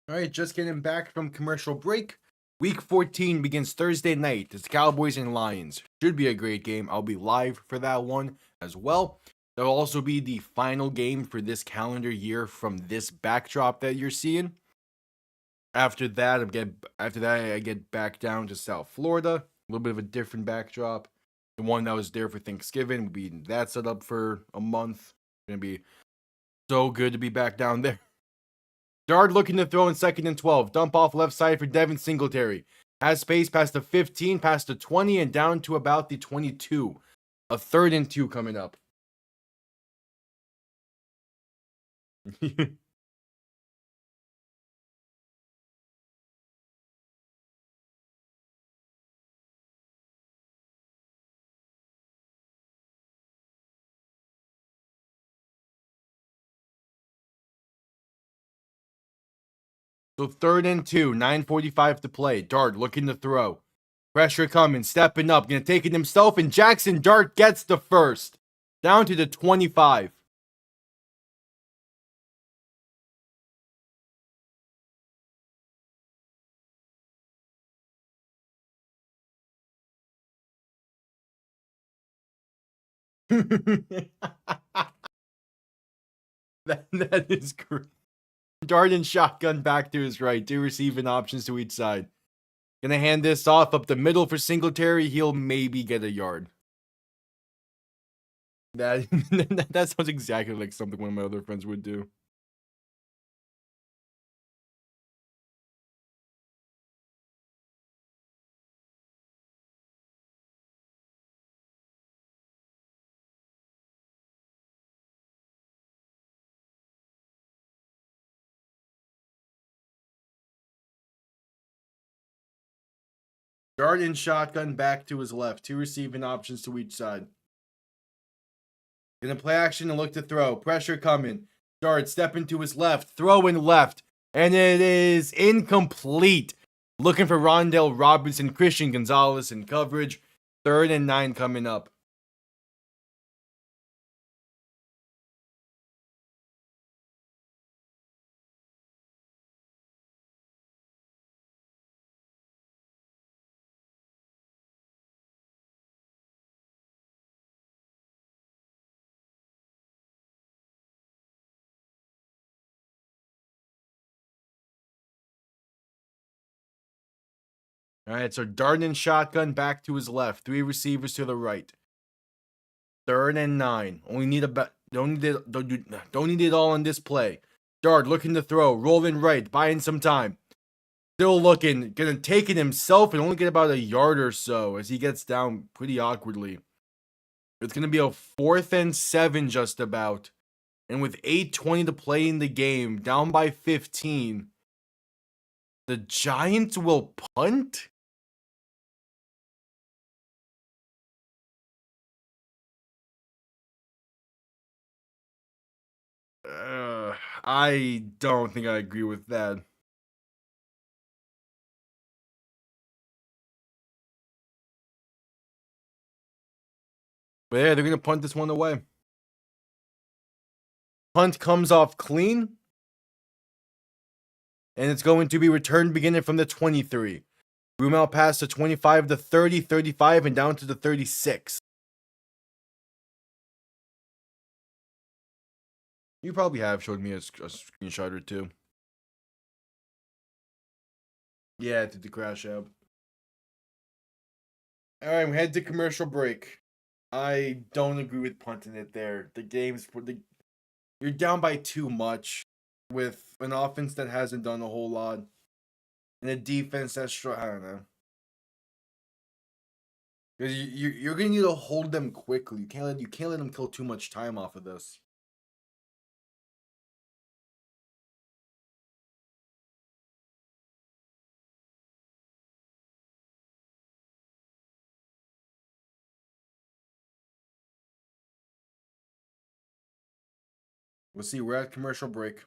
All right, just getting back from commercial break. Week 14 begins Thursday night. It's Cowboys and Lions. Should be a great game. I'll be live for that one as well. That'll also be the final game for this calendar year from this backdrop that you're seeing. After that, I get back down to South Florida. A little bit of a different backdrop. The one that was there for Thanksgiving will be that set up for a month. Gonna be so good to be back down there. Dart looking to throw in 2nd and 12. Dump off left side for Devin Singletary. Has space past the 15, past the 20, and down to about the 22. A 3rd and 2 coming up. So 3rd and 2, 9:45 to play. Dart looking to throw. Pressure coming, stepping up, gonna take it himself, and Jaxson Dart gets the first. Down to the 25. that is great. Dart and shotgun back to his right. 2 receiving options to each side. Gonna hand this off up the middle for Singletary. He'll maybe get a yard. That that sounds exactly like something one of my other friends would do. Dart and shotgun back to his left. 2 receiving options to each side. Gonna play action and look to throw. Pressure coming. Dart stepping to his left. Throwing left. And it is incomplete. Looking for Rondell Robinson, Christian Gonzalez in coverage. 3rd and 9 coming up. All right, so Dart and shotgun back to his left. 3 receivers to the right. 3rd and 9. Only need about Don't need it all on this play. Dart looking to throw, rolling right, buying some time. Still looking, gonna take it himself and only get about a yard or so as he gets down pretty awkwardly. It's gonna be a 4th and 7 just about. And with 8:20 to play in the game, down by 15, the Giants will punt? I don't think I agree with that. But yeah, they're going to punt this one away. Punt comes off clean. And it's going to be returned beginning from the 23. Room out past the 25 to 30, 35, and down to the 36. You probably have showed me a screenshot or two. Yeah, it did the crash out. Alright, we head to commercial break. I don't agree with punting it there. The game's you're down by too much with an offense that hasn't done a whole lot and a defense that's I don't know. Because you're gonna need to hold them quickly. You can't let them kill too much time off of this. We'll see. We're at commercial break.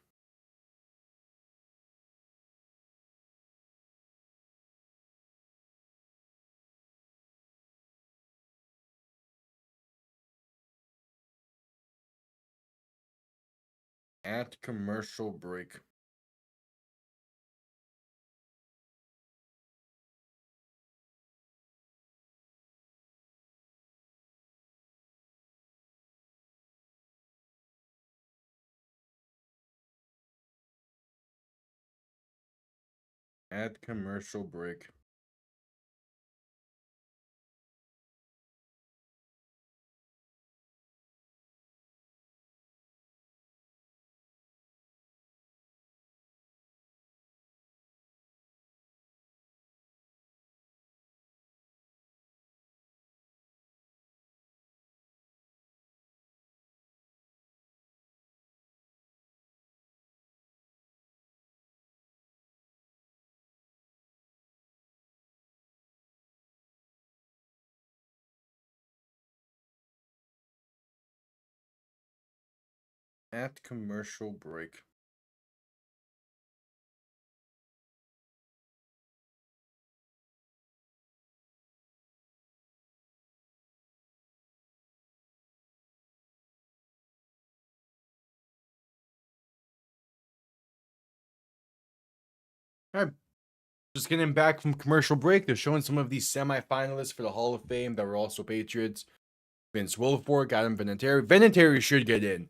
At commercial break. At commercial break. At commercial break. All right. Just getting back from commercial break. They're showing some of these semifinalists for the Hall of Fame that were also Patriots. Vince Wilfork, Adam Vinatieri. Vinatieri should get in.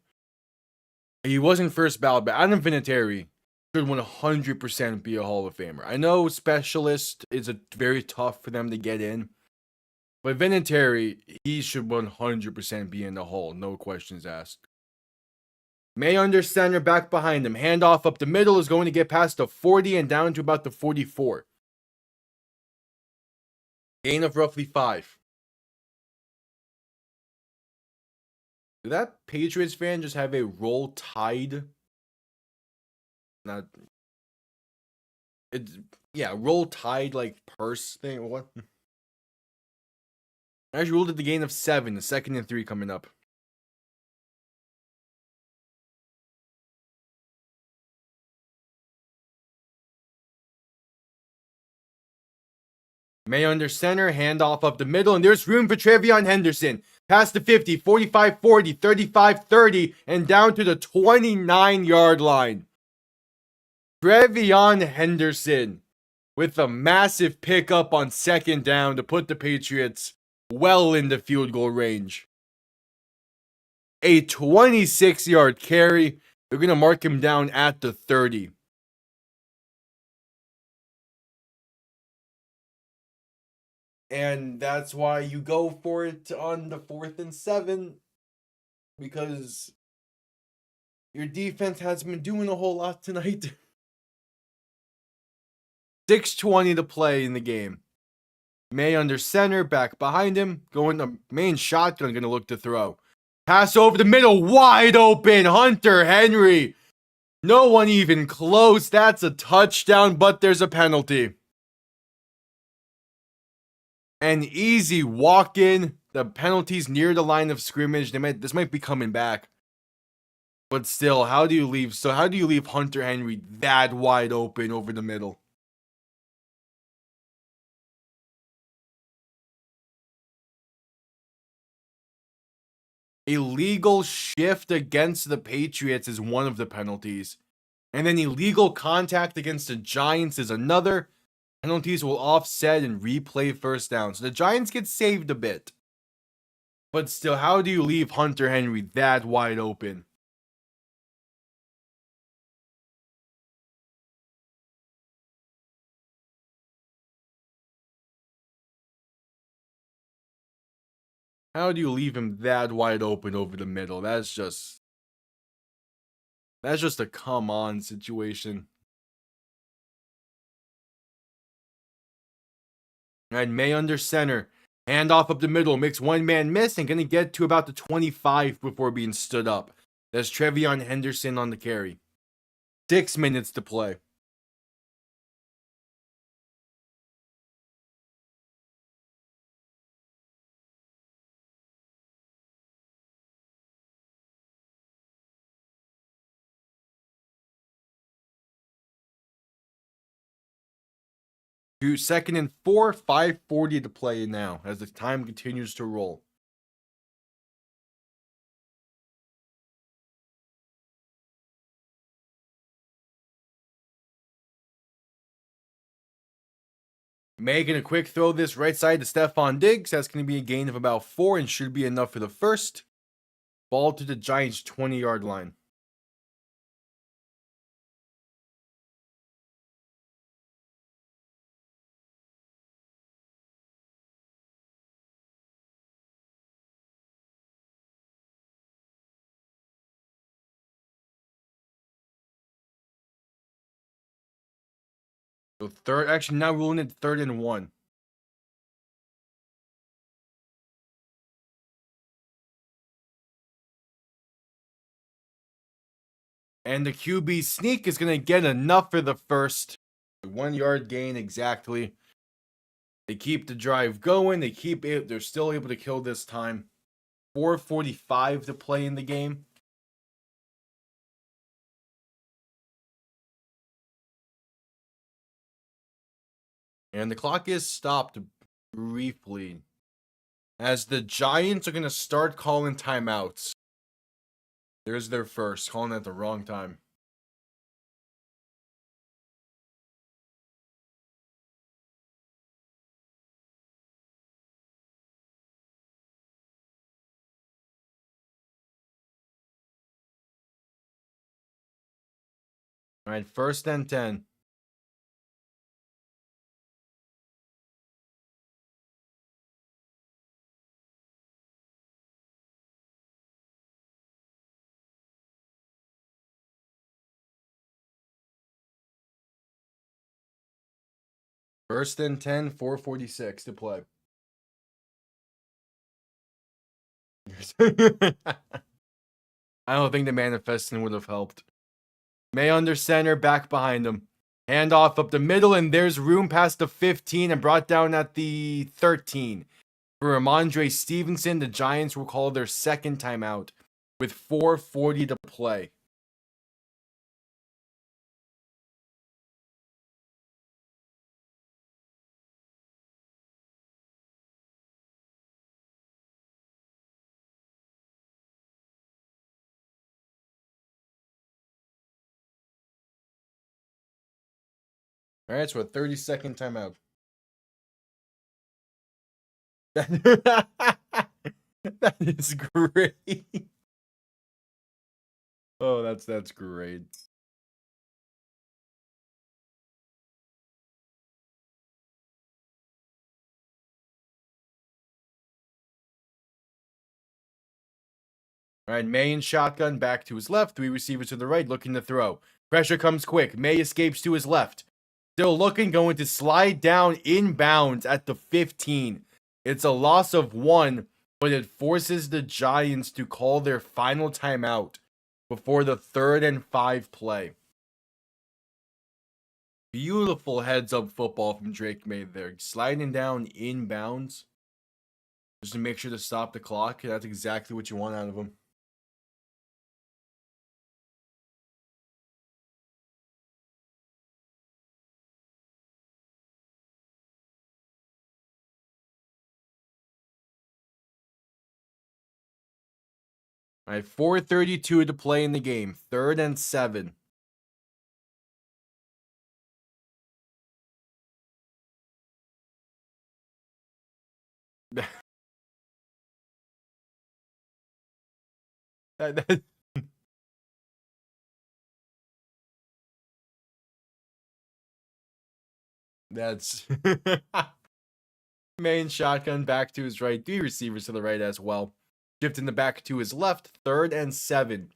He wasn't first ballot, but Adam Vinatieri should 100% be a Hall of Famer. I know specialist is very tough for them to get in, but Vinatieri, he should 100% be in the Hall. No questions asked. Maye under center, back behind him. Handoff up the middle is going to get past the 40 and down to about the 44. Gain of roughly 5. Did that Patriots fan just have a Roll Tide? Not. It's, yeah, Roll Tide like purse thing. What? I actually ruled it the gain of 7. The 2nd and 3 coming up. Maye under center, handoff up the middle, and there's room for Trevion Henderson. Past the 50, 45, 40, 35, 30, and down to the 29-yard line. Trevion Henderson with a massive pickup on 2nd down to put the Patriots well into field goal range. A 26-yard carry. They're going to mark him down at the 30. And that's why you go for it on the 4th and 7. Because Your defense hasn't been doing a whole lot tonight. 6:20 to play in the game. Maye under center, back behind him, going the main shotgun, gonna look to throw. Pass over the middle, wide open, Hunter Henry. No one even close. That's a touchdown, but there's a penalty. An easy walk-in. The penalty's near the line of scrimmage. This might be coming back. But still, how do you leave Hunter Henry that wide open over the middle? Illegal shift against the Patriots is one of the penalties. And then illegal contact against the Giants is another. Penalties will offset and replay first down. So the Giants get saved a bit. But still, how do you leave Hunter Henry that wide open? How do you leave him that wide open over the middle? That's just a come on situation. And Maye under center. Handoff up the middle. Makes one man miss and gonna get to about the 25 before being stood up. There's Trevion Henderson on the carry. 6 minutes to play. Second and 4, 5:40 to play now as the time continues to roll. Making a quick throw this right side to Stephon Diggs. That's going to be a gain of about 4 and should be enough for the first. Ball to the Giants 20-yard line. So now ruling it 3rd and 1. And the QB sneak is going to get enough for the first. 1 yard gain exactly. They keep the drive going. They're still able to kill this time. 4:45 to play in the game. And the clock is stopped briefly as the Giants are going to start calling timeouts. There's their first, calling at the wrong time. All right, 1st and 10. First and 10, 4:46 to play. I don't think the manifesting would have helped. Maye under center, back behind him. Handoff up the middle, and there's room past the 15 and brought down at the 13. For Ramondre Stevenson, the Giants will call their second timeout with 4:40 to play. All right, so a 30-second timeout. That is great. Oh, that's great. All right, Maye in shotgun, back to his left. 3 receivers to the right, looking to throw. Pressure comes quick. Maye escapes to his left. Still looking, going to slide down inbounds at the 15. It's a loss of 1, but it forces the Giants to call their final timeout before the 3rd and 5 play. Beautiful heads-up football from Drake Maye there. Sliding down inbounds just to make sure to stop the clock. That's exactly what you want out of him. All right, 4:32 to play in the game. 3rd and 7. That's main shotgun back to his right. 3 receivers to the right as well. Shifting the back to his left. 3rd and 7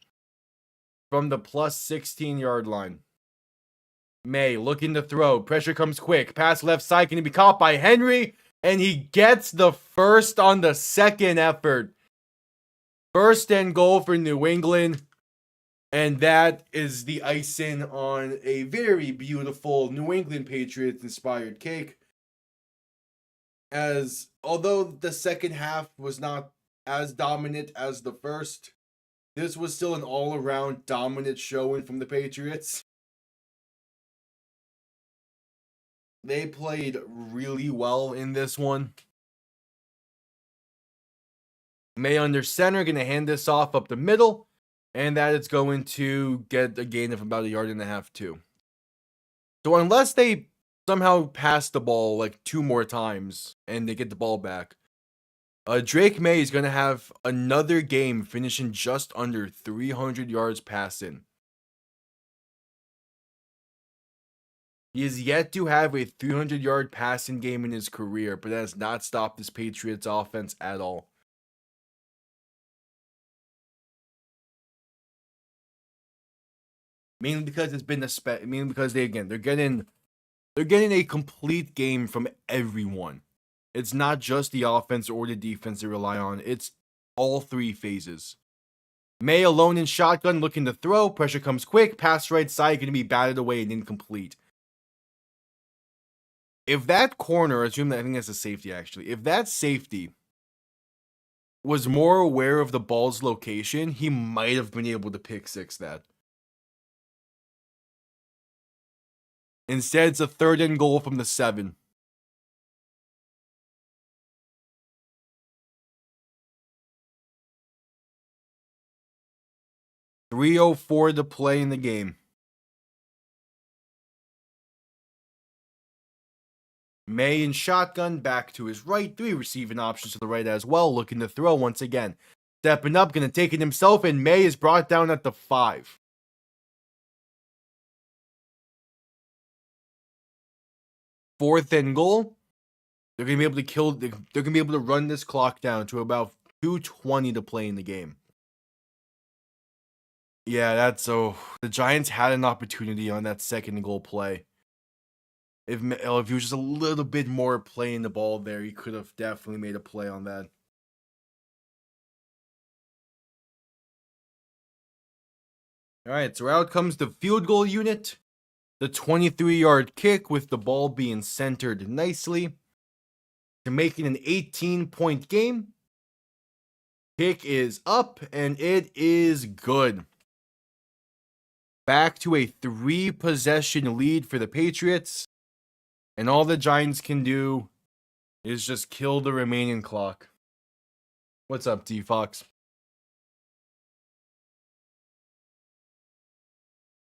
from the plus 16-yard line. Maye looking to throw. Pressure comes quick. Pass left side. Can he be caught by Henry? And he gets the first on the second effort. 1st and goal for New England. And that is the icing on a very beautiful New England Patriots inspired cake. As although the second half was not as dominant as the first, this was still an all-around dominant showing from the Patriots. They played really well in this one. Maye under center, going to hand this off up the middle, and that is going to get a gain of about 1.5 yards too. So unless they somehow pass the ball like 2 more times and they get the ball back, Drake Maye is going to have another game finishing just under 300 yards passing. He has yet to have a 300-yard passing game in his career, but that has not stopped this Patriots offense at all. Mainly because it's been mainly because they're getting a complete game from everyone. It's not just the offense or the defense they rely on. It's all 3 phases. Maye alone in shotgun, looking to throw. Pressure comes quick. Pass right side, going to be batted away and incomplete. If that corner, I think that's a safety actually. If that safety was more aware of the ball's location, he might have been able to pick 6 that. Instead, it's a 3rd and goal from the 7. .304 to play in the game. Maye in shotgun, back to his right. 3 receiving options to the right as well, looking to throw once again. Stepping up, going to take it himself, and Maye is brought down at the 5. Fourth and goal. They're going to be able to they're going to be able to run this clock down to about 2:20 to play in the game. Yeah, that's so. The Giants had an opportunity on that 2nd goal play. If he was just a little bit more playing the ball there, he could have definitely made a play on that. All right, so out comes the field goal unit. The 23-yard kick with the ball being centered nicely to make it an 18-point game. Kick is up, and it is good. Back to a 3-possession lead for the Patriots. And all the Giants can do is just kill the remaining clock. What's up, D-Fox?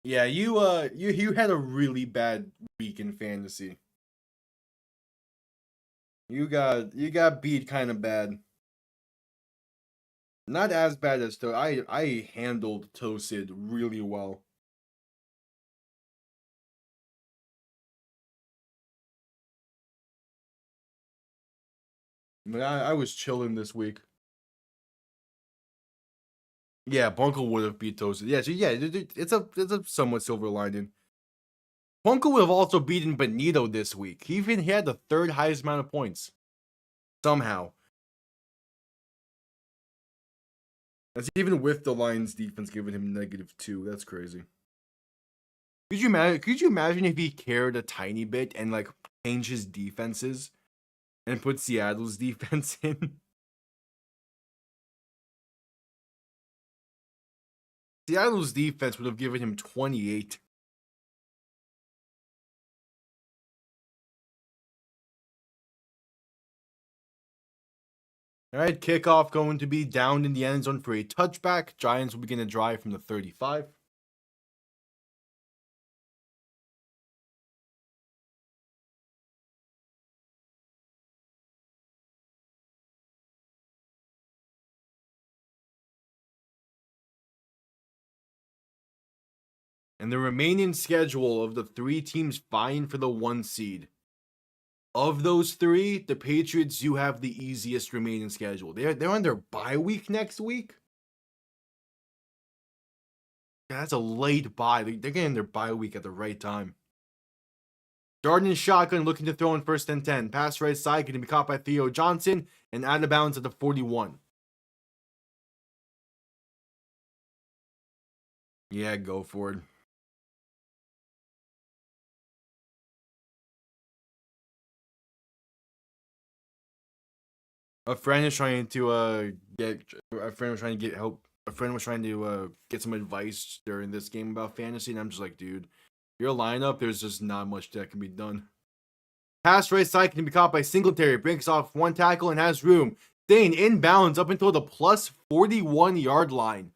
Yeah, you had a really bad week in fantasy. You got beat kind of bad. Not as bad as I handled Tosid really well. I mean, I was chilling this week. Yeah, Bunko would have beat those. Yeah, so yeah, it's a somewhat silver lining. Bunko would have also beaten Benito this week. He even had the third highest amount of points. Somehow. That's even with the Lions defense giving him -2. That's crazy. Could you imagine if he cared a tiny bit and like changed his defenses and put Seattle's defense in? Seattle's defense would have given him 28. All right, kickoff going to be down in the end zone for a touchback. Giants will begin a drive from the 35. And the remaining schedule of the three teams vying for the 1 seed. Of those three, the Patriots, you have the easiest remaining schedule. They're on their bye week next week. Yeah, that's a late bye. They're getting their bye week at the right time. Darden shotgun looking to throw in 1st and 10. Pass right side going to be caught by Theo Johnson and out of bounds at the 41. Yeah, go for it. A friend is trying to get a friend was trying to get help. A friend was trying to get some advice during this game about fantasy, and I'm just like, dude, your lineup, there's just not much that can be done. Pass right side can be caught by Singletary, breaks off one tackle and has room, staying inbounds up until the plus 41-yard line.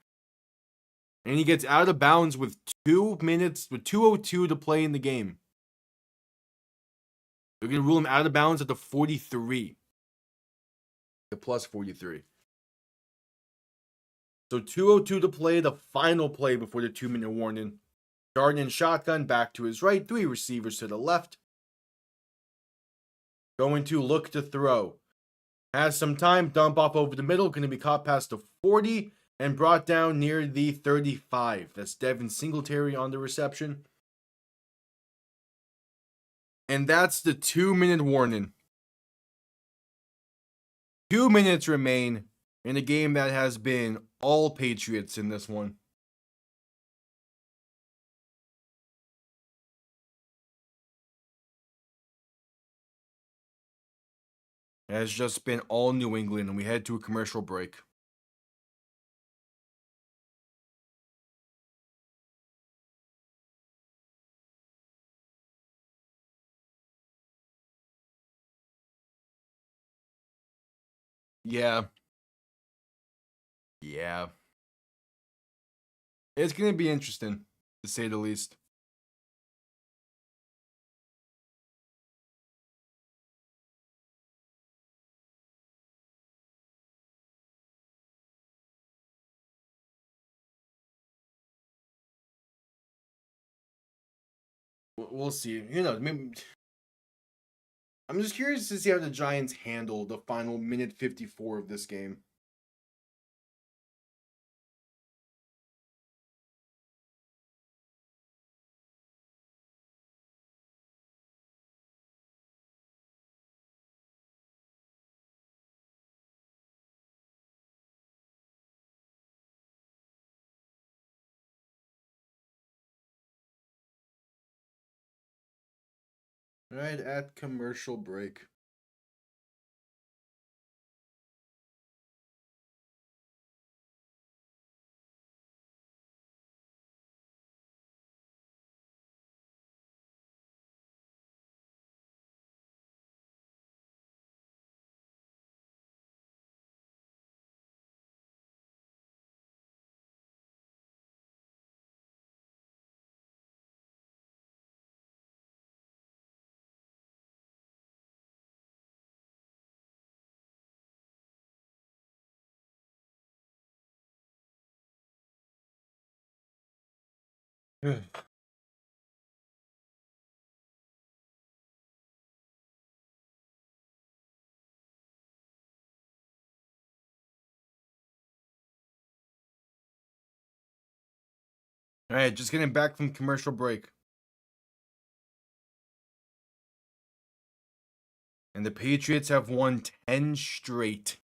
And he gets out of bounds with 2 minutes, with 2:02 to play in the game. They're going to rule him out of bounds at the 43. The plus 43. So 2:02 to play, the final play before the 2-minute warning. Darden shotgun back to his right, 3 receivers to the left. Going to look to throw. Has some time, dump off over the middle, going to be caught past the 40 and brought down near the 35. That's Devin Singletary on the reception. And that's the 2-minute warning. 2 minutes remain in a game that has been all Patriots in this one. It has just been all New England, and we head to a commercial break. Yeah. Yeah. It's going to be interesting, to say the least. We'll see. Maybe, I'm just curious to see how the Giants handle the final minute 54 of this game. Right at commercial break. All right, just getting back from commercial break. And the Patriots have won 10 straight.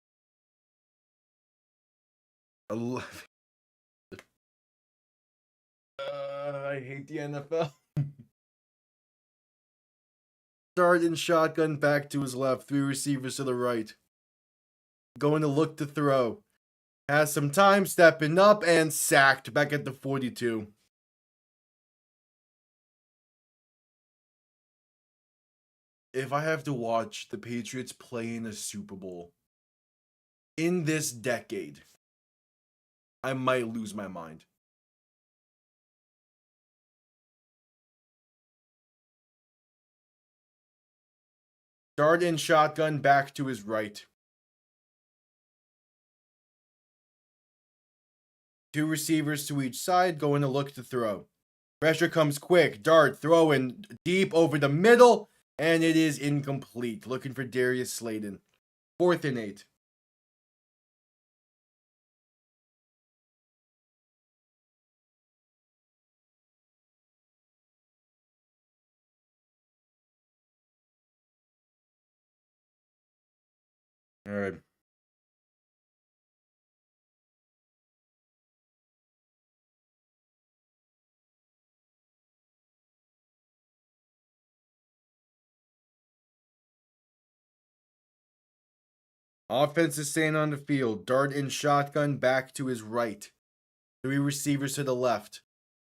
11. I hate the NFL. Dart in shotgun back to his left. 3 receivers to the right. Going to look to throw. Has some time, stepping up, and sacked back at the 42. If I have to watch the Patriots play in a Super Bowl in this decade, I might lose my mind. Dart in shotgun back to his right. 2 receivers to each side, going to look to throw. Pressure comes quick. Dart throwing deep over the middle, and it is incomplete. Looking for Darius Slayton. 4th and 8. All right. Offense is staying on the field. Dart in shotgun back to his right. 3 receivers to the left.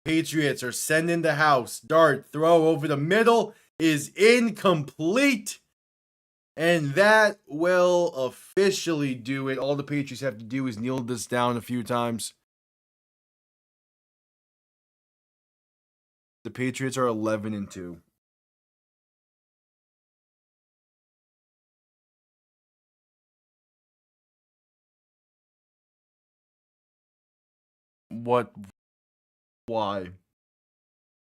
Patriots are sending the house. Dart throw over the middle is incomplete. And that will officially do it. All the Patriots have to do is kneel this down a few times. The Patriots are 11-2. What? Why?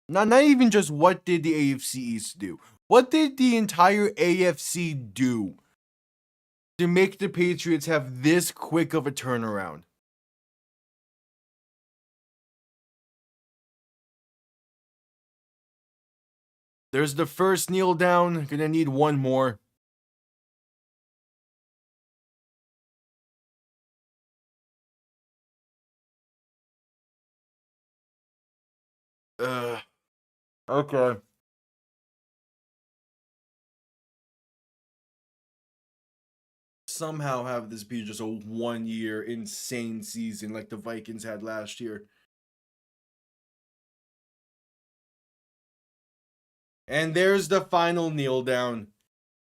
Not even just what did the AFC East do. What did the entire AFC do to make the Patriots have this quick of a turnaround? There's the first kneel down. Gonna need one more. Okay. Somehow have this be just a 1-year insane season like the Vikings had last year. And there's the final kneel down.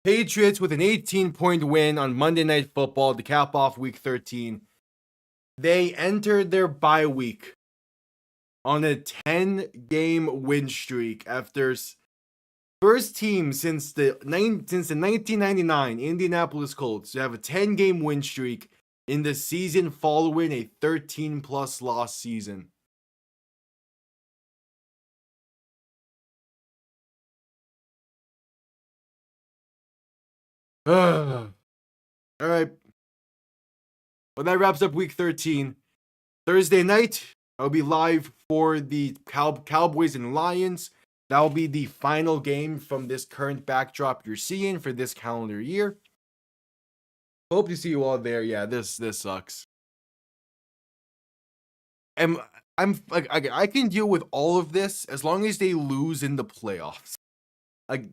Patriots with an 18-point win on Monday Night Football to cap off Week 13. They entered their bye week on a 10-game win streak after first team since the 1999 Indianapolis Colts to have a 10-game win streak in the season following a 13-plus loss season. All right. Well, that wraps up Week 13. Thursday night, I'll be live for the Cowboys and Lions. That'll be the final game from this current backdrop you're seeing for this calendar year. Hope to see you all there. Yeah, this sucks. And I'm like, I can deal with all of this as long as they lose in the playoffs. Like,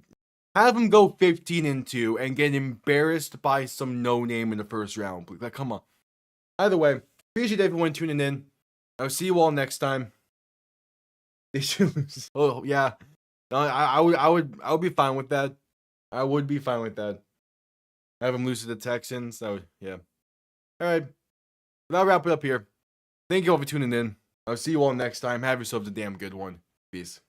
have them go 15-2 and get embarrassed by some no name in the first round. Like, come on. Either way, appreciate everyone tuning in. I'll see you all next time. They should lose. Oh yeah, no, I would be fine with that. I would be fine with that. Have them lose to the Texans. That would, yeah. All right, that'll wrap it up here. Thank you all for tuning in. I'll see you all next time. Have yourselves a damn good one. Peace.